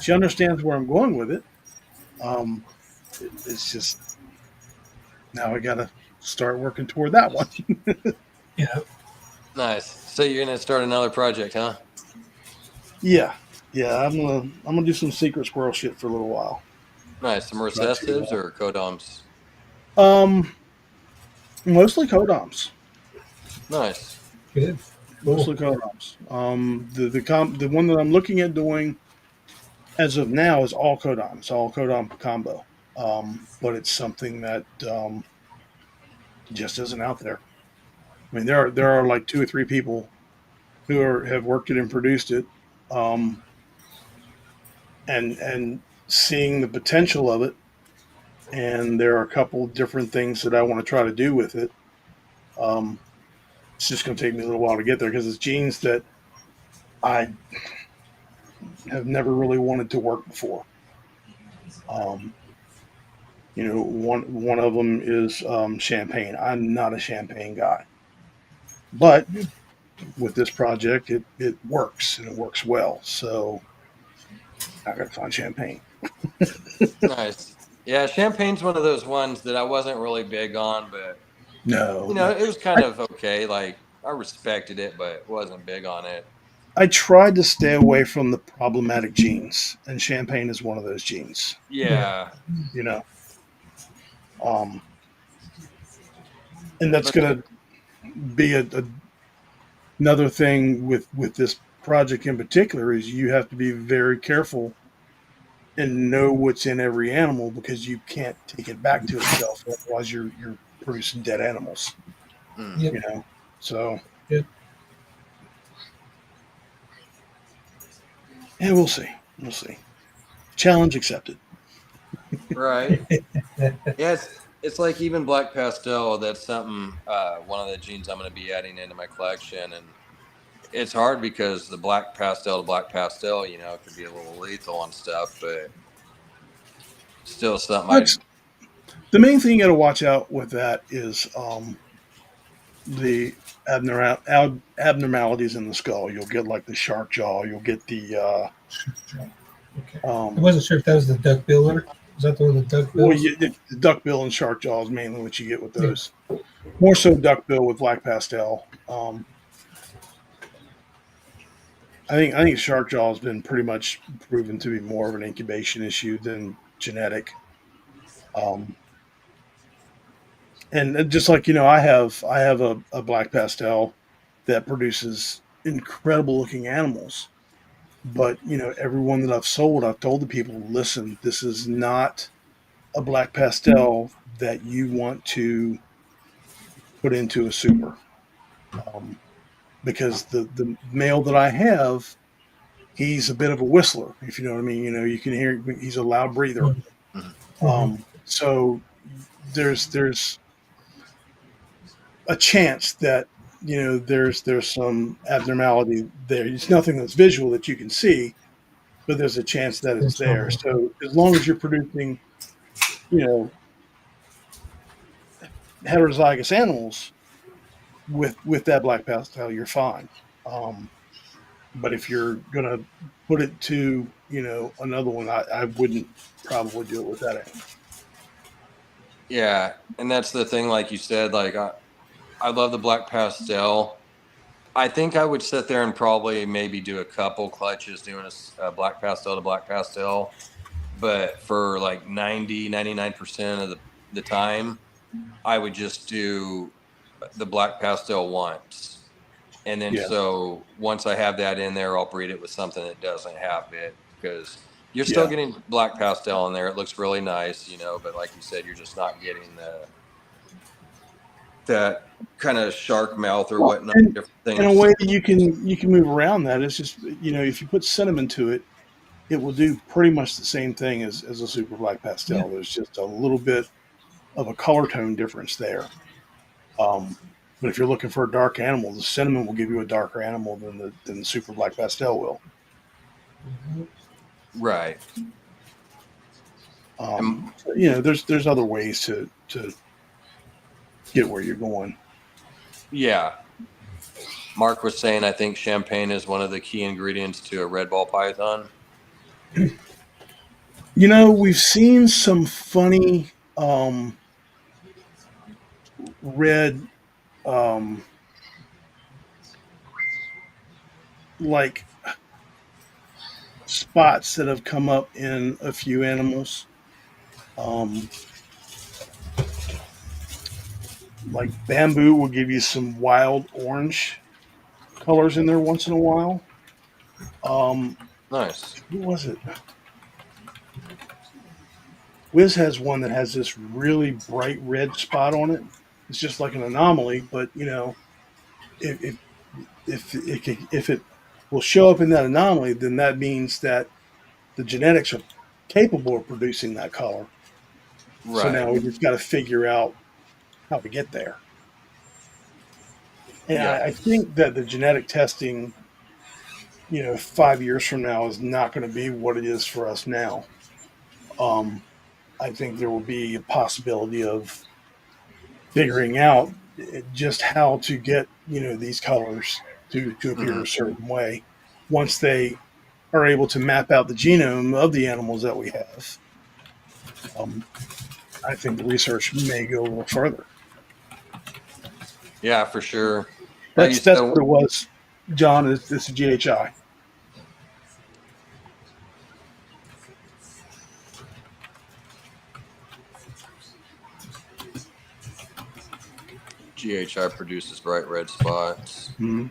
S3: understands where I'm going with it. It's just now I got to start working toward that one.
S2: Yeah.
S1: Nice. So you're going to start another project, huh?
S3: Yeah. I'm gonna do some secret squirrel shit for a little while.
S1: Nice. Some
S3: Try
S1: recessives
S3: to,
S1: or codoms?
S3: Mostly codoms.
S1: Nice.
S2: Good.
S3: Mostly codoms. The one that I'm looking at doing as of now is all codom. It's all codom combo. But it's something that just isn't out there. I mean, there are like two or three people who have worked it and produced it, and seeing the potential of it. And there are a couple different things that I want to try to do with it. Um, it's just going to take me a little while to get there because it's genes that I have never really wanted to work before. Um, one of them is champagne. I'm not a champagne guy, but with this project, it works and it works well. So I got to find champagne.
S1: Nice. Yeah, champagne's one of those ones that I wasn't really big on, but
S3: No.
S1: it was kind of okay. Like I respected it, but wasn't big on it.
S3: I tried to stay away from the problematic genes, and champagne is one of those genes.
S1: Yeah.
S3: You know, um, and that's
S1: But
S3: gonna be another thing with this project in particular is you have to be very careful and know what's in every animal because you can't take it back to itself. Otherwise, you're producing dead animals.
S1: Mm.
S2: Yep.
S3: You know, so
S2: Yep.
S3: yeah, we'll see. We'll see. Challenge accepted.
S1: Right. Yeah, it's like even black pastel. That's something. One of the genes I'm going to be adding into my collection, and it's hard because the black pastel to black pastel, could be a little lethal and stuff, but still something I.
S3: That's the main thing you got to watch out with that is the abnormalities in the skull. You'll get like the shark jaw. You'll get the
S2: Okay. I
S3: um,
S2: wasn't sure if that was the duck biller. Is that the one with the duck
S3: well,
S2: bills?
S3: the duck bill and shark jaw is mainly what you get with
S2: Yeah.
S3: those. More so duck bill with black pastel. I think shark jaw has been pretty much proven to be more of an incubation issue than genetic. Um, and just like I have a black pastel that produces incredible looking animals. But everyone that I've sold, I've told the people, listen, this is not a black pastel that you want to put into a super. Um, because the male that I have, he's a bit of a whistler, if you know what I mean. You can hear he's a loud breather.
S2: Mm-hmm.
S3: So there's a chance that there's some abnormality there. It's nothing that's visual that you can see, but there's a chance that it's there. So as long as you're producing, you know, heterozygous animals with that black pastel, you're fine. Um, but if you're gonna put it to another one, I wouldn't probably do it with that animal.
S1: Yeah, and that's the thing, like you said, like I love the black pastel. I think I would sit there and probably maybe do a couple clutches doing a black pastel to black pastel, but for like 99% of the time, I would just do the black pastel once. And then
S3: Yeah,
S1: so once I have that in there, I'll breed it with something that doesn't have it because you're still
S3: yeah,
S1: getting black pastel in there. It looks really nice, but like you said, you're just not getting that kind of shark mouth or
S3: well,
S1: whatnot,
S3: and
S1: different
S3: in a
S1: things.
S3: way you can move around that. It's just if you put cinnamon to it, it will do pretty much the same thing as a super black
S2: Yeah.
S3: pastel. There's just a little bit of a color tone difference there. Um, but if you're looking for a dark animal, the cinnamon will give you a darker animal than the super black pastel will.
S1: Right. And
S3: So, there's other ways to get where you're going.
S1: yeah, Mark was saying I think champagne is one of the key ingredients to a red ball python.
S3: We've seen some funny red um, like spots that have come up in a few animals. Um, like bamboo will give you some wild orange colors in there once in a while. Um,
S1: Nice.
S3: who was it? Wiz has one that has this really bright red spot on it. It's just like an anomaly, but if if it will show up in that anomaly, then that means that the genetics are capable of producing that color. So
S1: Right.
S3: now we just got to figure out how to get there. And
S1: Yeah.
S3: I think that the genetic testing, 5 years from now is not going to be what it is for us now. Um, I think there will be a possibility of figuring out just how to get these colors to appear
S1: Hmm.
S3: a certain way once they are able to map out the genome of the animals that we have. um, I think the research may go a little further.
S1: Yeah, for sure. Like you
S3: That's
S1: said,
S3: what it was, John. Is this is GHI?
S1: GHI produces bright red spots.
S3: Mhm.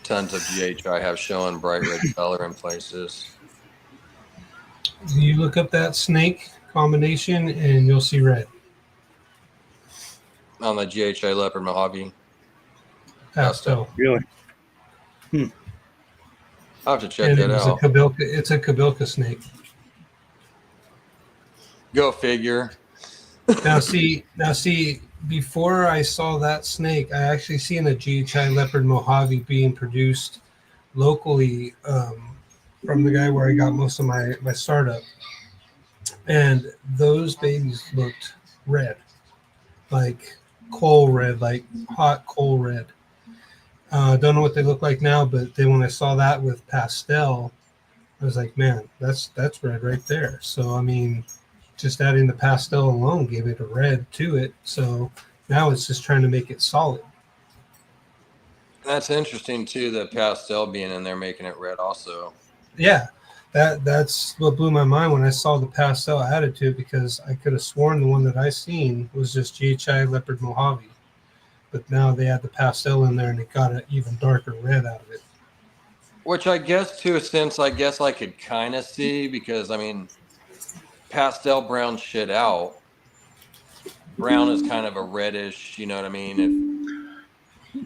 S1: Tons of GHI have shown bright red color in places.
S2: You look up that snake combination and you'll see red.
S1: On the GHI leopard Mojave.
S2: Pastel.
S3: Really?
S1: I'll have to check
S2: And
S1: that
S2: it's
S1: out.
S2: it's a Kabilka snake.
S1: Go figure.
S2: Now see, before I saw that snake, I actually seen a GHI leopard Mojave being produced locally from the guy where I got most of my startup. And those babies looked red, like coal red, like hot coal red. Don't know what they look like now, but then when I saw that with pastel, I was like, man, that's red right there. So I mean, just adding the pastel alone gave it a red to it. So now it's just trying to make it solid.
S1: That's interesting too, the pastel being in there making it red also.
S2: Yeah, that's what blew my mind when I saw the pastel added to it, because I could have sworn the one that I seen was just GHI leopard Mojave. But now they add the pastel in there and it got an even darker red out of it.
S1: Which I guess to a sense, I guess I could kind of see, because I mean, pastel brown shit out. Brown is kind of a reddish, you know what I mean?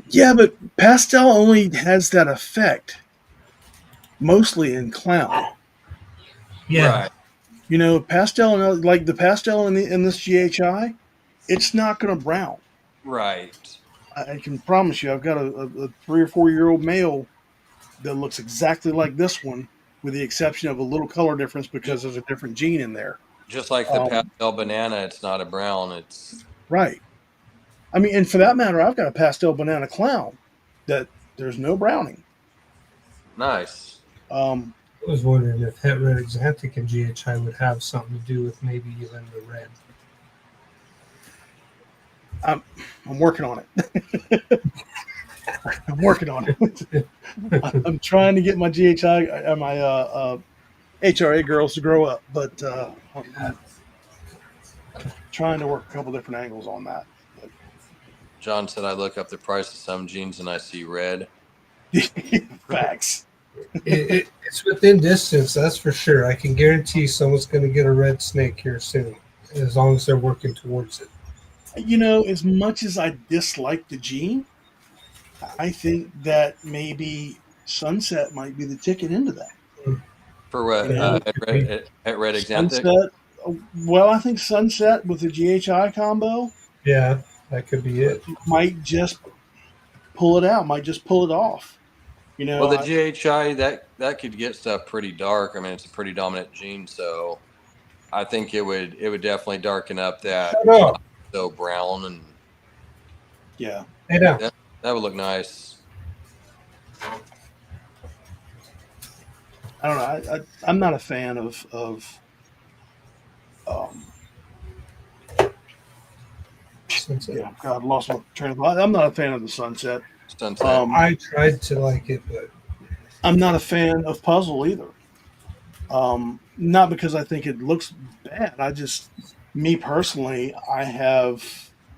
S3: Yeah, but pastel only has that effect mostly in clown.
S2: Yeah,
S1: Right.
S3: You know, pastel, like the pastel in this GHI, it's not going to brown.
S1: Right.
S3: I can promise you, I've got a 3 or 4 year old male that looks exactly like this one, with the exception of a little color difference because there's a different gene in there.
S1: Just like the pastel banana, it's not a brown, it's
S3: Right. I mean, and for that matter, I've got a pastel banana clown that there's no browning.
S1: nice.
S3: Um,
S2: I was wondering if het red exanthic and GHI would have something to do with maybe even the red.
S3: I'm working on it. I'm working on it. I'm trying to get my GHI, my HRA girls to grow up, but I'm trying to work a couple different angles on that.
S1: John said I look up the price of some jeans and I see red.
S3: Facts.
S2: It's within distance, that's for sure. I can guarantee someone's going to get a red snake here soon, as long as they're working towards it.
S3: You know, as much as I dislike the gene, I think that maybe Sunset might be the ticket into that.
S1: For what?
S3: Yeah.
S1: At red exanthic?
S3: Sunset, well, I think Sunset with the GHI combo
S2: Yeah, that could be it.
S3: might just pull it out, might just pull it off. You know,
S1: Well, the GHI that could get stuff pretty dark. I mean, it's a pretty dominant gene, so I think it would definitely darken up that
S2: Shut up.
S1: so brown, and
S3: yeah.
S2: Hey, now.
S1: that would look nice.
S3: I don't know. I'm not a fan of
S2: Sunset.
S3: yeah. God, I lost my train of thought. I'm not a fan of the Sunset.
S1: Sunset.
S2: I tried to like it, but
S3: I'm not a fan of Puzzle either. Not because I think it looks bad. I just, me personally, I have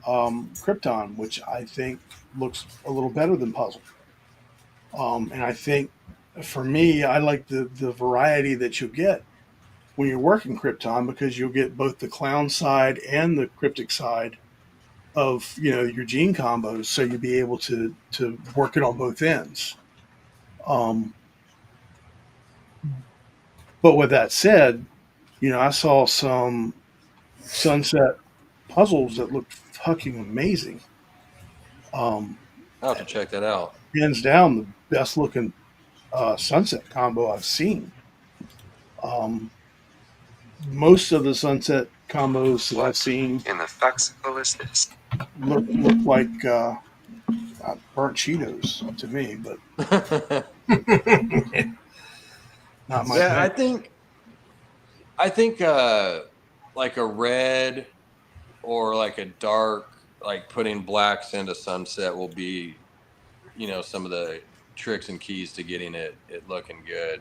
S3: Krypton, which I think looks a little better than Puzzle. And I think for me, I like the variety that you get when you're working Krypton, because you'll get both the clown side and the cryptic side of, you know, your gene combos, so you'll be able to work it on both ends. But with that said, you know, I saw some Sunset puzzles that looked fucking amazing.
S1: I'll have to check that out.
S3: Hands down, the best looking Sunset combo I've seen. Most of the Sunset combos that I've seen
S4: In the Foxhole is this.
S3: look like burnt Cheetos to me, but not my
S1: Yeah,
S3: thing.
S1: I think like a red or like a dark, like putting blacks into Sunset will be, you know, some of the tricks and keys to getting it looking good.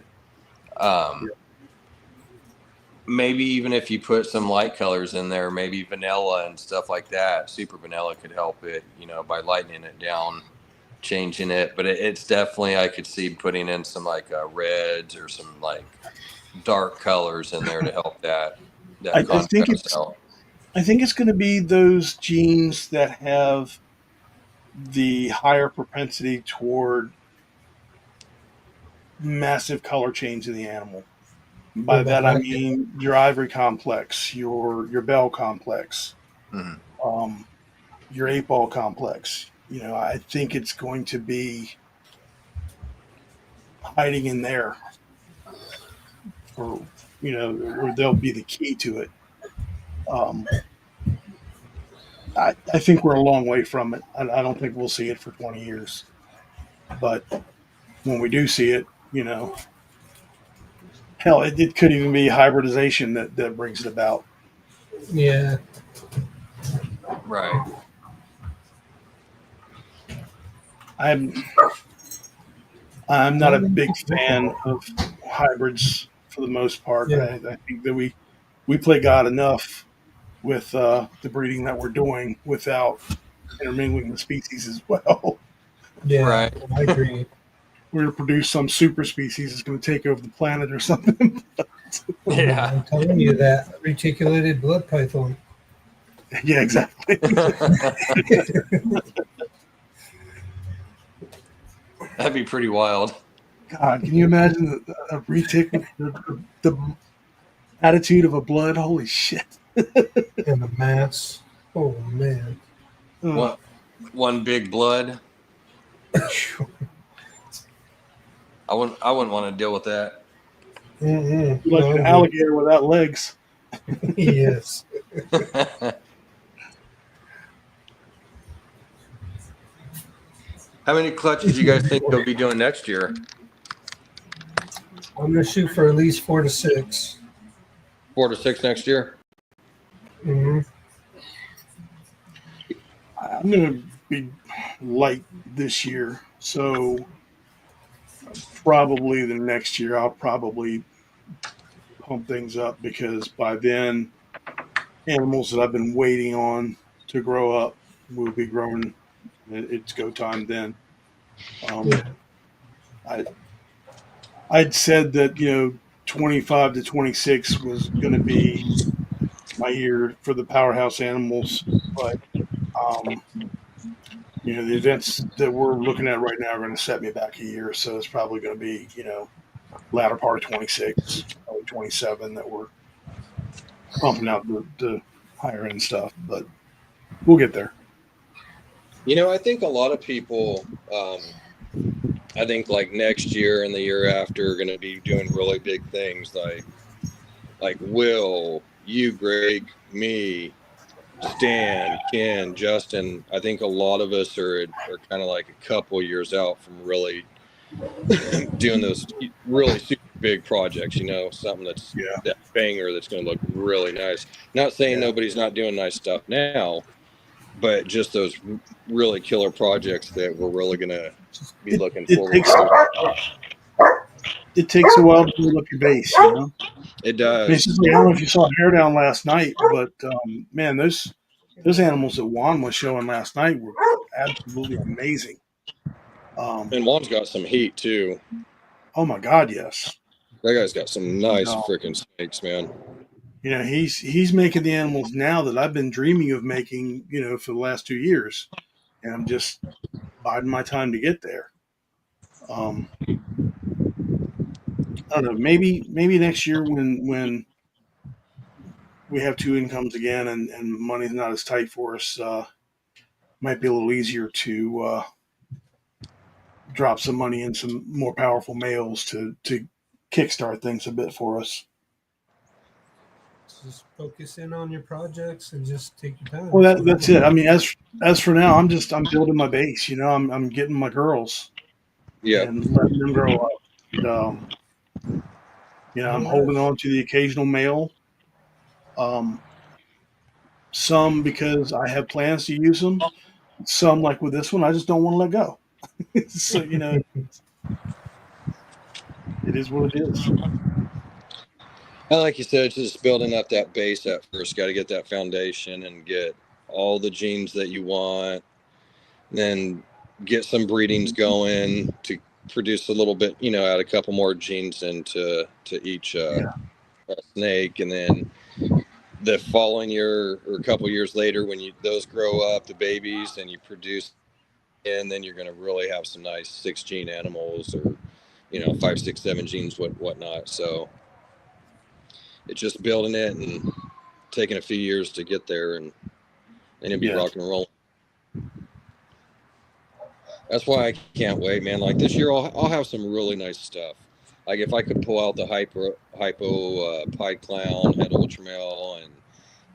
S1: maybe even if you put some light colors in there, maybe vanilla and stuff like that, super vanilla could help it, by lightening it down, changing it. But it's definitely, I could see putting in some like reds or some like dark colors in there to help that
S3: I think
S1: contrast
S3: it's
S1: out.
S3: I think it's going to be those genes that have the higher propensity toward massive color change in the animal. By
S2: Or the
S3: that I
S2: high.
S3: mean your ivory complex, your bell complex,
S1: Mhm.
S3: um, your eight ball complex. I think it's going to be hiding in there, or or they'll be the key to it. Um, I think we're a long way from it. I don't think we'll see it for 20 years, but when we do see it, hell, it could even be hybridization that brings it about.
S2: Yeah.
S1: Right.
S3: I'm I'm not a big fan of hybrids for the most part.
S2: Yeah.
S3: I think that we play God enough with the breeding that we're doing without intermingling the species as well.
S2: Yeah.
S1: Right.
S2: I agree.
S3: We're going to produce some super species that's going to take over the planet or something.
S1: Yeah.
S2: I'm telling you that reticulated blood python.
S3: Yeah, exactly.
S1: That'd be pretty wild.
S3: God, can you imagine a retic with the attitude of a blood? Holy shit.
S2: And the mass. Oh man.
S3: Ugh.
S1: One big blood. I wouldn't want to deal with that.
S2: Mm-mm.
S3: Like
S2: No,
S3: an
S2: I'm good.
S3: alligator without legs.
S2: Yes.
S1: How many clutches you guys think you'll be doing next year?
S2: I'm gonna shoot for at least 4 to 6.
S1: 4 to 6 next year?
S2: Mm-hmm.
S3: I'm going to be light this year. So probably the next year, I'll probably pump things up because by then, animals that I've been waiting on to grow up will be growing. It's go time then. Um,
S2: Yeah.
S3: I I'd said that 25 to 26 was going to be my year for the powerhouse animals, but um, the events that we're looking at right now are going to set me back a year, so it's probably going to be latter part of 26, probably 27 that we're pumping out the higher end stuff, but we'll get there.
S1: I think a lot of people, I think like next year and the year after are going to be doing really big things like Will, you, Greg, me, Stan, Ken, Justin. I think a lot of us are kind of like a couple years out from really doing those really super big projects, something that's
S3: Yeah,
S1: that banger that's going to look really nice. Not saying
S3: yeah.
S1: nobody's not doing nice stuff now, but just those really killer projects that we're really going to be
S3: It,
S1: looking
S3: it
S1: forward
S3: takes
S1: to.
S3: it takes a while to build up your base.
S1: It
S3: I mean, it's
S1: does.
S3: just like, I don't know if you saw Hair Down last night, but man, those animals that Juan was showing last night were absolutely amazing.
S1: And Juan's got some heat too.
S3: Oh my God, yes.
S1: That guy's got some nice
S3: No.
S1: freaking snakes, man.
S3: He's making the animals now that I've been dreaming of making, for the last 2 years, and I'm just biding my time to get there. I don't know. Maybe next year when we have two incomes again and money's not as tight for us, might be a little easier to drop some money in some more powerful males to kickstart things a bit for us.
S2: Just focus in on your projects and just take your time.
S3: Well, that's it. I mean, as for now, I'm building my base. I'm getting my girls
S1: Yeah.
S3: and letting them grow up. And, I'm holding on to the occasional male. Some because I have plans to use them. Some like with this one, I just don't want to let go. So it is what it is.
S1: And like you said, it's just building up that base at first. Got to get that foundation and get all the genes that you want. Then get some breedings going to produce a little bit, add a couple more genes into each snake. And then the following year or a couple years later, when those grow up, the babies, and you produce, and then you're going to really have some nice 6-gene animals, or 5, 6, 7 genes, whatnot. So it's just building it and taking a few years to get there, and it'll be rock and roll. That's why I can't wait, man. Like this year, I'll have some really nice stuff. Like if I could pull out the hypo pied clown, head ultramel,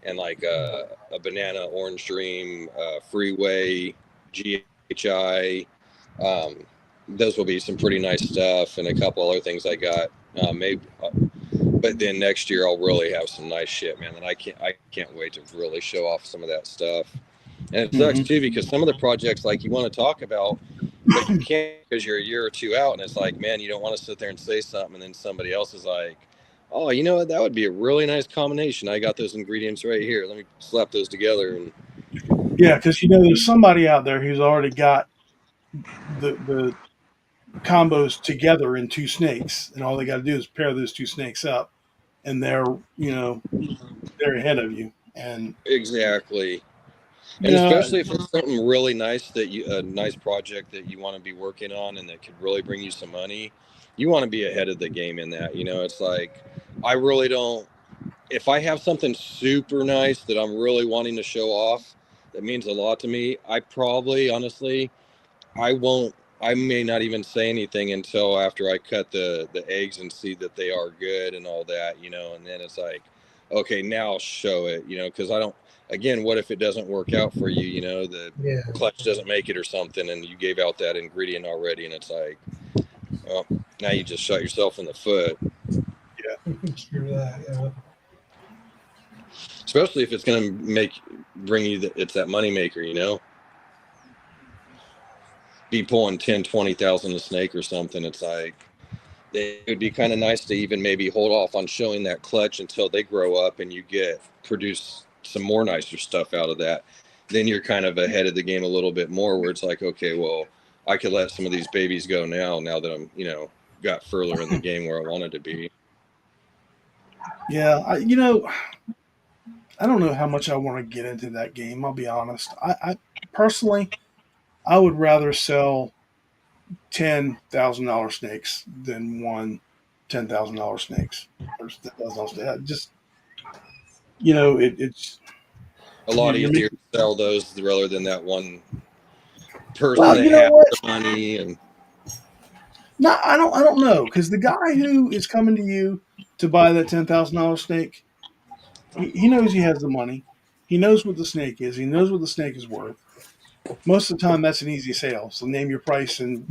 S1: and like a banana orange dream, freeway, GHI. Those will be some pretty nice stuff, and a couple other things I got. But then next year I'll really have some nice shit, man. And I can't wait to really show off some of that stuff. And it sucks too, because some of the projects, like, you want to talk about, but you can't because you're a year or two out, and it's like, man, you don't want to sit there and say something, and then somebody else is like, oh, you know what, that would be a really nice combination. I got those ingredients right here. Let me slap those together. And
S3: yeah, because there's somebody out there who's already got the combos together in 2 snakes, and all they got to do is pair those 2 snakes up, and they're ahead of you. And
S1: exactly. And especially if it's something really nice a nice project that you want to be working on and that could really bring you some money, you want to be ahead of the game in that. It's like, I really don't. If I have something super nice that I'm really wanting to show off, that means a lot to me, I probably, honestly, I may not even say anything until after I cut the eggs and see that they are good and all that, and then it's like, okay, now I'll show it, because I don't. Again, what if it doesn't work out for you? The clutch doesn't make it or something, and you gave out that ingredient already, and it's like, well, now you just shot yourself in the foot.
S2: Yeah, true that. Yeah.
S1: Especially if it's going to bring you it's that money maker, Be pulling 10, 20,000 a snake or something. It's like, it would be kind of nice to even maybe hold off on showing that clutch until they grow up and you produce some more nicer stuff out of that. Then you're kind of ahead of the game a little bit more, where it's like, okay, well, I could let some of these babies go now that I'm, got further in the game where I wanted to be.
S3: Yeah, I don't know how much I want to get into that game. I'll be honest. I personally, I would rather sell $10,000 snakes than one $10,000 snakes. Or just it's
S1: a lot easier to sell those rather than that one person
S3: that has the
S1: money. And
S3: no, I don't know, because the guy who is coming to you to buy that $10,000 snake, he knows he has the money. He knows what the snake is. He knows what the snake is worth. Most of the time, that's an easy sale. So name your price and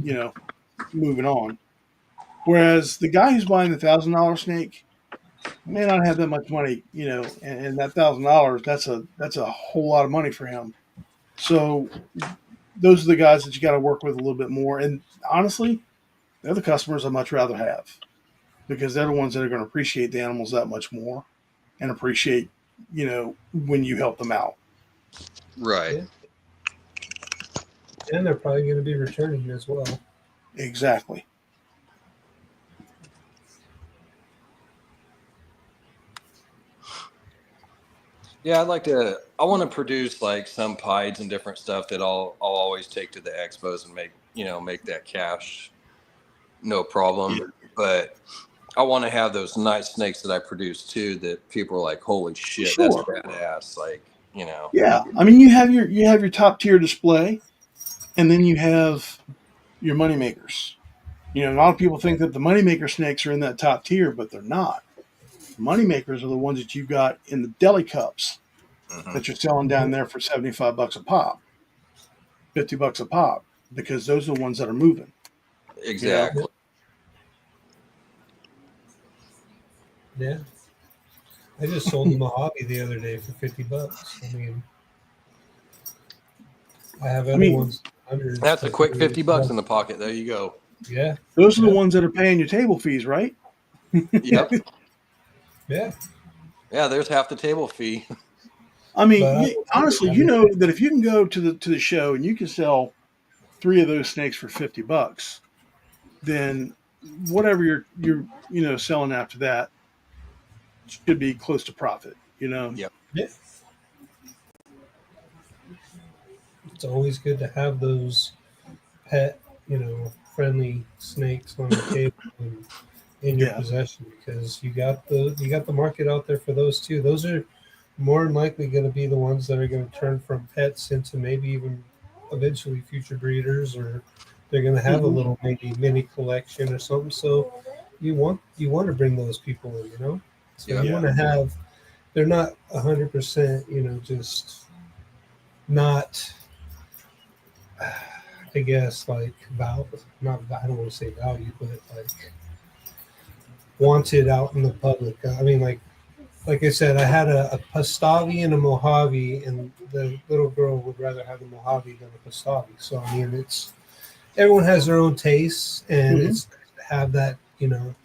S3: moving on. Whereas the guy who's buying the $1,000 snake may not have that much money, and that $1,000, that's a whole lot of money for him. So those are the guys that you got to work with a little bit more. And honestly, they're the customers I'd much rather have, because they're the ones that are going to appreciate the animals that much more and appreciate, when you help them out.
S1: Right.
S2: Yeah. And they're probably going to be returning as well.
S3: Exactly.
S1: Yeah, I want to produce like some pieds and different stuff that I'll always take to the expos and make that cash, no problem. Yeah. But I want to have those nice snakes that I produce too, that people are like, holy shit, sure, that's badass. Like,
S3: Yeah. I mean, you have your top tier display, and then you have your money makers. A lot of people think that the moneymaker snakes are in that top tier, but they're not. Moneymakers are the ones that you've got in the deli cups that you're selling down there for $75 a pop, $50 a pop, because those are the ones that are moving.
S1: Exactly.
S2: Yeah. I just sold them a hobby the other day for $50. I mean, I have other ones.
S1: That's a quick $50 in the pocket. There you go.
S2: Yeah.
S3: Those are the ones that are paying your table fees, right?
S1: Yep.
S2: Yeah.
S1: Yeah, there's half the table fee.
S3: I mean,
S2: But
S3: honestly, you know that if you can go to the show and you can sell 3 of those snakes for $50, then whatever you're selling after that should be close to profit.
S1: Yep.
S2: yeah, it's always good to have those pet, friendly snakes on the table and in your
S3: Yeah.
S2: possession because you got the market out there for those too. Those are more than likely going to be the ones that are going to turn from pets into maybe even eventually future breeders, or they're going to have a
S3: Mhm.
S2: little maybe mini collection or something. So you want to bring those people in, So
S1: Yep.
S2: you want
S3: Yeah.
S2: to have they're not 100%, just not I guess like I don't want to say value, but like wanted out in the public. I mean, like I said, I had a Pastavi and a Mojave, and the little girl would rather have the Mojave than a Pastavi. So I mean, it's everyone has their own tastes, and
S3: Hmm.
S2: it's nice to have that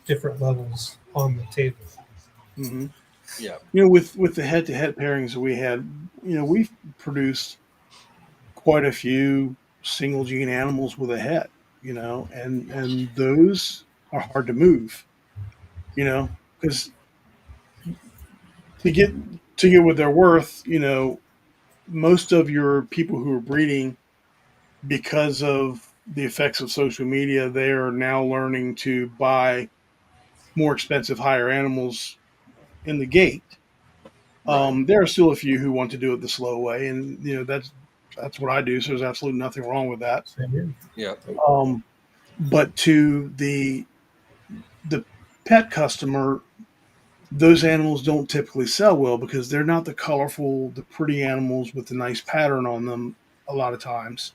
S2: different levels on the table.
S3: Hmm.
S1: Yep.
S3: With the head-to-head pairings that we had, we've produced quite a few single gene animals with a het, and those are hard to move, because to get what they're worth, most of your people who are breeding, because of the effects of social media, they are now learning to buy more expensive, higher animals in the gate.
S1: Right.
S3: There are still a few who want to do it the slow way, and that's what I do. So there's absolutely nothing wrong with that.
S2: Same here.
S1: Yep.
S3: Um, but to the pet customer, those animals don't typically sell well because they're not the colorful, the pretty animals with the nice pattern on them. A lot of times,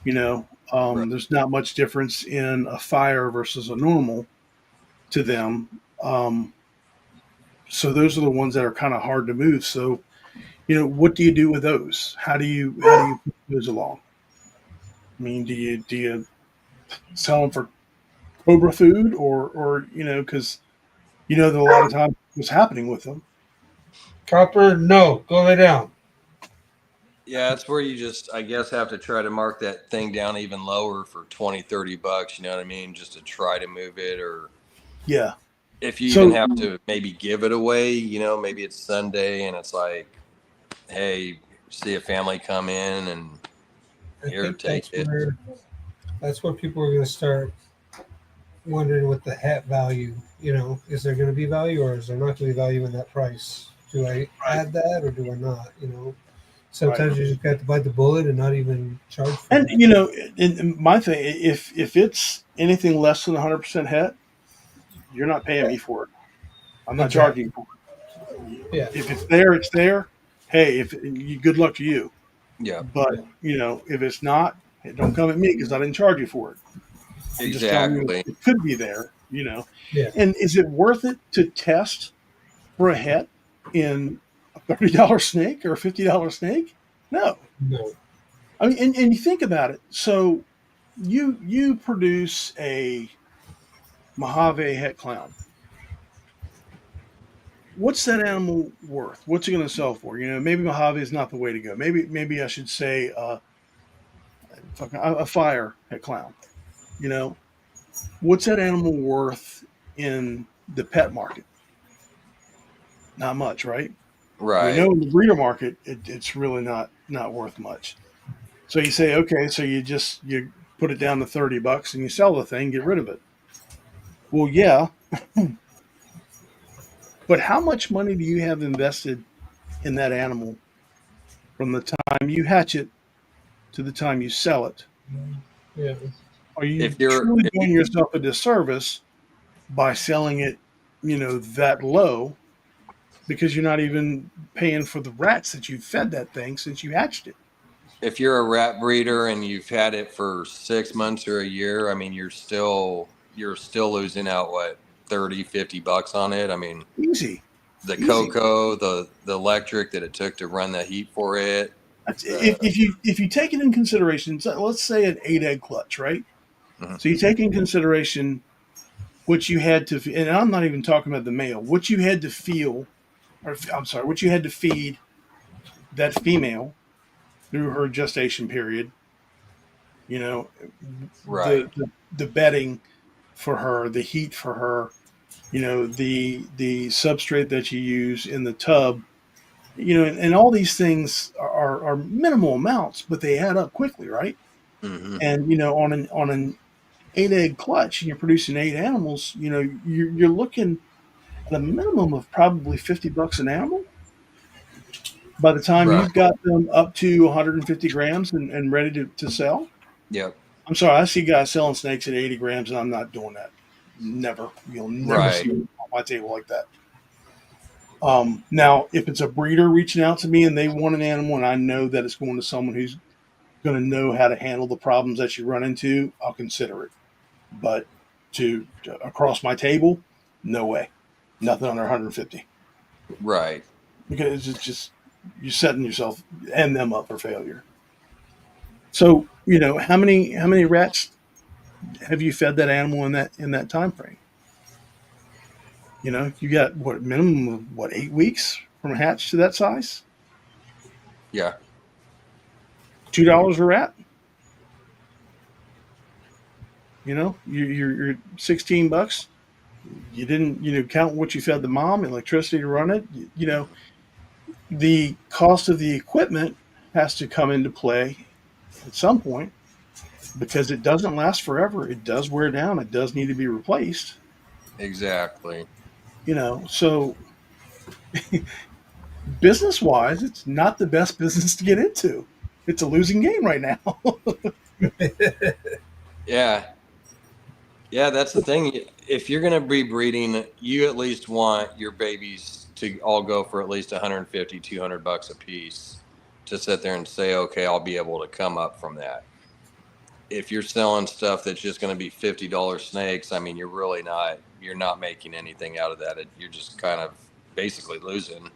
S1: Right.
S3: there's not much difference in a fire versus a normal to them. So those are the ones that are kind of hard to move. So, what do you do with those? How do you put those along? I mean, do you sell them for Cobra food, or because that a lot of times what's happening with them.
S2: Copper, no, go lay down.
S1: Yeah, that's where you just, I guess, have to try to mark that thing down even lower for 20, $30. You know what I mean? Just to try to move it. Or
S3: Yeah.
S1: if you even
S3: So
S1: have to maybe give it away, maybe it's Sunday and it's like, hey, see a family come in and
S2: I
S1: here,
S2: think
S1: take it.
S2: that's where people are going to start wondering what the hat value, is there going to be value or is there not going to be value in that price? Do I
S3: right,
S2: add that or do I not?
S3: right,
S2: Sometimes you just got to bite the bullet and not even charge for
S3: and
S2: it.
S3: in my thing, if it's anything less than 100% het, you're not paying me for it. I'm not charging
S2: Exactly.
S3: you for it.
S2: Yeah.
S3: If it's there, it's there. Hey, if good luck to you.
S1: Yeah,
S3: But
S2: Yeah.
S3: if it's not, hey, don't come at me because I didn't charge you for it. I'm just telling you
S1: exactly.
S3: it could be there.
S2: Yeah.
S3: And is it worth it to test for a het in a $30 snake or a $50 snake? No.
S2: No.
S3: I mean, and you think about it. So you produce a Mojave het clown. What's that animal worth? What's it going to sell for? Maybe Mojave is not the way to go. Maybe I should say a fire het clown. You know, what's that animal worth in the pet market? Not much, right? We know
S1: Right.
S3: in the breeder market, it's really not worth much. So you say, okay, so you put it down to $30 and you sell the thing, get rid of it. Well, yeah, but how much money do you have invested in that animal from the time you hatch it to the time you sell it?
S2: Yeah.
S3: Are you
S1: If you're,
S3: truly
S1: if you,
S3: doing yourself a disservice by selling it, that low because you're not even paying for the rats that you fed that thing since you hatched it?
S1: if you're a rat breeder and you've had it for 6 months or a year, I mean, you're still losing out what, 30, $50 on it. I mean,
S3: Easy,
S1: the
S3: easy.
S1: cocoa, the electric that it took to run the heat for it.
S3: If,
S1: The
S3: if you take it in consideration, so let's say an 8 egg clutch, right?
S1: Mhm.
S3: So you take in consideration what you had to, and I'm not even talking about the male, what you had to feel, or I'm sorry, what you had to feed that female through her gestation period, you know,
S1: Right.
S3: the bedding for her, the heat for her, the substrate that you use in the tub, and all these things are minimal amounts, but they add up quickly, right?
S1: Hmm.
S3: And on an 8 egg clutch, and you're producing 8 animals, you're looking at a minimum of probably $50 an animal. By the time
S1: Right.
S3: you've got them up to 150 grams and ready to sell,
S1: Yep.
S3: I'm sorry, I see guys selling snakes at 80 grams, and I'm not doing that. Never. You'll never
S1: Right.
S3: see me on my table like that. Now, if it's a breeder reaching out to me and they want an animal, and I know that it's going to someone who's going to know how to handle the problems that you run into, I'll consider it. But to across my table, no way. Nothing under 150,
S1: Right.
S3: because it's just you're setting yourself and them up for failure. So, how many rats have you fed that animal in that time frame? You got what, minimum of what, 8 weeks from hatch to that size?
S1: Yeah.
S3: $2 a rat. You're $16. You didn't count what you fed the mom, electricity to run it. The cost of the equipment has to come into play at some point, because it doesn't last forever. It does wear down. It does need to be replaced.
S1: Exactly.
S3: So business wise, it's not the best business to get into. It's a losing game right now.
S1: Yeah. Yeah, that's the thing. If you're going to be breeding, you at least want your babies to all go for at least 150, $200 a piece to sit there and say, okay, I'll be able to come up from that. If you're selling stuff that's just going to be $50 snakes, I mean, you're not making anything out of that. You're just kind of basically losing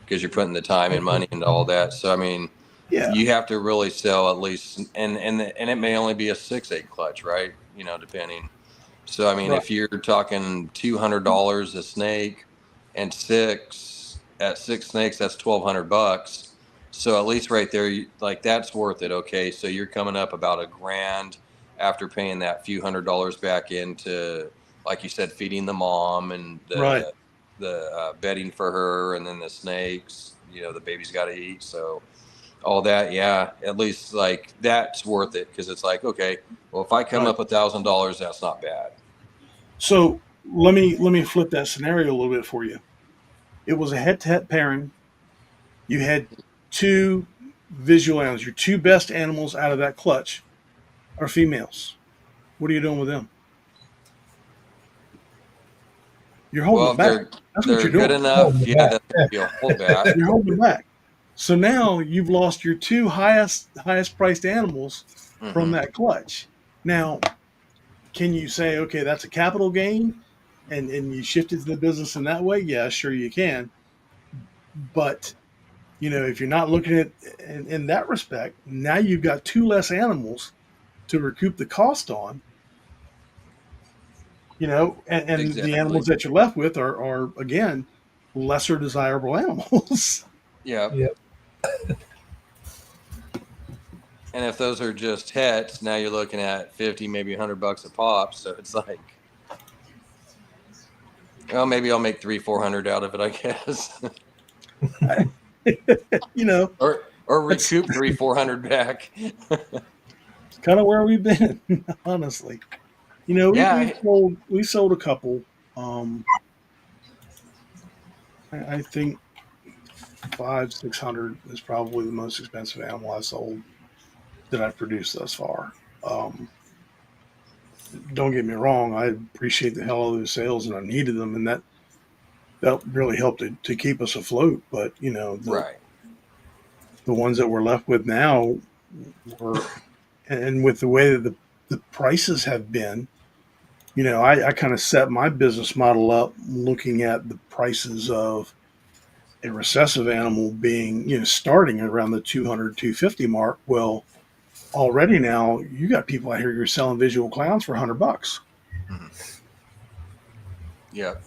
S1: because you're putting the time and money into all that. So, I mean,
S3: Yeah.
S1: you have to really sell at least, and it may only be a 6 egg clutch, right? Depending. So, I mean,
S3: Right.
S1: if you're talking $200 a snake and six snakes, that's $1,200. So at least right there, like that's worth it. Okay. So you're coming up about $1,000 after paying that few $100s back into, like you said, feeding the mom and
S3: Right.
S1: the bedding for her, and then the snakes, the baby's got to eat. So all that, yeah, at least like that's worth it, because it's like, okay, well, if I come
S3: Right.
S1: up $1,000, that's not bad.
S3: So let me flip that scenario a little bit for you. It was a head-to-head pairing. You had two visual animals. Your two best animals out of that clutch are females. What are you doing with them? You're holding
S1: Well,
S3: them
S1: if
S3: back.
S1: they're
S3: That's what
S1: they're
S3: you're
S1: good
S3: doing.
S2: Oh,
S1: enough, yeah,
S2: yeah.
S1: that would be a holdback.
S3: You're holding them back. So now you've lost your two highest priced animals from
S1: Hmm.
S3: that clutch. Now, can you say, okay, that's a capital gain, and you shifted to the business in that way? Yeah, sure you can. But if you're not looking at in that respect, now you've got two less animals to recoup the cost on. And the
S1: Exactly.
S3: animals that you're left with are again lesser desirable animals.
S1: Yeah.
S2: Yep.
S1: And if those are just hets, now you're looking at 50, maybe $100 a pop. So it's like, well, maybe I'll make 300-400 out of it, I guess.
S3: you know,
S1: or
S3: that's
S1: recoup 300-400 back.
S3: kind of where we've been, honestly. We've
S1: Yeah.
S3: sold a couple. I think 500-600 is probably the most expensive animal I sold that I've produced thus far. Don't get me wrong, I appreciate the hell of those sales, and I needed them, and that really helped to keep us afloat. But
S1: Right.
S3: the ones that we're left with now were, and with the way that the prices have been, I kind of set my business model up looking at the prices of a recessive animal being, starting around the 200-250 mark. Well, already now you got people out here who are selling visual clowns for $100.
S1: Mhm. Yep.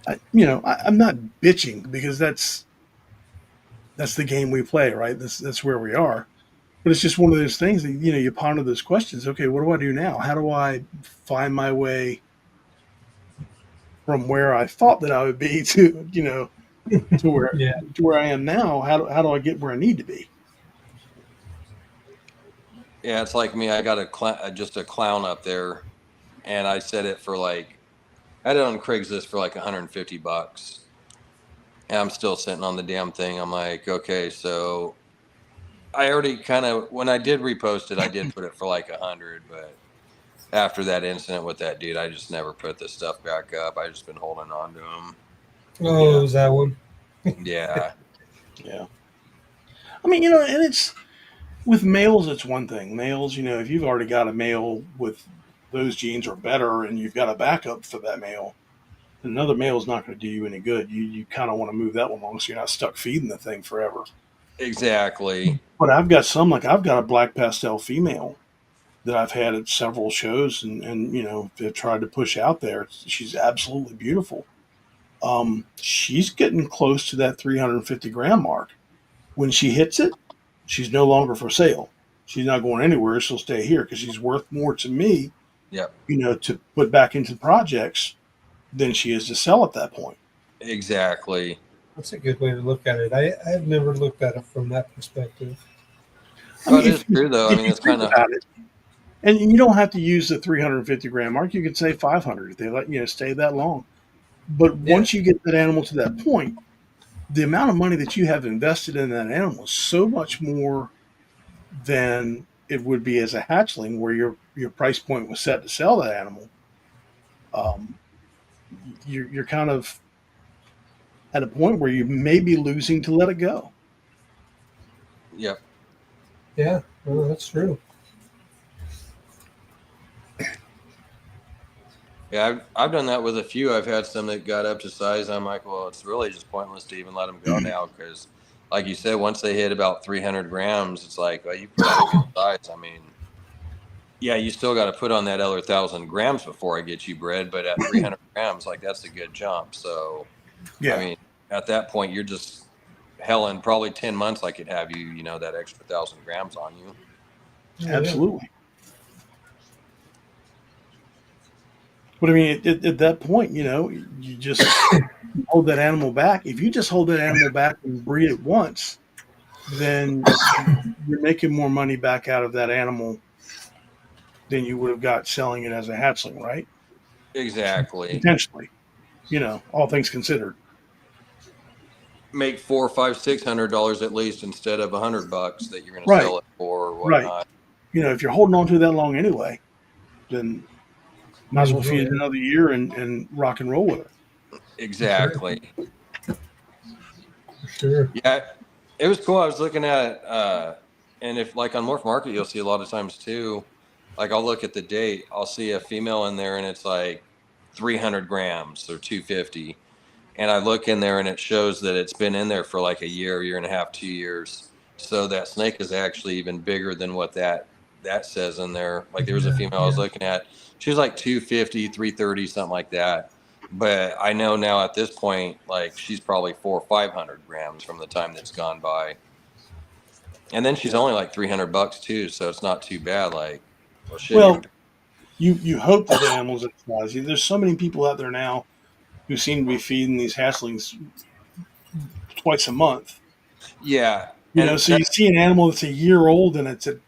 S3: I'm not bitching because that's the game we play, right? That's where we are. But it's just one of those things that you ponder those questions. Okay, what do I do now? How do I find my way from where I thought that I would be to to where
S2: Yeah.
S3: I am now? How do I get where I need to be?
S1: Yeah, it's like me. I got just a clown up there, and I set it for like I had it on Craigslist for like 150 bucks. And I'm still sitting on the damn thing. I'm like, okay, so I already kind of when I did repost it, I did put it for like 100, but after that incident with that dude, I just never put this stuff back up. I just been holding on to him.
S2: Oh, is that one?
S1: Yeah,
S3: Yeah. I mean, and it's with males, it's one thing. Males, if you've already got a male with those genes or better, and you've got a backup for that male, another male is not going to do you any good. You kind of want to move that one along so you're not stuck feeding the thing forever.
S1: exactly.
S3: But I've got I've got a black pastel female that I've had at several shows and have tried to push out there. She's absolutely beautiful. She's getting close to that 350 gram mark. When she hits it, she's no longer for sale. She's not going anywhere. She'll stay here because she's worth more to me,
S1: Yep,
S3: to put back into projects than she is to sell at that point.
S1: exactly.
S2: That's a good way to look at it. I've never looked at it from that perspective.
S3: I
S1: Oh,
S3: mean,
S1: it is true though. I
S3: if
S1: mean,
S3: you
S1: it's
S3: think
S1: kind of
S3: about it, and you don't have to use the 350 gram mark. You could say 500 if they let stay that long. But
S2: Yeah.
S3: once you get that animal to that point, the amount of money that you have invested in that animal is so much more than it would be as a hatchling, where your price point was set to sell that animal. Um, you're kind of at a point where you may be losing to let it go.
S1: yep.
S2: Yeah, well, that's true.
S1: Yeah, I've done that with a few. I've had some that got up to size. I'm like, well, it's really just pointless to even let them go now because, like you said, once they hit about 300 grams, it's like, well, you put on a good size. I mean, yeah, you still got to put on that other 1,000 grams before I get you bred, but at 300 grams, like that's a good jump. So, I
S3: Yeah,
S1: mean, at that point, you're just hell in probably 10 months. I could have you, that extra 1,000 grams on you.
S2: Yeah.
S3: absolutely. But I mean, at that point, you just hold that animal back. If you just hold that animal back and breed it once, then you're making more money back out of that animal than you would have got selling it as a hatchling, right?
S1: Exactly.
S3: Potentially, all things considered.
S1: Make $400, $500, $600 at least instead of $100 that you're going to
S3: Right,
S1: sell it for or
S3: right.
S1: whatnot.
S3: If you're holding on to that long anyway, then might as well feed it
S2: Yeah.
S3: another year and rock and roll with it.
S1: Exactly.
S2: For sure.
S1: Yeah, it was cool. I was looking at, and if like on Morph Market, you'll see a lot of times too. Like I'll look at the date, I'll see a female in there, and it's like 300 grams or 250, and I look in there, and it shows that it's been in there for like a year and a half, 2 years. So that snake is actually even bigger than what that says in there. Like there was a female I was looking at, she was like 250, 330, something like that. But I know now at this point, like she's probably 400 or 500 grams from the time that's gone by. And then she's only like 300 bucks too, so it's not too bad. Like, well, shit,
S3: Well, you hope that the animals that size. There's so many people out there now who seem to be feeding these hatchlings twice a month.
S1: yeah, and
S3: So you see an animal that's a year old and it's at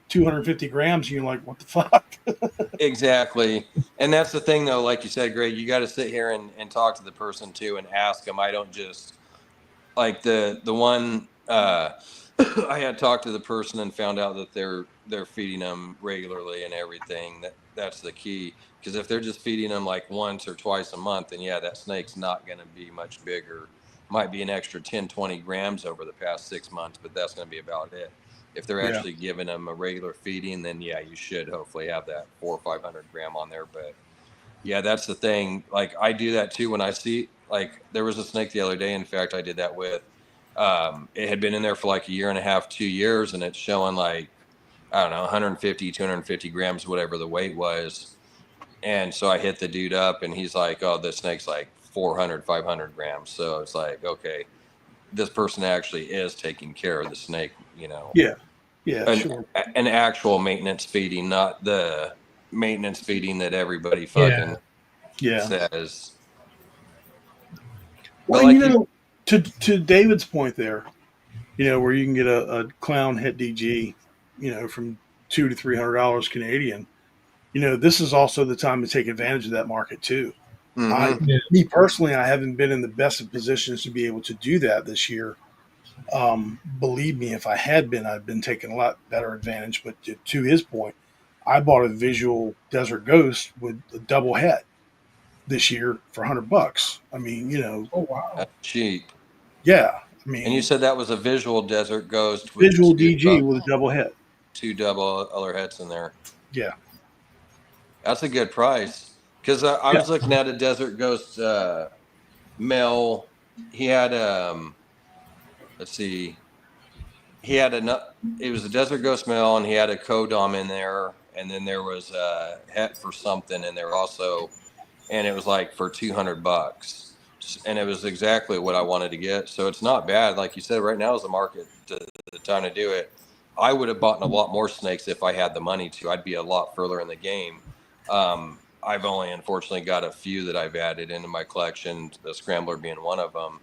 S3: 250 grams, and you're like, what the fuck?
S1: exactly. And that's the thing, though. Like you said, Greg, you got to sit here and talk to the person too and ask them. I don't just like the one I had talked to the person and found out that they're feeding them regularly and everything. That's the key, because if they're just feeding them like once or twice a month, then yeah, that snake's not going to be much bigger. Might be an extra 10, 20 grams over the past 6 months, but that's going to be about it. If they're
S3: Yeah.
S1: actually giving them a regular feeding, then yeah, you should hopefully have that 400 or 500 gram on there. But yeah, that's the thing. Like I do that too when I see, like there was a snake the other day. In fact, I did that with. It had been in there for like a year and a half, 2 years, and it's showing like I don't know 150, 250 grams, whatever the weight was. And so I hit the dude up, and he's like, "Oh, this snake's like 400, 500 grams." So it's like, okay, this person actually is taking care of the snake, you know,
S3: Yeah. Yeah.
S1: an
S3: Sure.
S1: an actual maintenance feeding, not the maintenance feeding that everybody fucking
S3: Yeah.
S1: says. But
S3: Well,
S1: like you,
S3: to David's point there, where you can get a clown het DG, from $200 to $300 Canadian. This is also the time to take advantage of that market too.
S1: mm-hmm.
S3: Me personally, I haven't been in the best of positions to be able to do that this year. Believe me, if I had been, I'd been taking a lot better advantage. But to his point, I bought a visual Desert Ghost with a double head this year for $100. I mean,
S2: Oh wow.
S1: That's cheap.
S3: yeah. I
S1: And you
S3: mean,
S1: said that was a visual Desert Ghost with
S3: visual DG with a double head.
S1: two double other heads in there.
S3: Yeah.
S1: That's a good price. Because I
S3: Yeah.
S1: was looking at a Desert Ghost male. He had let's see, he had it was a Desert Ghost male, and he had a codom in there, and then there was a het for something in there also, and it was like for $200, and it was exactly what I wanted to get. So it's not bad. Like you said, right now is the market, the time to do it. I would have bought a lot more snakes if I had the money to. I'd be a lot further in the game. I've only unfortunately got a few that I've added into my collection, the Scrambler being one of them.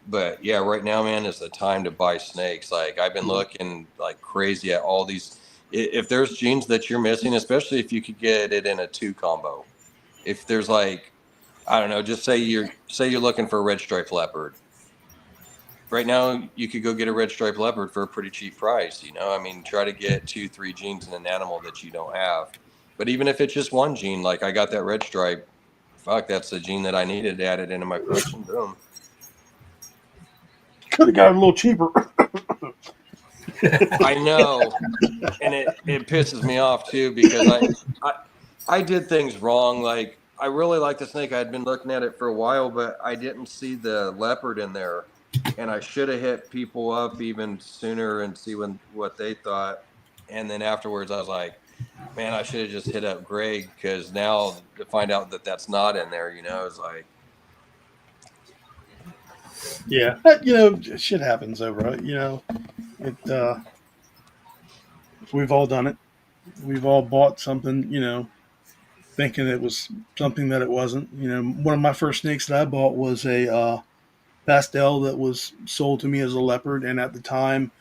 S1: But yeah, right now, man, is the time to buy snakes. Like I've been looking like crazy at all these. If there's genes that you're missing, especially if you could get it in a 2 combo, if there's like, I don't know, just say you're looking for a red striped leopard. Right now, you could go get a red striped leopard for a pretty cheap price. I mean, try to get 2-3 genes in an animal that you don't have. But even if it's just one gene, like I got that red stripe, fuck, that's the gene that I needed added into my collection. Boom.
S3: Could have got it a little cheaper.
S1: I know, and it pisses me off too because I did things wrong. Like I really like the snake. I had been looking at it for a while, but I didn't see the leopard in there, and I should have hit people up even sooner and see what they thought. And then afterwards, I was like, man, I should have just hit up Greg, because now to find out that that's not in there, it's like,
S3: Yeah. Shit happens though, right? We've all done it. We've all bought something, thinking it was something that it wasn't. One of my first snakes that I bought was a pastel that was sold to me as a leopard, and at the time,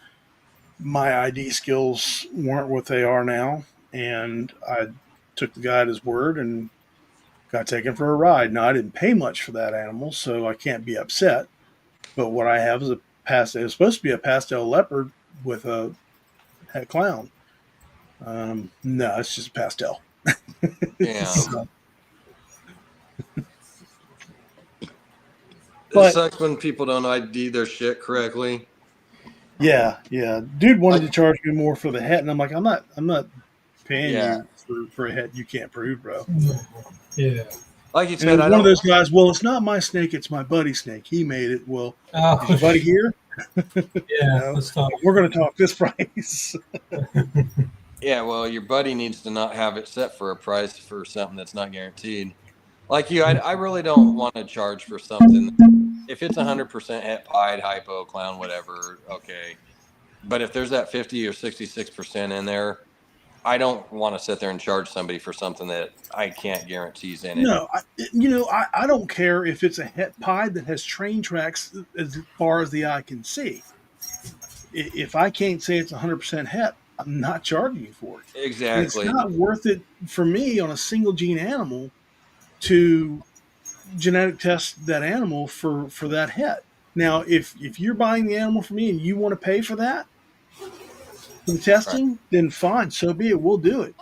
S3: my ID skills weren't what they are now, and I took the guy at his word and got taken for a ride. Now I didn't pay much for that animal, so I can't be upset. But what I have is a pastel. It's supposed to be a pastel leopard with a het clown. No, it's just a pastel.
S1: damn.
S3: So,
S1: It
S3: But-
S1: sucks when people don't ID their shit correctly.
S3: yeah. Dude wanted to charge me more for the het, and I'm like, I'm not paying
S1: Yeah.
S3: you for a het you can't prove, bro.
S2: Yeah.
S1: Like you
S3: And
S1: said,
S3: it was
S1: I
S3: one
S1: don't.
S3: of those guys. Well, it's not my snake; it's my buddy's snake. He made it. Well,
S2: Oh,
S3: is your buddy here?
S2: yeah.
S3: No.
S2: Let's talk.
S3: We're going to talk this price.
S1: Yeah, well, your buddy needs to not have it set for a price for something that's not guaranteed. Like you, I really don't want to charge for something. If it's 100% het pied, hypo, clown, whatever, okay. But if there's that 50 or 66% in there, I don't want to sit there and charge somebody for something that I can't guarantee's in it.
S3: No, I don't care if it's a het pied that has train tracks as far as the eye can see. If I can't say it's 100% het, I'm not charging you for it. And
S1: Exactly.
S3: it's not worth it for me on a single gene animal to genetic test that animal for that het. Now, if you're buying the animal from me and you want to pay for that, for the testing, then fine, so be it. We'll do it.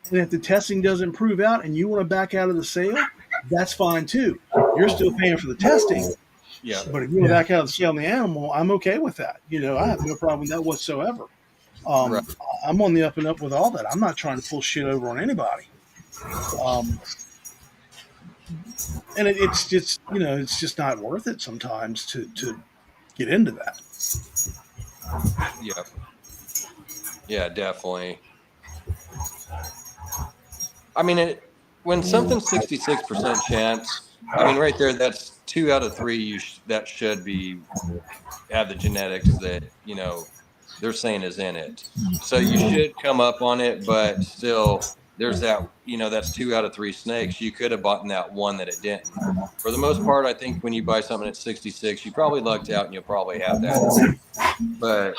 S3: And if the testing doesn't prove out and you want to back out of the sale, that's fine too. You're still paying for the testing,
S1: Yeah.
S3: but if you want to back out of the sale on the animal, I'm okay with that. I have no problem with that whatsoever.
S1: Right.
S3: I'm on the up and up with all that. I'm not trying to pull shit over on anybody. And it's just, it's just not worth it sometimes to get into that.
S1: Yeah. Yeah, definitely. I mean, when something's 66% chance, I mean, right there, that's 2 out of 3. That should be have the genetics that they're saying is in it. So you should come up on it, but still, there's that that's 2 out of 3 snakes. You could have bought that one that it didn't. For the most part, I think when you buy something at 66, you probably lucked out and you'll probably have that. But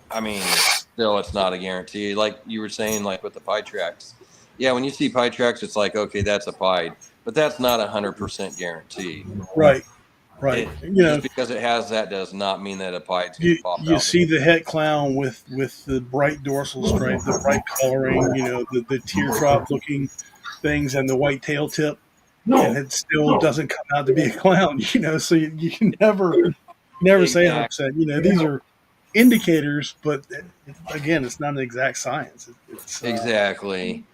S1: I mean, still, it's not a guarantee. Like you were saying, like with the pie tracks. Yeah, when you see pie tracks, it's like, okay, that's a pied, but that's not 100% guarantee.
S3: Right.
S1: Just because it has that does not mean that a pie's going to pop out.
S3: You see the het clown with the bright dorsal stripe, the bright coloring, the teardrop looking things, and the white tail tip, and it still doesn't come out to be a clown. So you can never say 100%. These are indicators, but again, it's not an exact science. It's
S1: exactly.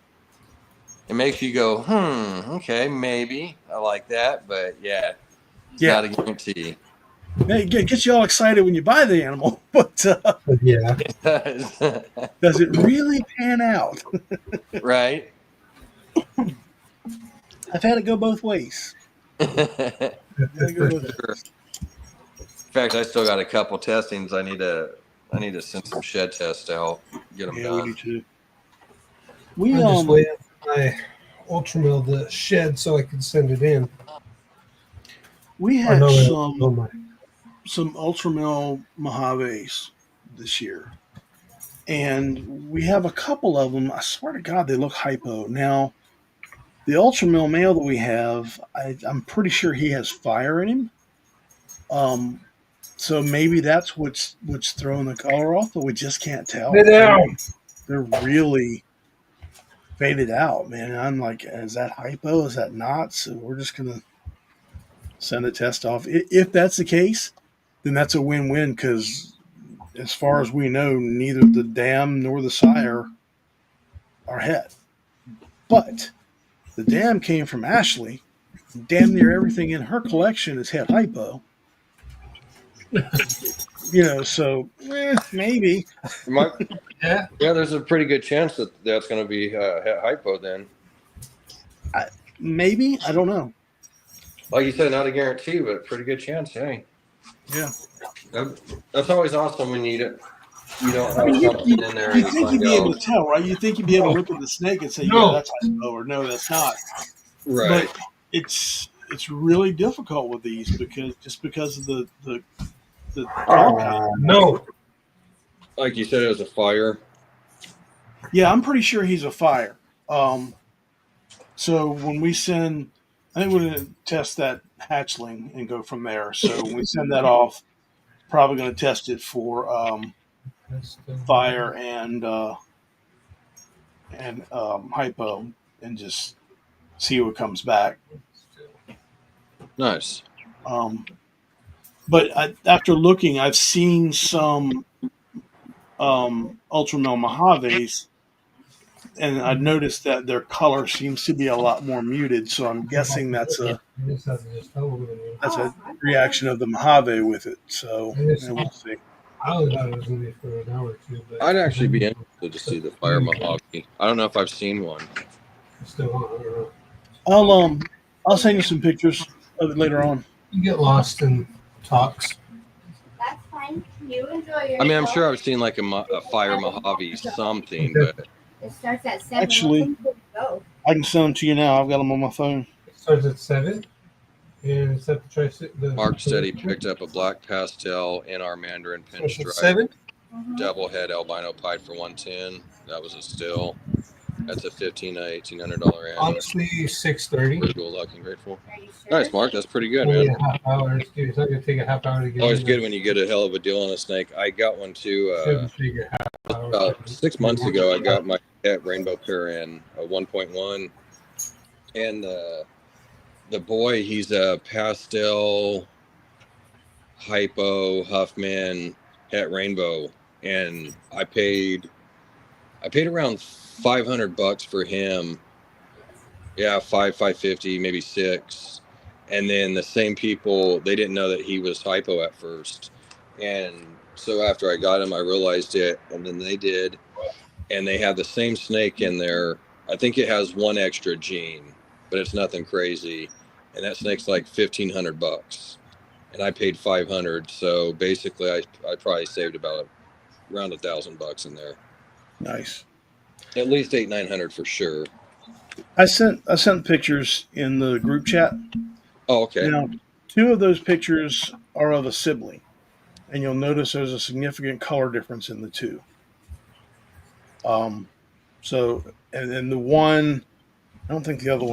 S1: It makes you go, okay, maybe I like that, but it's not a guarantee.
S3: It gets you all excited when you buy the animal, but
S1: it does.
S3: Does it really pan out?
S1: Right.
S3: I've had it go both ways.
S1: In fact, I still got a couple testings. I need to send some shed tests to help get them done.
S3: We do too.
S2: I'm just waiting for my ultramill to shed so I can send it in.
S3: We had some ultramill Mojaves this year, and we have a couple of them. I swear to God, they look hypo. Now, the ultramill male that we have, I'm pretty sure he has fire in him. So maybe that's what's throwing the color off, but we just can't tell. They're really faded out, man. And I'm like, is that hypo? Is that not? So we're just gonna send a test off. If that's the case, then that's a win-win, because as far as we know, neither the dam nor the sire are het. But the dam came from Ashley. Damn near everything in her collection is het hypo. So maybe.
S1: There's a pretty good chance that that's going to be het hypo then.
S3: Maybe, I don't know.
S1: Like you said, not a guarantee, but pretty good chance. Hey.
S3: Yeah.
S1: That's always awesome when you don't have something in there.
S3: You think you'd be able to tell, right? You think you'd be able to look at the snake and say, yeah, that's hypo, or no, that's not.
S1: Right.
S3: But it's really difficult with these because of the
S2: no.
S1: Like you said, it was a fire.
S3: Yeah, I'm pretty sure he's a fire. So when we send, I think we're going to test that hatchling and go from there. So when we send that off, probably going to test it for fire and hypo, and just see what comes back.
S1: Nice.
S3: But after looking, I've seen some ultramill Mojaves, and I've noticed that their color seems to be a lot more muted. So I'm guessing that's a reaction of the Mojave with it. So we'll see.
S2: I only thought it was going to be for an hour or two. But
S1: I'd actually be interested to see the fire Mojave. I don't know if I've seen one.
S2: Still on, I don't know.
S3: I'll send you some pictures of it later on.
S2: You get lost in talks.
S5: That's fine. You enjoy yourself.
S1: I mean, I'm sure I've seen like a fire Mojave something, but
S5: It starts at 7.
S3: Actually, I can send them to you now. I've got them on my phone.
S2: It starts at 7. And it's at the
S1: Mark said he picked up a black pastel in our Mandarin pinstripe.
S2: 7?
S1: Devil head albino pied for 110. That was a still. That's a $1,500 to $1,800 animal.
S2: Honestly, 6:30.
S1: Pretty cool, lucky and grateful. Nice, Mark. That's pretty good,
S2: Only
S1: man.
S2: a half hour. It's not going to take a half hour to get.
S1: Always good when you get a hell of a deal on a snake. I got one too. About 6 months ago, I got my pet rainbow pair in a 1.1, and the boy, he's a pastel hypo Huffman het rainbow, and I paid around $500 for him. Yeah, $550, maybe $6. And then the same people, they didn't know that he was hypo at first. And so after I got him, I realized it, and then they did. And they have the same snake in there. I think it has one extra gene. but it's nothing crazy. And that snake's like $1,500, and I paid $500. So basically, I probably saved about around $1,000 in there.
S3: Nice.
S1: At least 800-900 for sure.
S3: I sent pictures in the group chat.
S1: Oh, okay.
S3: Now, 2 of those pictures are of a sibling, and you'll notice there's a significant color difference in the 2. So, and then the one, I don't think the other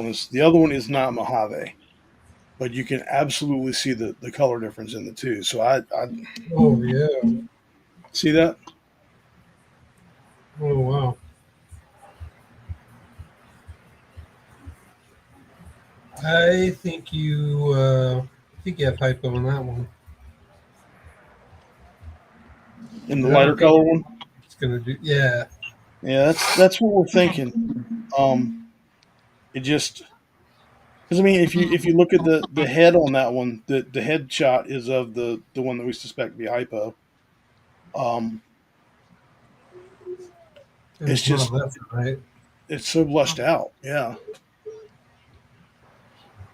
S3: one is not Mojave, but you can absolutely see the color difference in the 2. So I
S2: Oh yeah.
S3: see that.
S2: Oh wow. I think you have hypo on that one.
S3: In the
S2: I don't
S3: lighter
S2: think
S3: color one.
S2: it's gonna do. Yeah.
S3: Yeah, that's what we're thinking. It just because I mean, if you look at the head on that one, the head shot is of the one that we suspect to be hypo. It's
S2: It's not
S3: just
S2: left, right?
S3: it's so blushed out. Yeah,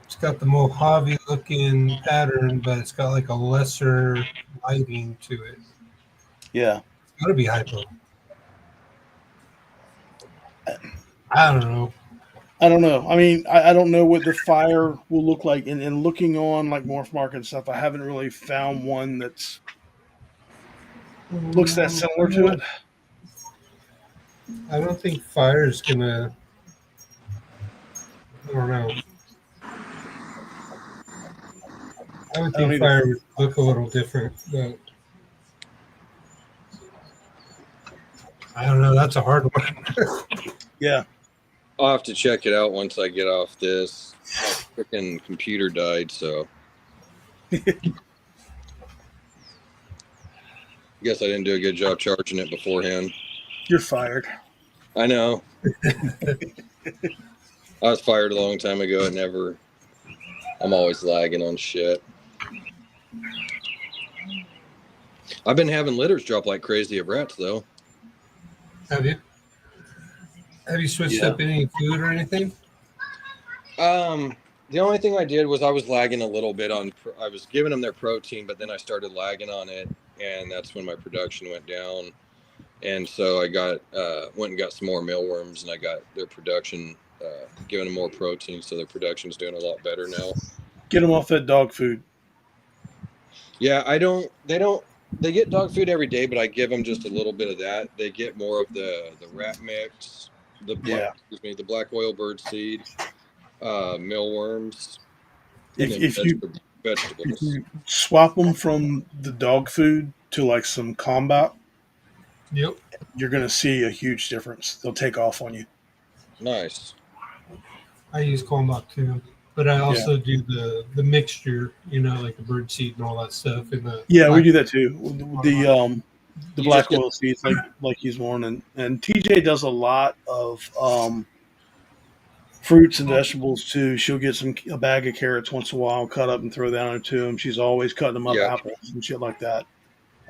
S2: It's got the Mojave looking pattern, but it's got like a lesser lighting to it.
S3: yeah.
S2: It's gotta be hypo. I don't know.
S3: I don't know. I mean, I don't know what the fire will look like. And looking on like Morph Market and stuff, I haven't really found one that's looks that similar to it.
S2: I don't think fire is gonna. I don't know. I would
S3: I don't
S2: think
S3: either.
S2: fire would look a little different, but I don't know. That's a hard one.
S3: Yeah.
S1: I'll have to check it out once I get off this. My freaking computer died, so guess I didn't do a good job charging it beforehand.
S3: You're fired.
S1: I know. I was fired a long time ago. I'm always lagging on shit. I've been having litters drop like crazy at Brett's, though.
S2: Have you? Have you switched
S3: Yeah.
S2: up any food or anything?
S1: The only thing I did was I was lagging a little bit on. I was giving them their protein, but then I started lagging on it, and that's when my production went down. And so I went and got some more mealworms, and I got their production, giving them more protein, so their production's doing a lot better now.
S3: Get them off that dog food.
S1: Yeah, they get dog food every day, but I give them just a little bit of that. They get more of the rat mix, the black oil bird seed, mealworms, and
S3: If
S1: then
S3: if
S1: vegetables.
S3: you swap them from the dog food to like some combat,
S2: Yep.
S3: you're going to see a huge difference. They'll take off on you.
S1: Nice.
S2: I use Colmbach too, but I also do the mixture. Like the bird seed and all that stuff. In the
S3: Yeah, we do that too. The
S1: You
S3: black
S1: just
S3: oil seeds like he's worn, and TJ does a lot of fruits and vegetables too. She'll get a bag of carrots once in a while, cut up and throw that into him. She's always cutting them up,
S1: Yeah.
S3: apples and shit like that.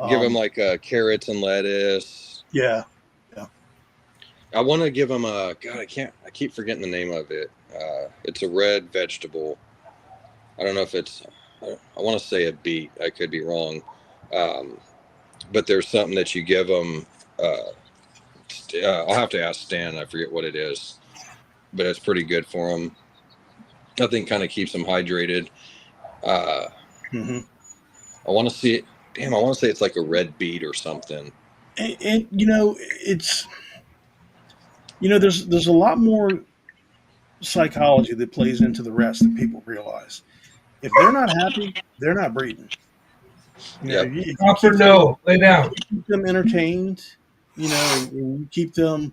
S1: Give them like carrots and lettuce.
S3: Yeah.
S1: I want to give them I keep forgetting the name of it. It's a red vegetable. I don't know if it's, I want to say a beet. I could be wrong. But there's something that you give them. I'll have to ask Stan. I forget what it is, but it's pretty good for them. Nothing kind of keeps them hydrated.
S3: Mm-hmm.
S1: I want to see it. Damn, I want to say it's like a red beet or something.
S3: And it's there's a lot more psychology that plays into the rest than people realize. If they're not happy, they're not breeding.
S2: Crawford, no, lay down.
S3: Keep them entertained, and you keep them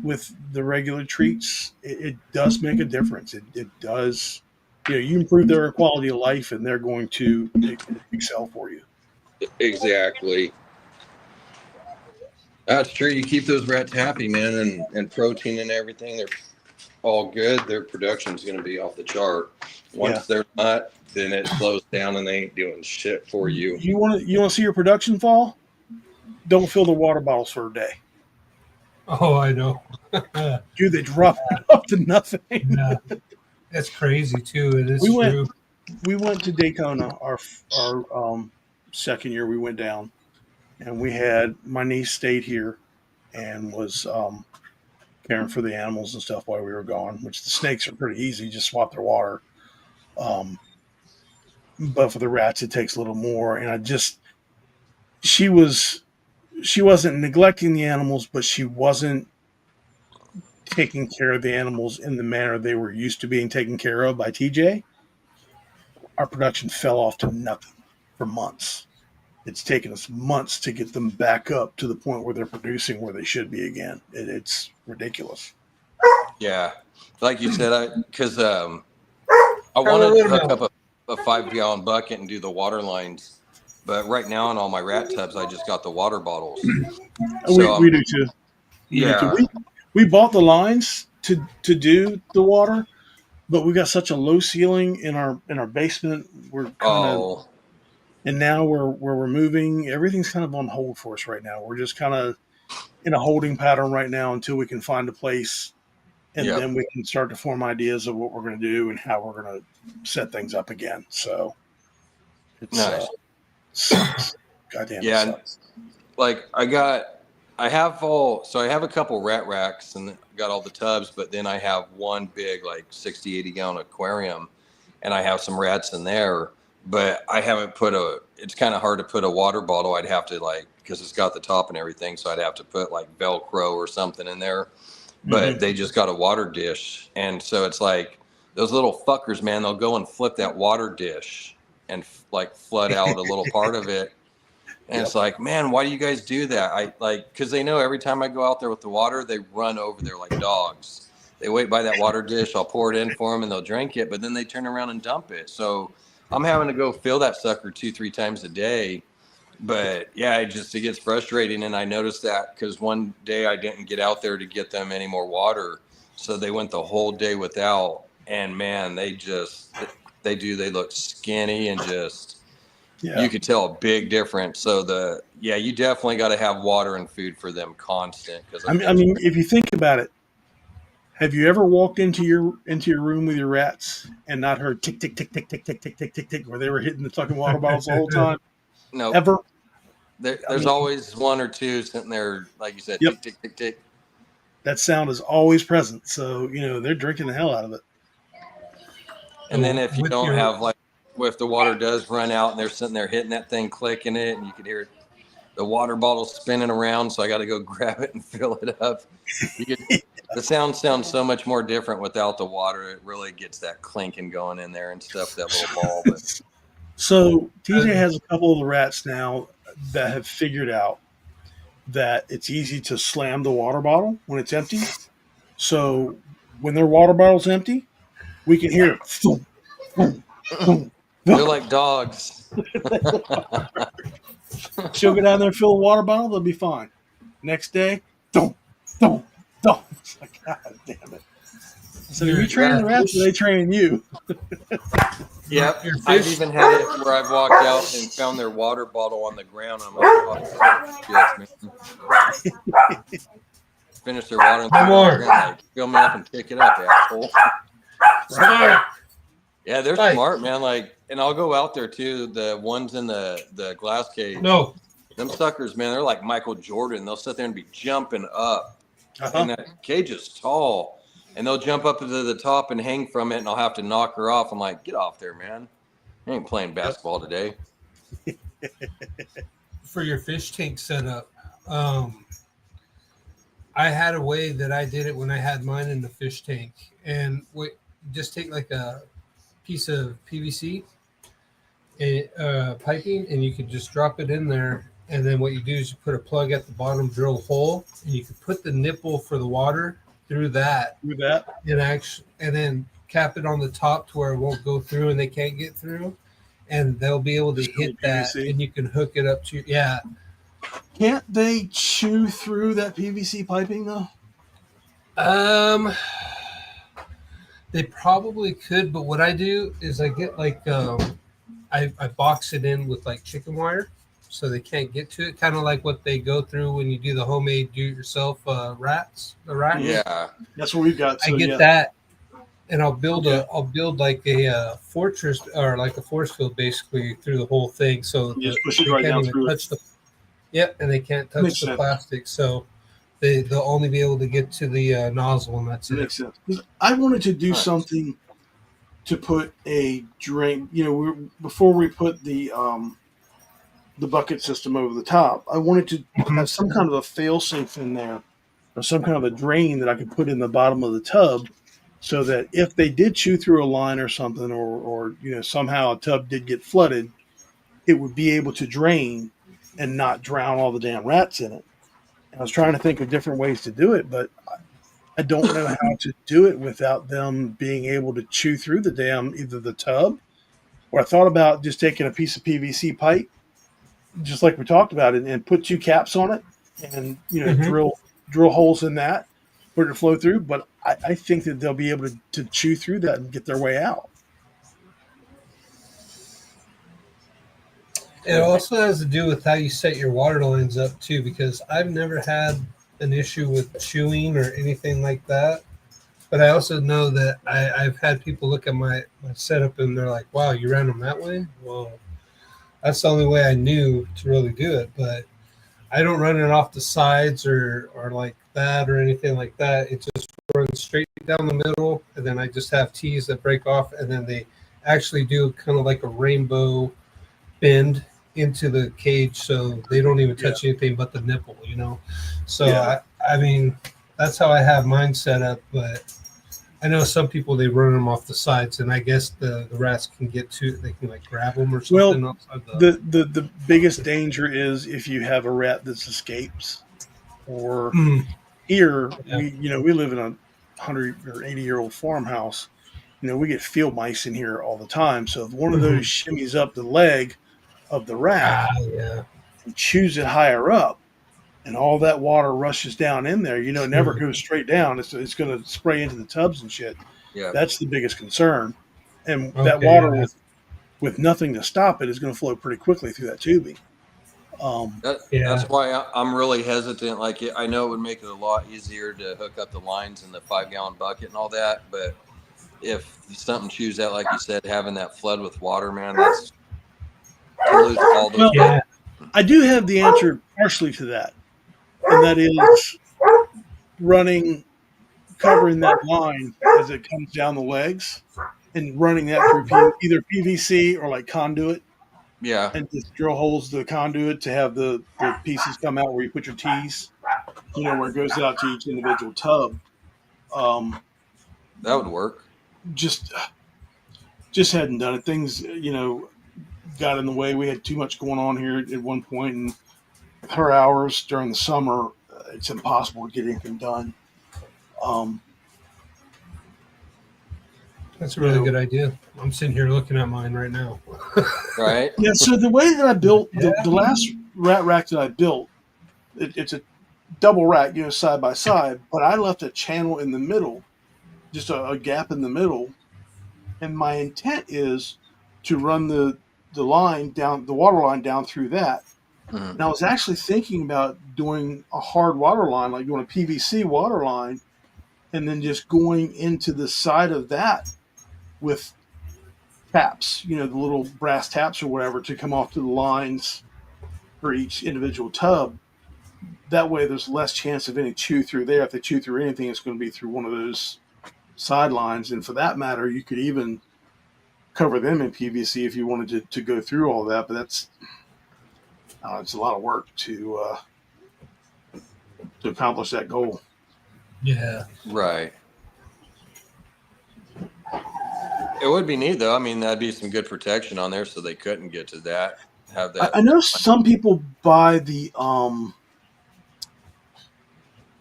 S3: with the regular treats. It does make a difference. It does. You improve their quality of life, and they're going to excel for you.
S1: Exactly. That's true. You keep those rats happy, man, and protein and everything. They're all good. Their production's going to be off the chart. Once they're not, then it slows down and they ain't doing shit for you.
S3: You want to see your production fall? Don't fill the water bottles for a day.
S2: Oh, I know.
S3: Dude, they drop off to nothing.
S2: Yeah. That's crazy too. It is
S3: We went-
S2: true.
S3: We went to Daytona our second year we went down, and we had my niece stayed here and was caring for the animals and stuff while we were gone. Which the snakes are pretty easy, just swap their water. Um, but for the rats, it takes a little more. And she wasn't neglecting the animals, but she wasn't taking care of the animals in the manner they were used to being taken care of by TJ. Our production fell off to nothing for months. It's taken us months to get them back up to the point where they're producing where they should be again. It's ridiculous.
S1: Yeah, like you said, I wanted to hook up a 5-gallon bucket and do the water lines, but right now in all my rat tubs, I just got the water bottles. So
S3: We do too.
S1: yeah,
S3: We bought the lines to do the water, but we got such a low ceiling in our basement. We're kind of, and now we're moving. Everything's kind of on hold for us right now. We're just kind of in a holding pattern right now until we can find a place, and then we can start to form ideas of what we're going to do and how we're going to set things up again. So it's
S1: nice.
S3: Sucks. Goddamn,
S1: Yeah,
S3: it sucks.
S1: like I have a couple rat racks and got all the tubs, but then I have one big like 60-80 gallon aquarium, and I have some rats in there, but I haven't it's kind of hard to put a water bottle. I'd have to because it's got the top and everything, so I'd have to put like Velcro or something in there, but they just got a water dish. And so it's like those little fuckers, man, they'll go and flip that water dish and flood out a little part of it. And it's like, man, why do you guys do that? Because they know every time I go out there with the water, they run over there like dogs. They wait by that water dish. I'll pour it in for them and they'll drink it, but then they turn around and dump it. So I'm having to go fill that sucker 2-3 times a day. But yeah, it gets frustrating. And I noticed that because one day I didn't get out there to get them any more water. So they went the whole day without. And man, they look skinny and you could tell a big difference. So you definitely got to have water and food for them constant. Because
S3: I mean, if you think about it, have you ever walked into your room with your rats and not heard tick tick tick tick tick tick tick tick tick tick where they were hitting the fucking water bottles the whole time?
S1: No,
S3: ever.
S1: There's always one or two sitting there, like you said, tick tick tick tick.
S3: That sound is always present. So they're drinking the hell out of it.
S1: And then if you don't have if the water does run out and they're sitting there hitting that thing, clicking it, and you could hear the water bottle spinning around, so I got to go grab it and fill it up. The sound sounds so much more different without the water. It really gets that clinking going in there and stuff, that little ball. But
S3: so TJ has a couple of the rats now that have figured out that it's easy to slam the water bottle when it's empty. So when their water bottle's empty, we can hear it.
S1: They're like dogs.
S3: She'll go down there and fill a water bottle. They'll be fine. Next day, don't. It's like, God damn it. So you train the rats, or they train you.
S1: Yep. I've even had it where I've walked out and found their water bottle on the ground. I'm like, oh, shit, man. Finish their water.
S2: No more.
S1: Fill me up and pick it up, asshole. Yeah, they're smart, man. And I'll go out there too. The ones in the glass cage.
S2: No.
S1: Them suckers, man, they're like Michael Jordan. They'll sit there and be jumping up. And that cage is tall. And they'll jump up to the top and hang from it, and I'll have to knock her off. I'm like, get off there, man. I ain't playing basketball today.
S2: For your fish tank setup, I had a way that I did it when I had mine in the fish tank. And just take like a piece of PVC piping, and you could just drop it in there. And then what you do is you put a plug at the bottom, drill a hole, and you can put the nipple for the water through that. And then cap it on the top to where it won't go through and they can't get through. And they'll be able to hit that, and you can hook it up to
S3: Can't they chew through that PVC piping though?
S2: They probably could, but what I do is I get I box it in with like chicken wire, so they can't get to it. Kind of like what they go through when you do the homemade do-it-yourself rats. The rats.
S1: Yeah,
S3: that's what we've got.
S2: So, I get that, and I'll build
S3: Okay.
S2: like a fortress or like a force field basically through the whole thing, so
S3: You just push it
S2: they
S3: right
S2: can't
S3: down
S2: even
S3: through it.
S2: touch the and they can't touch
S3: Makes
S2: the
S3: sense.
S2: plastic. So they'll only be able to get to the nozzle, and that's it.
S3: Makes sense. 'Cause I wanted to do
S1: Nice.
S3: something to put a drain. Before we put the bucket system over the top, I wanted to have some kind of a fail safe in there, or some kind of a drain that I could put in the bottom of the tub, so that if they did chew through a line or something, or somehow a tub did get flooded, it would be able to drain and not drown all the damn rats in it. And I was trying to think of different ways to do it, but I don't know how to do it without them being able to chew through the damn either the tub, or I thought about just taking a piece of PVC pipe, just like we talked about, and put two caps on it, and
S2: Mhm.
S3: drill holes in that for it to flow through. But I think that they'll be able to chew through that and get their way out.
S2: It also has to do with how you set your water lines up too, because I've never had an issue with chewing or anything like that. But I also know that I've had people look at my setup and they're like, "Wow, you ran them that way?" Well, that's the only way I knew to really do it. But I don't run it off the sides or like that or anything like that. It just runs straight down the middle, and then I just have T's that break off, and then they actually do kind of like a rainbow bend into the cage, so they don't even touch anything but the nipple, So
S3: Yeah.
S2: I mean, that's how I have mine set up. But I know some people they run them off the sides, and I guess the rats can get to they can like grab them or something
S3: Well,
S2: outside
S3: the biggest danger is if you have a rat that escapes, or
S2: Mm,
S3: here
S2: yeah.
S3: we live in a 100 or 80-year-old farmhouse. We get field mice in here all the time. So if one of those shimmies up the leg of the rat
S2: Yeah.
S3: and chews it higher up, and all that water rushes down in there, it never
S2: True.
S3: goes straight down. It's going to spray into the tubs and shit.
S1: Yeah.
S3: That's the biggest concern. And that
S2: Okay.
S3: water
S2: Yeah.
S3: with nothing to stop it is going to flow pretty quickly through that tubing.
S1: That's why I'm really hesitant. Like, I know it would make it a lot easier to hook up the lines in the 5-gallon bucket and all that, but if something chews that, like you said, having that flood with water, man, that's to lose all those.
S3: Well,
S2: Yeah.
S3: I do have the answer partially to that, and that is covering that line as it comes down the legs, and running that through either PVC or like conduit,
S1: Yeah,
S3: and just drill holes to the conduit to have the pieces come out where you put your tees, where it goes out to each individual tub. Um,
S1: that would work.
S3: just hadn't done it. Things, got in the way. We had too much going on here at one point, and with her hours during the summer, it's impossible to get anything done.
S2: That's a really good idea. I'm sitting here looking at mine right now.
S1: Right?
S3: Yeah. So the way that I built
S2: Yeah.
S3: the last rat rack that I built, it's a double rack, side by side, but I left a channel in the middle, just a gap in the middle, and my intent is to run the line down, the water line down through that.
S1: Mhm.
S3: And I was actually thinking about doing a hard water line, like doing a PVC water line, and then just going into the side of that with taps, the little brass taps or whatever, to come off to the lines for each individual tub. That way, there's less chance of any chew through there. If they chew through anything, it's going to be through one of those sidelines. And for that matter, you could even cover them in PVC if you wanted to go through all that. But that's it's a lot of work to accomplish that goal.
S2: Yeah.
S1: Right. It would be neat, though. I mean, that'd be some good protection on there, so they couldn't get to that. Have that.
S3: I know some people buy the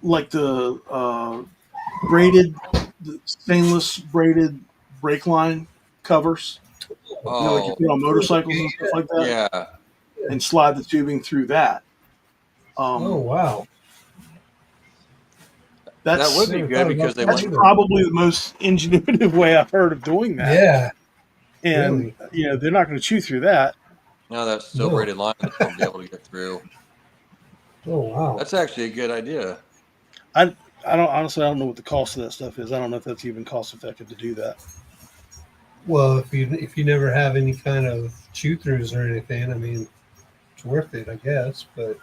S3: like the braided, the stainless braided brake line covers. Like you put on motorcycles and stuff like that,
S1: Yeah.
S3: and slide the tubing through that.
S2: Oh wow.
S3: That's,
S1: That would be good because they
S3: that's
S1: wouldn't.
S3: probably the most ingenuitive way I've heard of doing that.
S2: Yeah.
S3: And
S2: Really?
S3: they're not going to chew through that.
S1: No, that's still
S2: No.
S1: braided line. They won't be able to get through.
S2: Oh wow.
S1: That's actually a good idea.
S3: I I don't know what the cost of that stuff is. I don't know if that's even cost effective to do that.
S2: Well, if you never have any kind of chew throughs or anything, I mean, it's worth it, I guess. But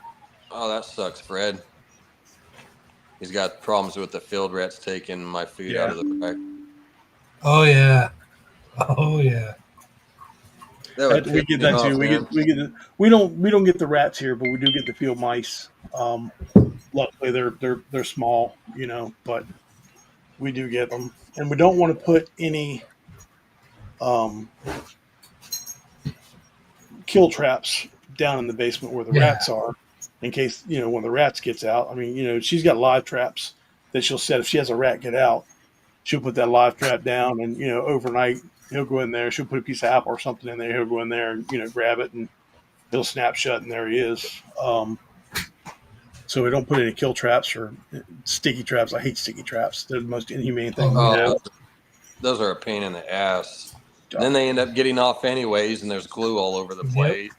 S1: Oh, that sucks, Fred. He's got problems with the field rats taking my food out of the rack.
S2: oh yeah, oh yeah,
S1: That would
S3: We
S1: piss
S3: get
S1: me
S3: that
S1: off,
S3: too.
S1: man.
S3: We don't get the rats here, but we do get the field mice. Luckily, they're small, but we do get them, and we don't want to put any um, kill traps down in the basement where the
S2: Yeah.
S3: rats are, in case when the rats gets out. I mean, she's got live traps that she'll set if she has a rat get out. She'll put that live trap down, and overnight he'll go in there. She'll put a piece of apple or something in there. He'll go in there and grab it, and he'll snap shut, and there he is. So we don't put any kill traps or sticky traps. I hate sticky traps. They're the most inhumane thing we have.
S1: Oh, those are a pain in the ass. Then they end up getting off anyways, and there's glue all over the place.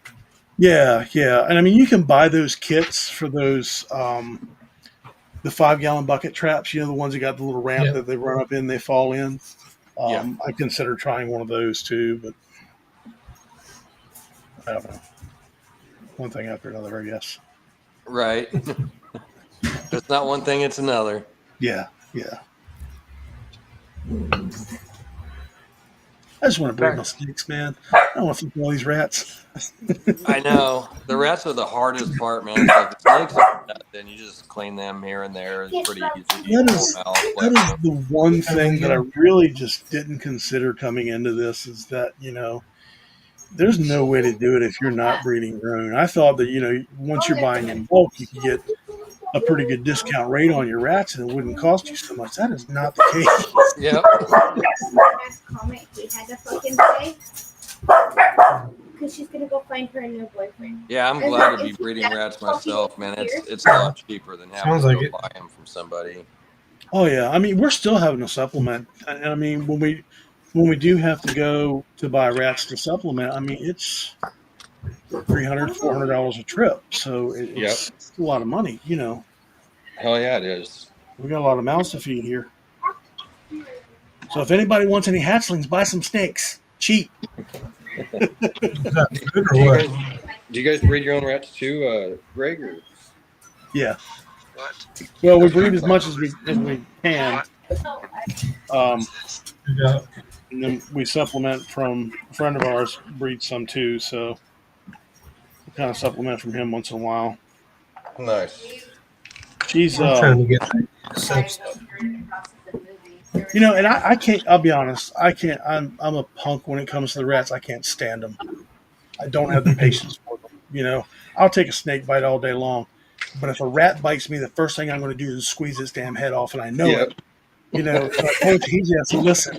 S3: Yeah, and I mean you can buy those kits for those the 5-gallon bucket traps. The ones that got the little ramp that they run up in, they fall in. I consider trying one of those too, but I don't know. One thing after another, I guess.
S1: Right. It's not one thing; it's another.
S3: Yeah. I just want to breed my snakes, man. I don't want to feed all these rats.
S1: I know. The rats are the hardest part, man. It's like the snakes are nothing. You just clean them here and there. It's pretty easy.
S3: That is the one thing that I really just didn't consider coming into this is that, there's no way to do it if you're not breeding your own. I thought that, once you're buying in bulk, you could get a pretty good discount rate on your rats and it wouldn't cost you so much. That is not the case.
S1: Yep.
S5: Comment he had to fucking say. Because she's gonna go find her a new boyfriend.
S1: Yeah, I'm glad to be breeding rats myself, man. It's a lot cheaper than having to go buy them from somebody.
S3: Oh yeah, I mean we're still having to supplement. I mean when we do have to go to buy rats to supplement, I mean it's $300, $400 a trip. So it's a lot of money,
S1: Hell yeah, it is.
S3: We got a lot of mouths to feed here. So if anybody wants any hatchlings, buy some snakes. Cheap.
S1: Do you guys breed your own rats too, Greg? Or?
S3: Yeah.
S4: What?
S3: Well, we breed as much as we can. And then we supplement from a friend of ours breeds some too, so we kind of supplement from him once in a while.
S1: Nice.
S3: She's
S2: I'm trying to get
S3: and I can't. I'll be honest. I can't. I'm a punk when it comes to the rats. I can't stand them. I don't have the patience for them. I'll take a snake bite all day long, but if a rat bites me, the first thing I'm going to do is squeeze its damn head off, and I know it. So I told TJ, I said, listen,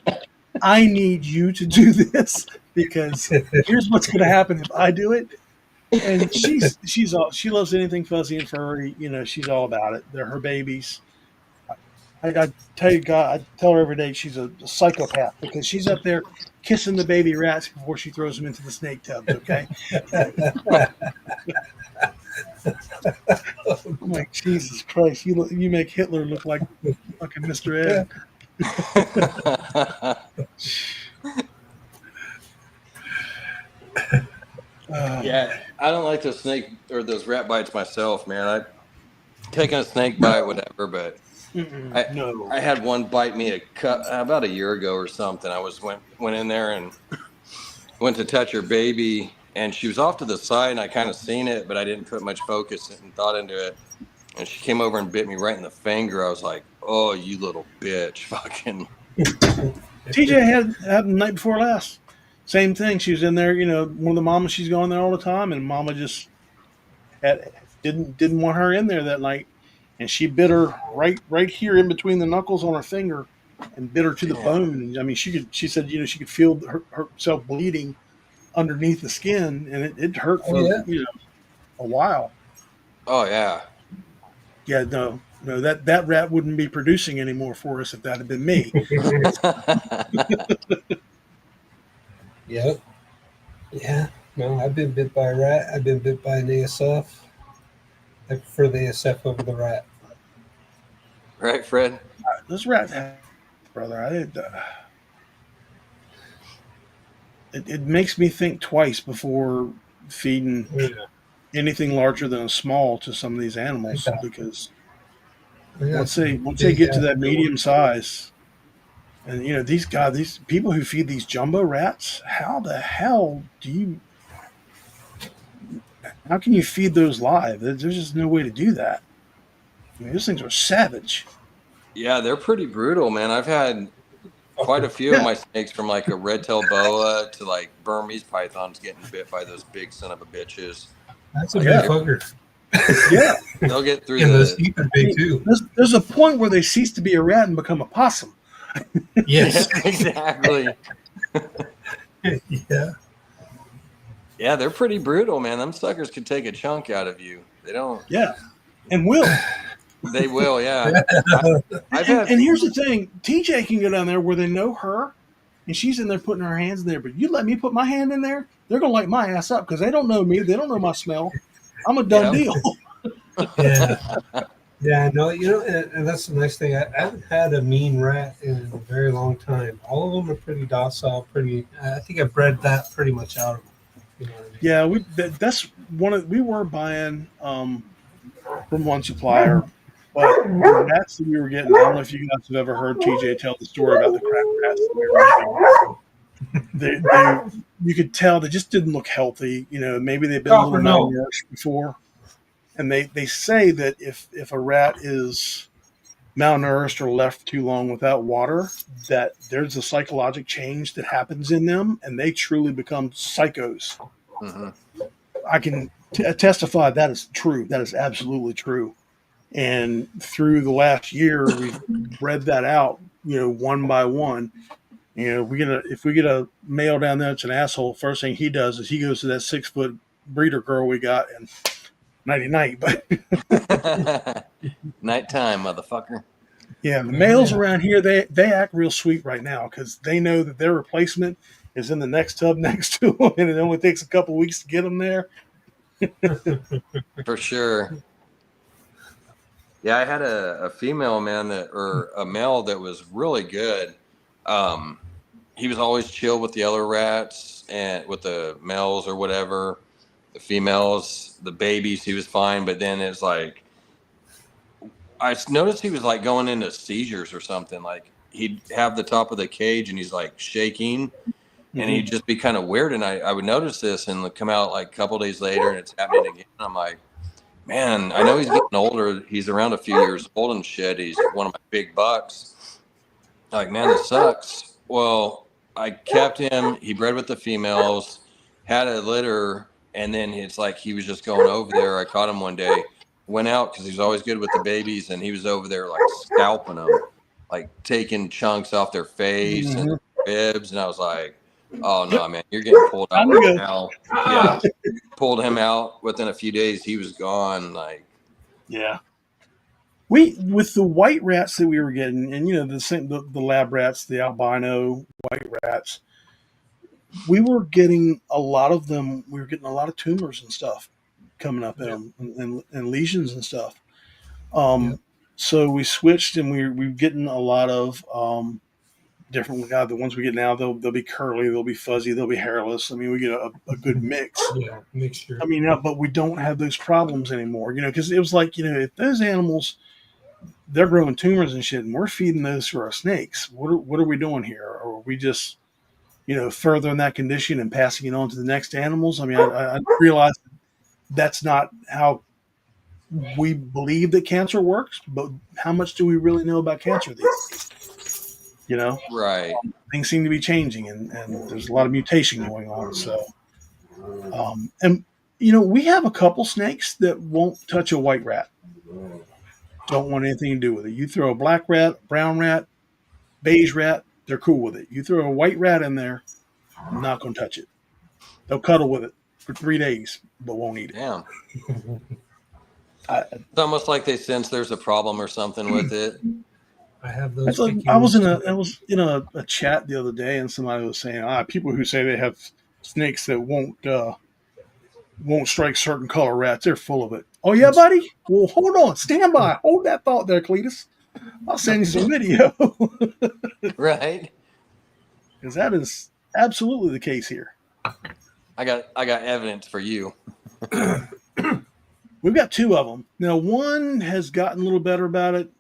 S3: I need you to do this because here's what's going to happen if I do it. And she loves anything fuzzy and furry. She's all about it. They're her babies. I tell you, God, I tell her every day she's a psychopath because she's up there kissing the baby rats before she throws them into the snake tubs. Okay. I'm like, Jesus Christ, you make Hitler look like fucking Mr. Ed.
S1: Yeah, I don't like those snake or those rat bites myself, man. I taking a snake bite, whatever, but I had one bite me about a year ago or something. I went in there and went to touch her baby, and she was off to the side, and I kind of seen it, but I didn't put much focus and thought into it. And she came over and bit me right in the finger. I was like, "Oh, you little bitch!" Fucking.
S3: TJ had happened the night before last. Same thing. She was in there. One of the mamas. She's going there all the time, and Mama just didn't want her in there that night, and she bit her right here in between the knuckles on her finger, and bit her to the bone. I mean, she said she could feel herself bleeding underneath the skin, and it hurt for a while.
S1: Oh yeah.
S3: Yeah, no, that rat wouldn't be producing anymore for us if that had been me.
S2: Yep. Yeah. No, I've been bit by a rat. I've been bit by an ASF. I prefer the ASF over the rat.
S1: Right, Fred?
S3: Those rats, brother. It makes me think twice before feeding
S2: Yeah.
S3: anything larger than a small to some of these animals
S2: got-
S3: because
S2: I got some
S3: once they
S2: big
S3: get to
S2: ass
S3: that
S2: doors.
S3: medium size, and these people who feed these jumbo rats, how the hell how can you feed those live? There's just no way to do that. I mean, those things are savage.
S1: Yeah, they're pretty brutal, man. I've had quite a few of
S3: Yeah,
S1: my snakes from like a red-tailed boa to like Burmese pythons getting bit by those big son of a bitches.
S2: That's a
S1: Like
S2: big
S3: yeah,
S2: fucker.
S3: yeah.
S1: they'll get through
S2: And those
S1: the
S2: teeth are
S3: I
S2: big
S3: mean,
S2: too.
S3: there's a point where they cease to be a rat and become a possum.
S1: yeah,
S2: Yes.
S1: exactly.
S2: Yeah.
S1: Yeah, they're pretty brutal, man. Them suckers could take a chunk out of you. They don't.
S3: Yeah, and will.
S1: They will, yeah. I've
S3: And
S1: had.
S3: here's the thing: TJ can go down there where they know her, and she's in there putting her hands in there. But you let me put my hand in there, they're gonna light my ass up because they don't know me. They don't know my smell. I'm a done
S1: Yeah.
S3: deal.
S2: Yeah. Yeah, no, and that's the nice thing. I haven't had a mean rat in a very long time. All of them are pretty docile, pretty. I think I bred that pretty much out of them. You know what I mean?
S3: Yeah, that's one of we were buying from one supplier, but the rats that we were getting. I don't know if you guys have ever heard TJ tell the story about the crack rats that we were getting. They you could tell they just didn't look healthy. Maybe they've been a little
S2: Copper, no.
S3: malnourished before. And they say that if a rat is malnourished or left too long without water, that there's a psychological change that happens in them, and they truly become psychos.
S1: hmm
S3: I can testify that is true. That is absolutely true. And through the last year, we've bred that out, one by one. If we get a male down there that's an asshole, first thing he does is he goes to that 6-foot breeder girl we got and nighty night. But
S1: Nighttime, motherfucker.
S3: yeah, the males around here they act real sweet right now because they know that their replacement is in the next tub next to them, and it only takes a couple weeks to get them there.
S1: For sure. Yeah, I had a female man or a male that was really good. He was always chill with the other rats and with the males or whatever. The females, the babies, he was fine. But then it's like, I noticed he was like going into seizures or something. Like he'd have the top of the cage and he's like shaking and he'd just be kind of weird. And I would notice this and come out like a couple days later and it's happening again. I'm like, man, I know he's getting older. He's around a few years old and shit. He's one of my big bucks. Like, man, this sucks. Well, I kept him. He bred with the females, had a litter, and then it's like he was just going over there. I caught him one day, went out because he was always good with the babies, and he was over there like scalping them, like taking chunks off their face and ribs. And I was like, oh, no, man, you're getting pulled out right now. Yeah. Pulled him out within a few days. He was gone. Like,
S3: Yeah. We with the white rats that we were getting, and the lab rats, the albino white rats, we were getting a lot of them. We were getting a lot of tumors and stuff coming up in them, and lesions and stuff. So we switched, and we were getting a lot of different. God, the ones we get now, they'll be curly, they'll be fuzzy, they'll be hairless. I mean, we get a good mix.
S2: Yeah, mixture.
S3: I mean, but we don't have those problems anymore, because it was like, if those animals, they're growing tumors and shit, and we're feeding those to our snakes, what are we doing here? Or are we just, furthering that condition and passing it on to the next animals? I mean, I realize that's not how we believe that cancer works, but how much do we really know about cancer these days?
S1: right.
S3: Things seem to be changing, and there's a lot of mutation going on. So, and we have a couple snakes that won't touch a white rat. Don't want anything to do with it. You throw a black rat, brown rat, beige rat, they're cool with it. You throw a white rat in there, not going to touch it. They'll cuddle with it for 3 days, but won't eat it.
S1: Damn. It's almost like they sense there's a problem or something with it.
S2: I have those.
S3: I was in a chat the other day, and somebody was saying, people who say they have snakes that won't strike certain color rats, they're full of it. Oh yeah, buddy. Well, hold on, stand by, hold that thought there, Cletus. I'll send you some video
S1: Right.
S3: because that is absolutely the case here.
S1: I got evidence for you.
S3: We've got 2 of them now. One has gotten a little better about it.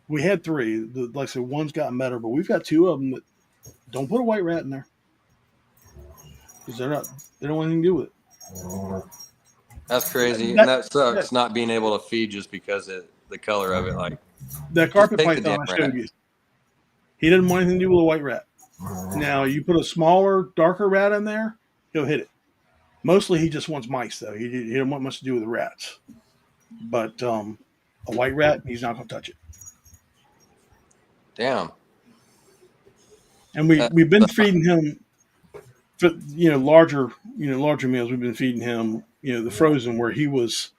S3: We had 3. Like I said, one's gotten better, but we've got 2 of them that don't put a white rat in there because they don't want anything to do with it.
S1: That's crazy, and that sucks not being able to feed just because of the color of it. Like
S3: That carpet
S1: take the
S3: python I
S1: damn
S3: showed
S1: rat.
S3: you, he didn't want anything to do with a white rat. Now you put a smaller, darker rat in there, he'll hit it. Mostly he just wants mice though. He didn't want much to do with the rats. But a white rat, he's not going to touch it.
S1: Damn.
S3: And we've been feeding him, for, larger meals. We've been feeding him, the frozen where he was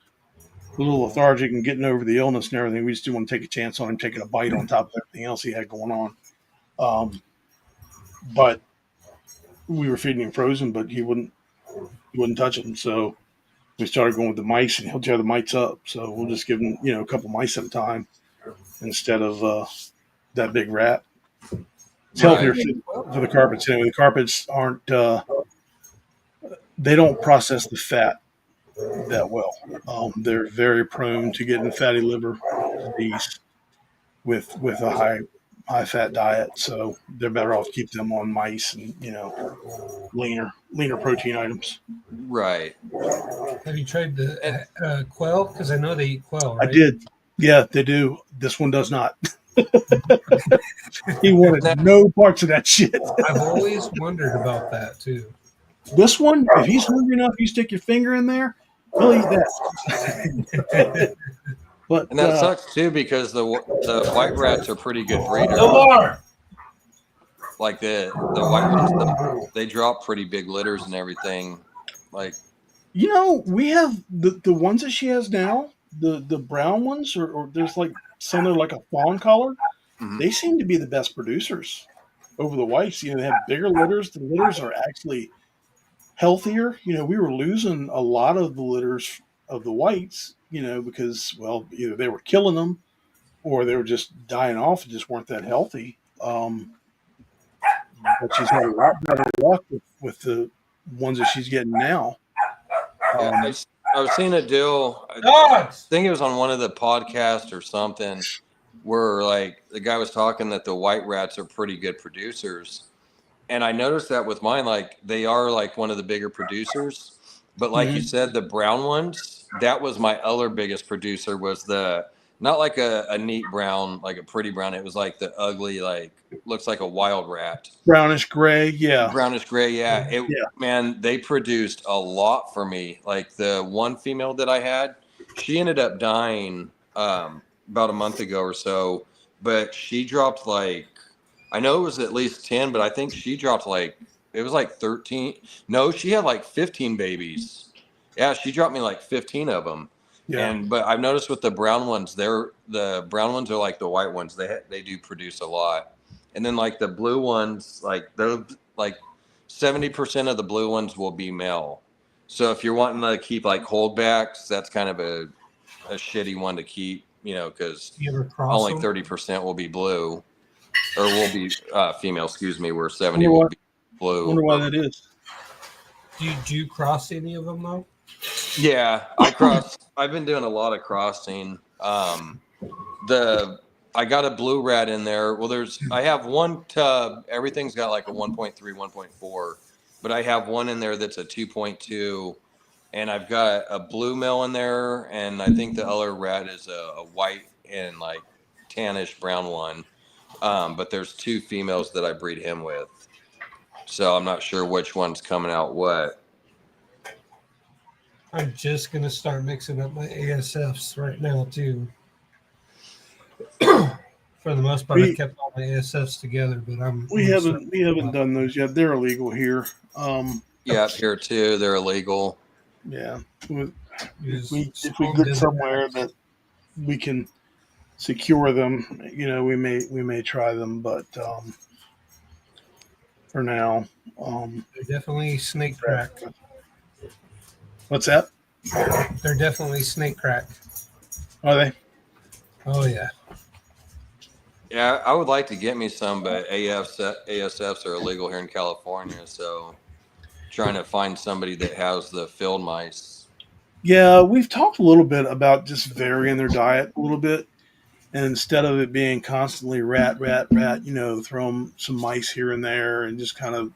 S3: a little lethargic and getting over the illness and everything. We just didn't want to take a chance on him taking a bite on top of everything else he had going on. But we were feeding him frozen, but he wouldn't touch them. So we started going with the mice, and he'll tear the mites up. So we'll just give him, a couple mice at a time instead of that big rat. It's healthier for the carpets anyway. The carpets aren't they don't process the fat that well. They're very prone to getting fatty liver disease with a high fat diet. So they're better off to keep them on mice and leaner protein items.
S1: Right.
S2: Have you tried the quail? Because I know they eat quail, right?
S3: I did. Yeah, they do. This one does not. He wanted no parts of that shit.
S2: I've always wondered about that too.
S3: This one, if he's hungry enough, you stick your finger in there, he'll eat that. But
S1: And that sucks too because the white rats are pretty good breeders.
S2: No more.
S1: Like the white ones, they drop pretty big litters and everything. Like
S3: we have the ones that she has now, the brown ones, or there's like some that are like a fawn color.
S1: Mhm.
S3: They seem to be the best producers over the whites. They have bigger litters. The litters are actually healthier. We were losing a lot of the litters of the whites, because, well, either they were killing them or they were just dying off and just weren't that healthy. But she's had a lot better luck with the ones that she's getting now.
S1: I was seeing a deal. I think it was on one of the podcasts or something where like the guy was talking that the white rats are pretty good producers. And I noticed that with mine, like they are like one of the bigger producers, but like you said, the brown ones, that was my other biggest producer was not like a neat brown, like a pretty brown. It was like the ugly, like looks like a wild rat.
S3: Brownish gray. Yeah.
S1: Brownish gray. Yeah. Man, they produced a lot for me. Like the one female that I had, she ended up dying about a month ago or so, but she dropped like, I know it was at least 10, but I think she dropped it was like 13. No, she had like 15 babies. Yeah, she dropped me like 15 of them. Yeah. But I've noticed with the brown ones, the brown ones are like the white ones. They do produce a lot. And then like the blue ones, like they're like 70% of the blue ones will be male. So if you're wanting to keep like holdbacks, that's kind of a shitty one to keep, because only 30% will be blue. Or will be female, excuse me, where 70 will be blue.
S3: I wonder why that is.
S2: Do you cross any of them though?
S1: Yeah, I've been doing a lot of crossing. I got a blue rat in there. Well, I have one tub. Everything's got like a 1.3, 1.4, but I have one in there that's a 2.2, and I've got a blue male in there, and I think the other rat is a white and like tannish brown one. But there's 2 females that I breed him with. So I'm not sure which one's coming out what.
S2: I'm just going to start mixing up my ASFs right now, too. For the most part, I kept all my ASFs together, but we
S3: haven't done those yet. They're illegal here.
S1: Yeah, here too. They're illegal.
S3: Yeah. If we get somewhere that we can secure them, we may try them, but for now,
S2: they're definitely snake crack.
S3: What's that?
S2: They're definitely snake crack.
S3: Are they?
S2: Oh yeah.
S1: Yeah, I would like to get me some, but ASFs are illegal here in California, so trying to find somebody that has the field mice.
S3: Yeah, we've talked a little bit about just varying their diet a little bit, and instead of it being constantly rat, rat, rat, throw them some mice here and there, and just kind of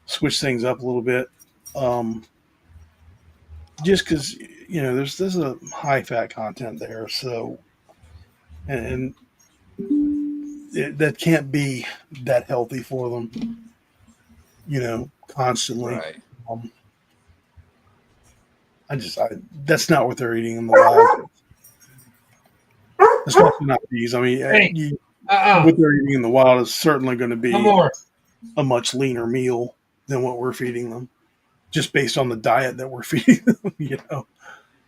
S3: switch things up a little bit. Um, just because there's a high fat content there, so and that can't be that healthy for them, constantly.
S1: Right.
S3: Um, that's not what they're eating in the wild. Especially not these. I mean,
S2: Hey,
S3: what they're eating in the wild is certainly going to
S2: no
S3: be
S2: more.
S3: a much leaner meal than what we're feeding them, just based on the diet that we're feeding them.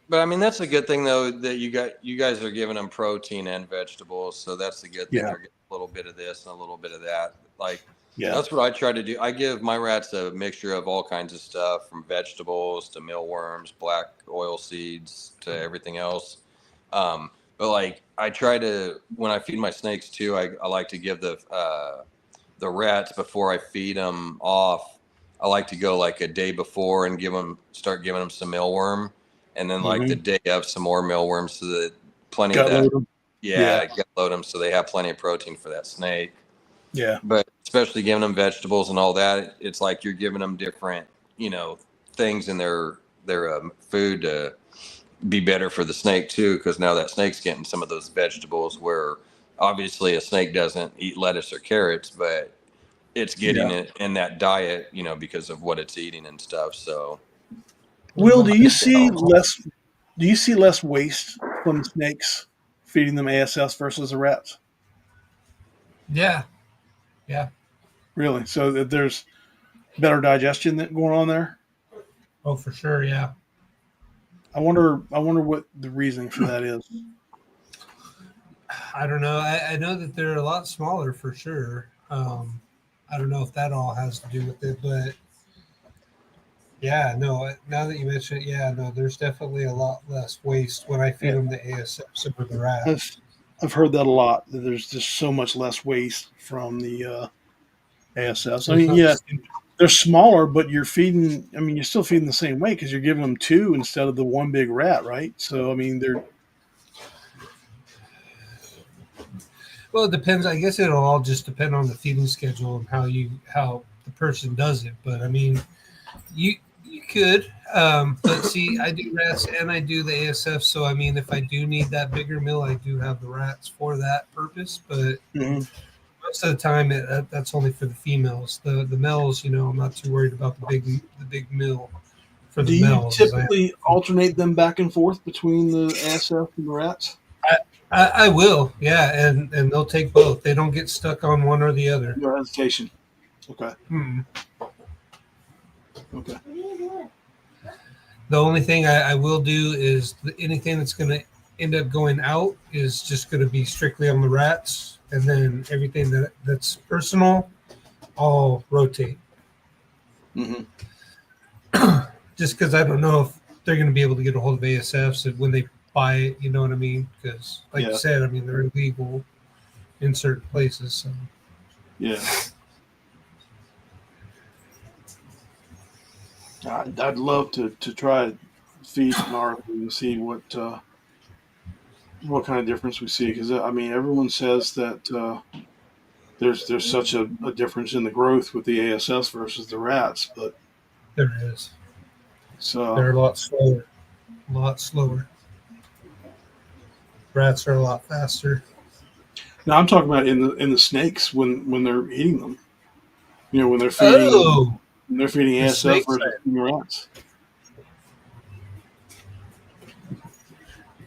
S1: But I mean, that's a good thing though that you guys are giving them protein and vegetables, so that's the good thing.
S3: Yeah,
S1: They're getting a little bit of this and a little bit of that. Like
S3: yeah,
S1: that's what I try to do. I give my rats a mixture of all kinds of stuff, from vegetables to mealworms, black oil seeds to everything else. But like I try to when I feed my snakes too, I like to give the rats before I feed them off. I like to go like a day before and start giving them some mealworm, and then like the
S3: mm-hmm.
S1: day of some more mealworms, so that plenty of
S3: Gut
S1: that.
S3: load them.
S1: Yeah, gut load them so they have plenty of protein for that snake.
S3: Yeah,
S1: But especially giving them vegetables and all that, it's like you're giving them different, things in their food to be better for the snake too, because now that snake's getting some of those vegetables where obviously a snake doesn't eat lettuce or carrots, but it's getting
S3: yeah.
S1: it in that diet, because of what it's eating and stuff. So
S3: Will, do you
S1: it
S3: see
S1: helps.
S3: less? Do you see less waste from the snakes feeding them ASS versus the rats?
S2: Yeah, yeah.
S3: Really? So that there's better digestion that going on there.
S2: Oh, for sure. Yeah.
S3: I wonder. I wonder what the reasoning for that is.
S2: I don't know. I know that they're a lot smaller for sure. I don't know if that all has to do with it, but yeah, no. Now that you mention it, yeah, no. There's definitely a lot less waste when I feed
S3: Yeah,
S2: them the ASFs over the
S3: I've
S2: rats.
S3: I've heard that a lot. That there's just so much less waste from the ASS. I
S2: There's
S3: mean,
S2: not
S3: yeah,
S2: the same.
S3: they're smaller, but you're feeding. I mean, you're still feeding the same way because you're giving them two instead of the one big rat, right? So I mean, they're
S2: Well, it depends. I guess it'll all just depend on the feeding schedule and how the person does it. But I mean, you could. But see, I do rats and I do the ASF. So I mean, if I do need that bigger meal, I do have the rats for that purpose. But
S3: mhm.
S2: most of the time, that's only for the females. The males, I'm not too worried about the big meal for the
S3: Do you
S2: males. As I
S3: typically alternate them back and forth between the ASF and the rats?
S2: I will, yeah, and they'll take both. They don't get stuck on one or the other.
S3: No hesitation. Okay.
S2: Hmm.
S3: Okay.
S5: What are you doing?
S2: The only thing I will do is anything that's going to end up going out is just going to be strictly on the rats, and then everything that's personal, I'll rotate.
S3: Mm-hmm.
S2: Just because I don't know if they're going to be able to get a hold of ASFs when they buy it. You know what I mean? Because, like
S3: Yeah.
S2: you said, I mean they're illegal in certain places. So.
S3: Yeah. I'd love to try feed Narc and see what kind of difference we see, because I mean everyone says that there's such a difference in the growth with the ASS versus the rats, but
S2: There is.
S3: so
S2: They're a lot slower. A lot slower. Rats are a lot faster.
S3: now I'm talking about in the snakes when they're eating them. When they're
S2: Oh,
S3: feeding
S2: the
S3: ASF
S2: snakes.
S3: versus feeding rats.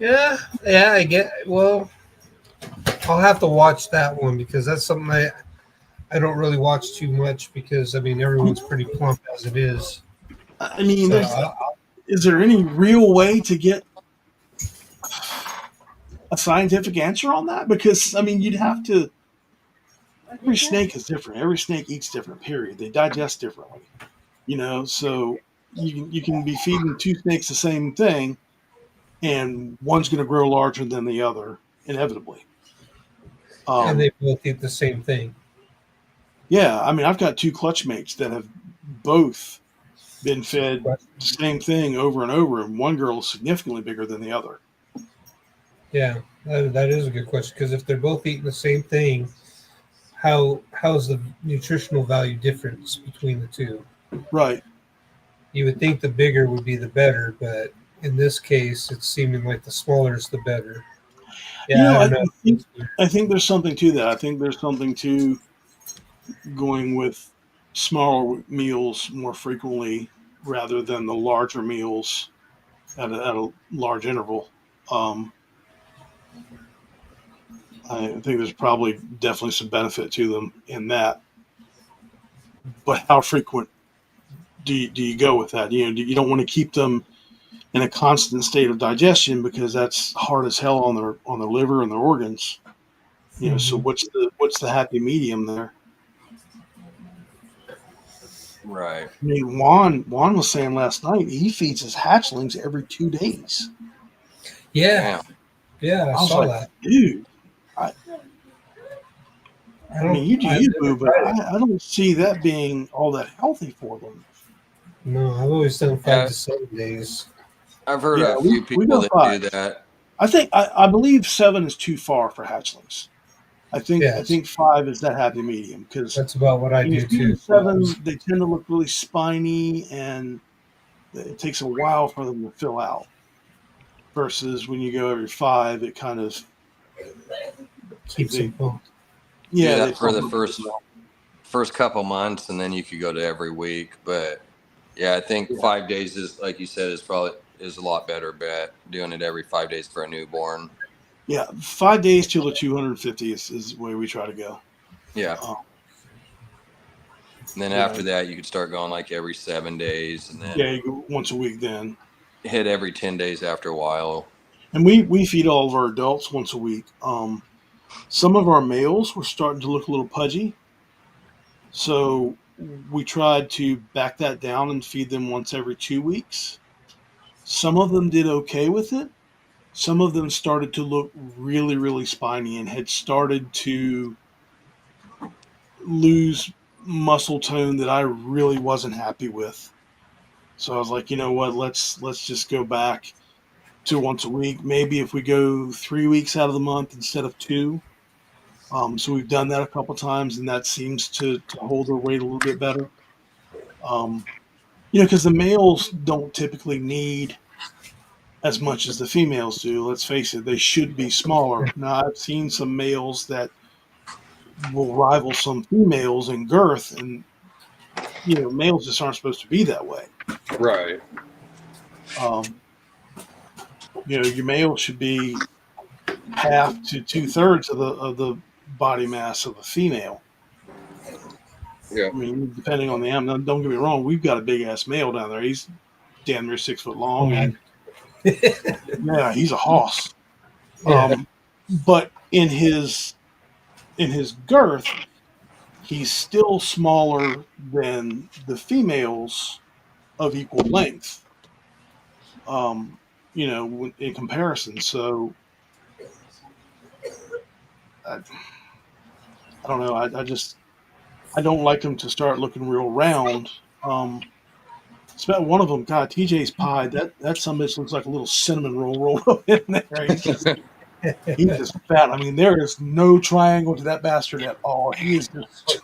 S2: Yeah, yeah. I get. Well, I'll have to watch that one because that's something I don't really watch too much because I mean everyone's pretty plump as it is.
S3: I mean,
S2: So
S3: is there any real way to get a scientific answer on that? Because I mean, you'd have to. Every snake is different. Every snake eats different. Period. They digest differently. So you can be feeding two snakes the same thing, and one's going to grow larger than the other inevitably.
S2: And they both eat the same thing.
S3: Yeah, I mean, I've got 2 clutch mates that have both been fed the same thing over and over, and one girl is significantly bigger than the other.
S2: Yeah, that is a good question, because if they're both eating the same thing, how's the nutritional value difference between the two?
S3: Right.
S2: You would think the bigger would be the better, but in this case, it's seeming like the smaller is the better. Yeah, I don't know.
S3: I think there's something to that. I think there's something to going with smaller meals more frequently rather than the larger meals at a large interval. I think there's probably definitely some benefit to them in that. But how frequent do you go with that? You don't want to keep them in a constant state of digestion because that's hard as hell on their liver and their organs. So what's the happy medium there?
S1: Right.
S3: I mean, Juan was saying last night he feeds his hatchlings every 2 days.
S2: Yeah, I
S3: was
S2: saw
S3: like,
S2: that.
S3: dude. I mean, you do you, but I don't see that being all that healthy for them.
S2: No, I've always done 5 to 7 days.
S1: I've heard a few people that
S3: 5.
S1: do that.
S3: I believe 7 is too far for hatchlings. I think 5 is that happy medium because
S2: that's about what I do too.
S3: 7, they tend to look really spiny, and it takes a while for them to fill out. Versus when you go every 5, it kind of
S2: keeps them full.
S1: Yeah, that for the first couple months, and then you could go to every week. But yeah, I think 5 days is, like you said, is a lot better bet. Doing it every 5 days for a newborn.
S3: Yeah, 5 days till the 250 is the way we try to go.
S1: Yeah. And then after that, you could start going like every 7 days, and then
S3: you go once a week. Then
S1: hit every 10 days after a while.
S3: And we feed all of our adults once a week. Some of our males were starting to look a little pudgy, so we tried to back that down and feed them once every 2 weeks. Some of them did okay with it. Some of them started to look really, really spiny and had started to lose muscle tone that I really wasn't happy with. So I was like, you know what, let's just go back to once a week. Maybe if we go 3 weeks out of the month instead of 2. So we've done that a couple times, and that seems to hold their weight a little bit better. Because the males don't typically need as much as the females do. Let's face it, they should be smaller. Now, I've seen some males that will rival some females in girth, and males just aren't supposed to be that way.
S1: Right.
S3: Your male should be half to 2/3 of the body mass of a female.
S1: Yeah.
S3: I mean, depending on the animal. Don't get me wrong, we've got a big ass male down there. He's damn near 6 foot long, and yeah, he's a hoss. But in his girth, he's still smaller than the females of equal length. In comparison. So I don't know. I don't like them to start looking real round. It's about one of them. God, TJ's pie. That sumbitch looks like a little cinnamon roll rolled up in there. He's just fat. I mean, there is no triangle to that bastard at all. He is just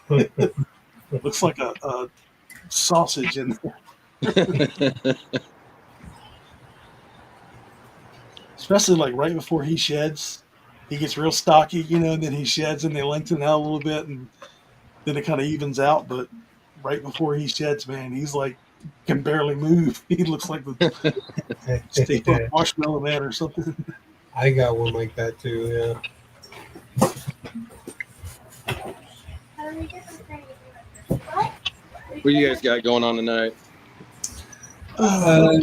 S3: looks like a sausage in there. Especially like right before he sheds, he gets real stocky, and then he sheds and they lengthen out a little bit, and then it kind of evens out. But right before he sheds, man, he's like can barely move. He looks like the Stay Puft Marshmallow Man or something.
S2: I got one like that too. Yeah.
S1: What you guys got going on tonight?
S2: About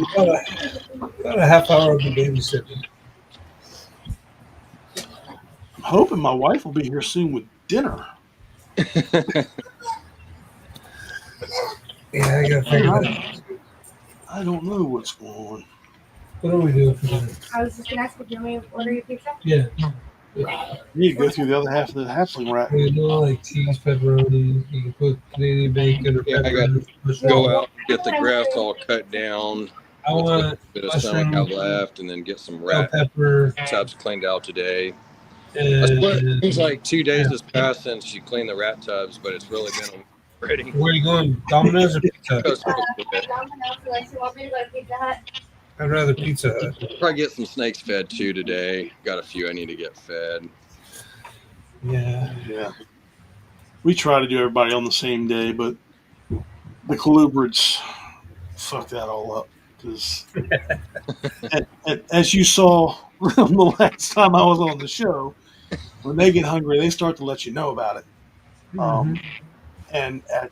S2: a half hour of the babysitting.
S3: I'm hoping my wife will be here soon with dinner.
S2: Yeah, I gotta figure that out.
S3: I don't know what's going on.
S2: What are we doing for dinner?
S5: I was just gonna ask if you want me to order your pizza.
S2: Yeah.
S3: You need to go through the other half of the hatchling rack.
S2: You know, like cheese, pepperoni. You can put Canadian bacon or
S1: Yeah, I got
S2: peppers.
S1: go
S2: mushroom.
S1: out, get the grass all cut down
S2: I
S1: with what
S2: want
S1: bit of sun I
S2: mushroom,
S1: have left, and then get some
S2: bell
S1: rat
S2: pepper,
S1: tubs cleaned out today.
S2: and
S1: It seems like 2 days
S2: yeah.
S1: has passed since you cleaned the rat tubs, but it's really been a week already.
S2: Where are you going? Domino's or Pizza Hut?
S1: Goes so quick.
S5: Domino's, unless you want me to go to Pizza Hut.
S2: I'd rather Pizza Hut.
S1: Probably get some snakes fed too today. Got a few I need to get fed.
S2: Yeah.
S3: Yeah. We try to do everybody on the same day, but the colubrids fuck that all up. Because as you saw the last time I was on the show, when they get hungry, they start to let you know about it. And at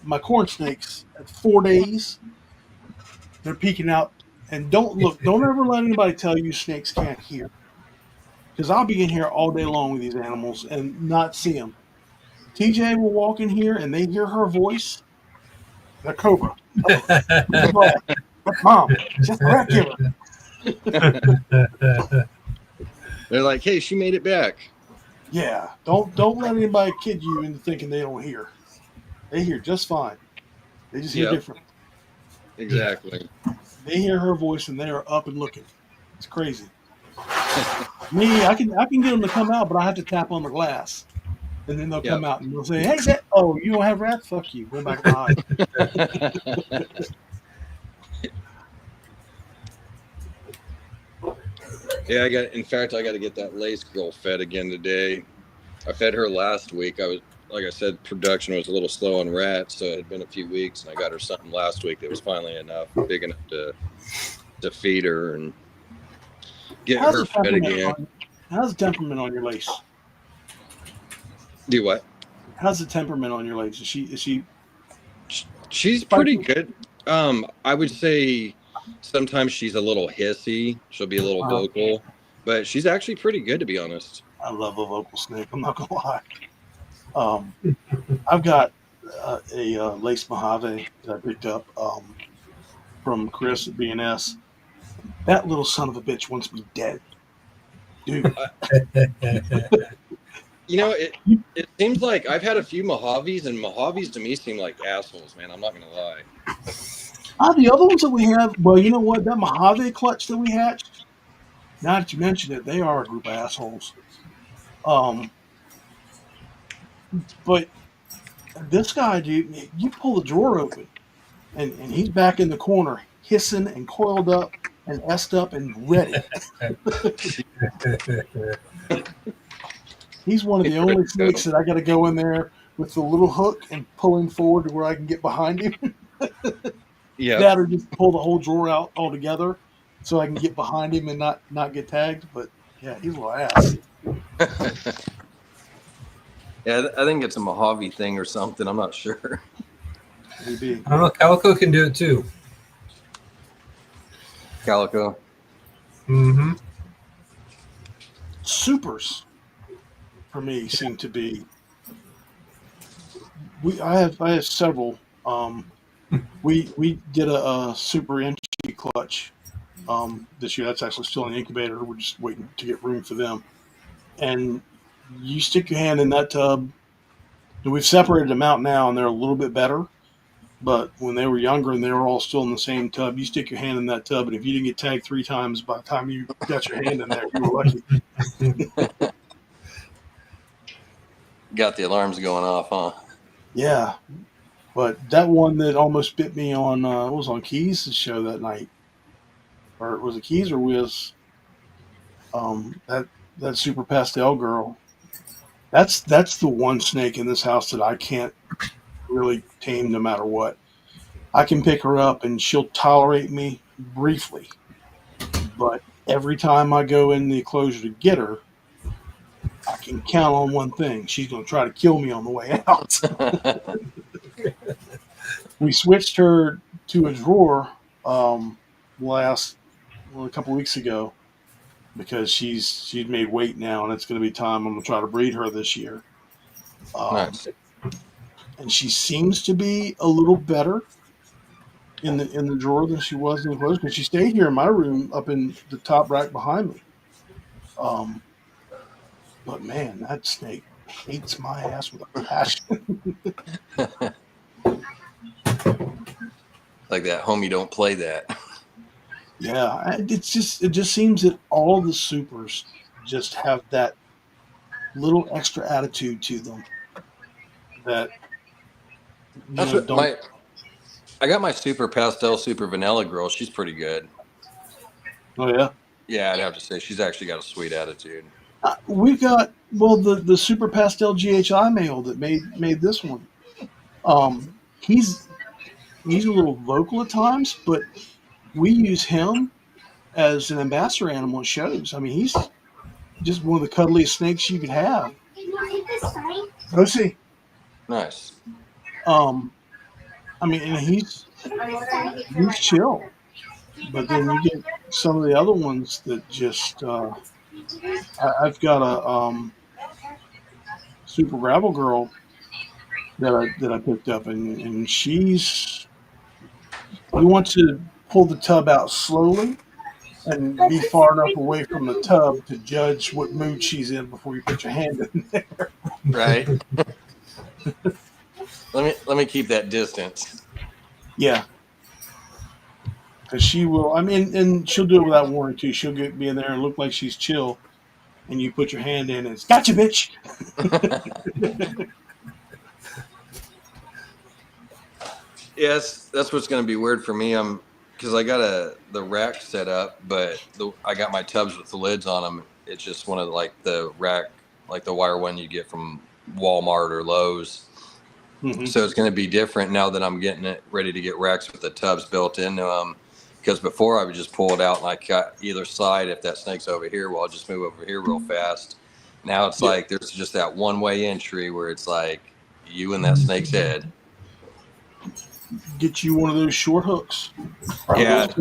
S3: my corn snakes, at 4 days, they're peeking out. And don't ever let anybody tell you snakes can't hear. Because I'll be in here all day long with these animals and not see them. TJ will walk in here and they hear her voice. The cobra. Mom, just a rat killer.
S1: They're like, "Hey, she made it back."
S3: Yeah, don't let anybody kid you into thinking they don't hear. They hear just fine. They just hear
S1: Yep.
S3: different.
S1: Exactly.
S3: They hear her voice and they are up and looking. It's crazy. Me, I can get them to come out, but I have to tap on the glass, and then they'll come out and they'll say, "Hey, oh, you don't have rats? Fuck you. Go back behind."
S1: Yeah, I got to get that lace girl fed again today. I fed her last week. Like I said, production was a little slow on rats, so it had been a few weeks, and I got her something last week that was finally big enough to feed her and get her fed again.
S3: How's the temperament on your lace?
S1: Do what?
S3: How's the temperament on your lace? Is she?
S1: She's pretty good. I would say sometimes she's a little hissy. She'll be a little vocal, but she's actually pretty good, to be honest.
S3: I love a vocal snake. I'm not gonna lie. I've got a lace Mojave that I picked up from Chris at B&S. That little son of a bitch wants me dead, dude.
S1: You know, it seems like I've had a few Mojaves, and Mojaves to me seem like assholes, man. I'm not gonna lie.
S3: The other ones that we have, well, you know what? That Mojave clutch that we hatched, now that you mention it, they are a group of assholes. But this guy, dude, you pull the drawer open, and he's back in the corner, hissing and coiled up and essed up and ready. He's one of the only snakes that I got to go in there with the little hook and pull him forward to where I can get behind him.
S1: Yeah.
S3: That or just pull the whole drawer out altogether so I can get behind him and not get tagged. But yeah, he's a little ass.
S1: Yeah, I think it's a Mojave thing or something. I'm not sure.
S3: Maybe.
S2: I don't know. Calico can do it too.
S1: Calico.
S2: Mm-hmm.
S3: Supers for me seem to be. I have several. We did a super inchy clutch this year. That's actually still in the incubator. We're just waiting to get room for them. And you stick your hand in that tub. And we've separated them out now, and they're a little bit better. But when they were younger and they were all still in the same tub, you stick your hand in that tub, and if you didn't get tagged 3 times by the time you got your hand in there, you were lucky.
S1: Got the alarms going off, huh?
S3: Yeah. But that one that almost bit me on, it was on Keys' show that night. Or was it Keys or Wiz? That super pastel girl. That's the one snake in this house that I can't really tame no matter what. I can pick her up and she'll tolerate me briefly. But every time I go in the enclosure to get her, I can count on one thing. She's going to try to kill me on the way out. We switched her to a drawer a couple weeks ago because she's made weight now, and it's going to be time. I'm going to try to breed her this year.
S1: Nice.
S3: And she seems to be a little better in the drawer than she was in the clothes, because she stayed here in my room up in the top rack behind me. But man, that snake hates my ass with a passion.
S1: Like that, homie, don't play that.
S3: Yeah, it just seems that all the supers just have that little extra attitude to them that
S1: That's what
S3: don't.
S1: I got my super pastel, super vanilla girl. She's pretty good.
S3: Oh yeah,
S1: Yeah, I'd have to say she's actually got a sweet attitude.
S3: we've got the super pastel GHI male that made this one. He's a little vocal at times, but we use him as an ambassador animal at shows. I mean, he's just one of the cuddliest snakes you could have. Go see.
S1: Nice.
S3: I mean, and he's chill, but then you get some of the other ones that just. I've got a super gravel girl that I picked up, and she's. You want to pull the tub out slowly and be far enough away from the tub to judge what mood she's in before you put your hand in there.
S1: Right. let me keep that distance.
S3: Yeah. Because she will, I mean, and she'll do it without warning too. She'll be in there and look like she's chill, and you put your hand in and it's, gotcha, bitch.
S1: Yes, that's what's going to be weird for me. Because I got the rack set up, but I got my tubs with the lids on them. It's just one of the rack, like the wire one you get from Walmart or Lowe's.
S3: Mm-hmm.
S1: So it's going to be different now that I'm getting it ready to get racks with the tubs built into them. Because before I would just pull it out and I cut either side. If that snake's over here, well, I'll just move over here real fast. Now it's like there's just that one-way entry where it's like you and that snake's head.
S3: Get you one of those short hooks.
S1: Yeah. That's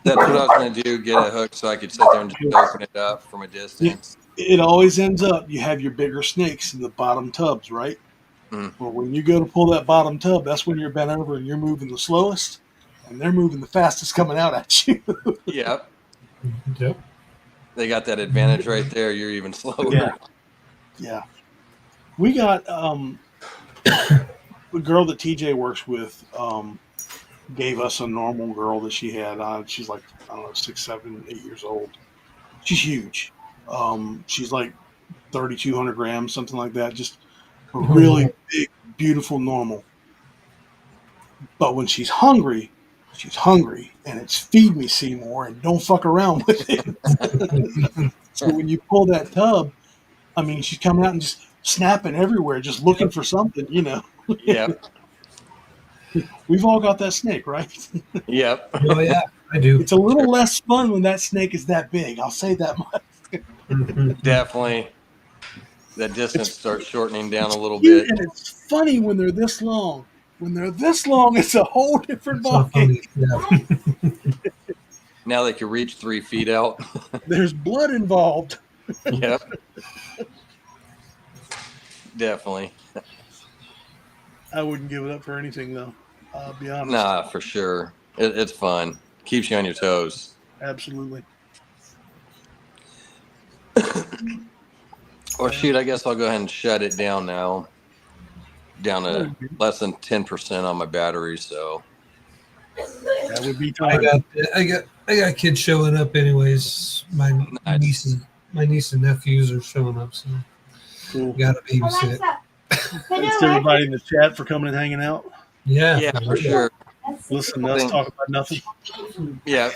S1: what I was going to do, get a hook so I could sit there and just open it up from a distance.
S3: It always ends up, you have your bigger snakes in the bottom tubs, right?
S1: Mm.
S3: Well, when you go to pull that bottom tub, that's when you're bent over and you're moving the slowest, and they're moving the fastest coming out at you.
S1: Yep.
S2: Yep.
S1: They got that advantage right there. You're even slower.
S3: Yeah. We got the girl that TJ works with gave us a normal girl that she had. She's like, I don't know, 6, 7, 8 years old. She's huge. She's like 3,200 grams, something like that. Just a really big, beautiful normal. But when she's hungry, and it's feed me, Seymour, and don't fuck around with it. So when you pull that tub, I mean, she's coming out and just snapping everywhere, just looking for something, you know.
S1: Yep.
S3: We've all got that snake, right?
S1: Yep.
S2: Oh yeah, I do.
S3: It's a little less fun when that snake is that big. I'll say that much.
S1: Definitely. That distance starts shortening down a little
S3: Cute,
S1: bit.
S3: and it's funny when they're this long. When they're this long, it's a whole different ballgame.
S2: Yeah.
S1: Now they can reach 3 feet out.
S3: There's blood involved.
S1: Yep. Definitely.
S3: I wouldn't give it up for anything, though. I'll be honest.
S1: Nah, for sure. It's fun. Keeps you on your toes.
S3: Absolutely.
S1: Or shoot, I guess I'll go ahead and shut it down now. Down to less than 10% on my battery, so
S3: That would be
S2: I
S3: time.
S2: got kids showing up anyways. My
S1: Nice.
S2: niece and nephews are showing up, so
S3: Cool.
S2: got to babysit.
S3: Thanks to everybody in the chat for coming and hanging out.
S2: Yeah,
S1: for sure.
S3: Listen to us talk about nothing.
S1: Yeah.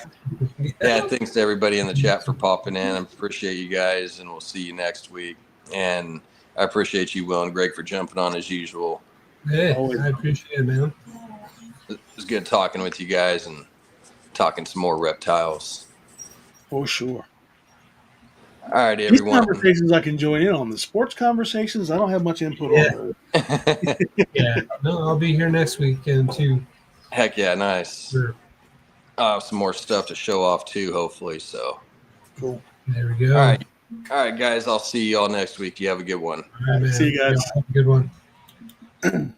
S1: Thanks to everybody in the chat for popping in. I appreciate you guys, and we'll see you next week. And I appreciate you, Will and Greg, for jumping on as usual.
S2: Hey,
S3: Always.
S2: I appreciate it, man.
S1: It was good talking with you guys and talking some more reptiles.
S3: For sure.
S1: All right,
S3: These
S1: everyone.
S3: conversations I can join in on. The sports conversations, I don't have much input on those.
S2: Yeah, no, I'll be here next weekend too.
S1: Heck yeah, nice.
S2: Sure.
S1: I'll have some more stuff to show off too, hopefully. So,
S3: Cool.
S2: There we go.
S1: all right, guys. I'll see you all next week. You have a good one.
S2: All right, man.
S3: See you guys.
S2: Yeah, have a good one.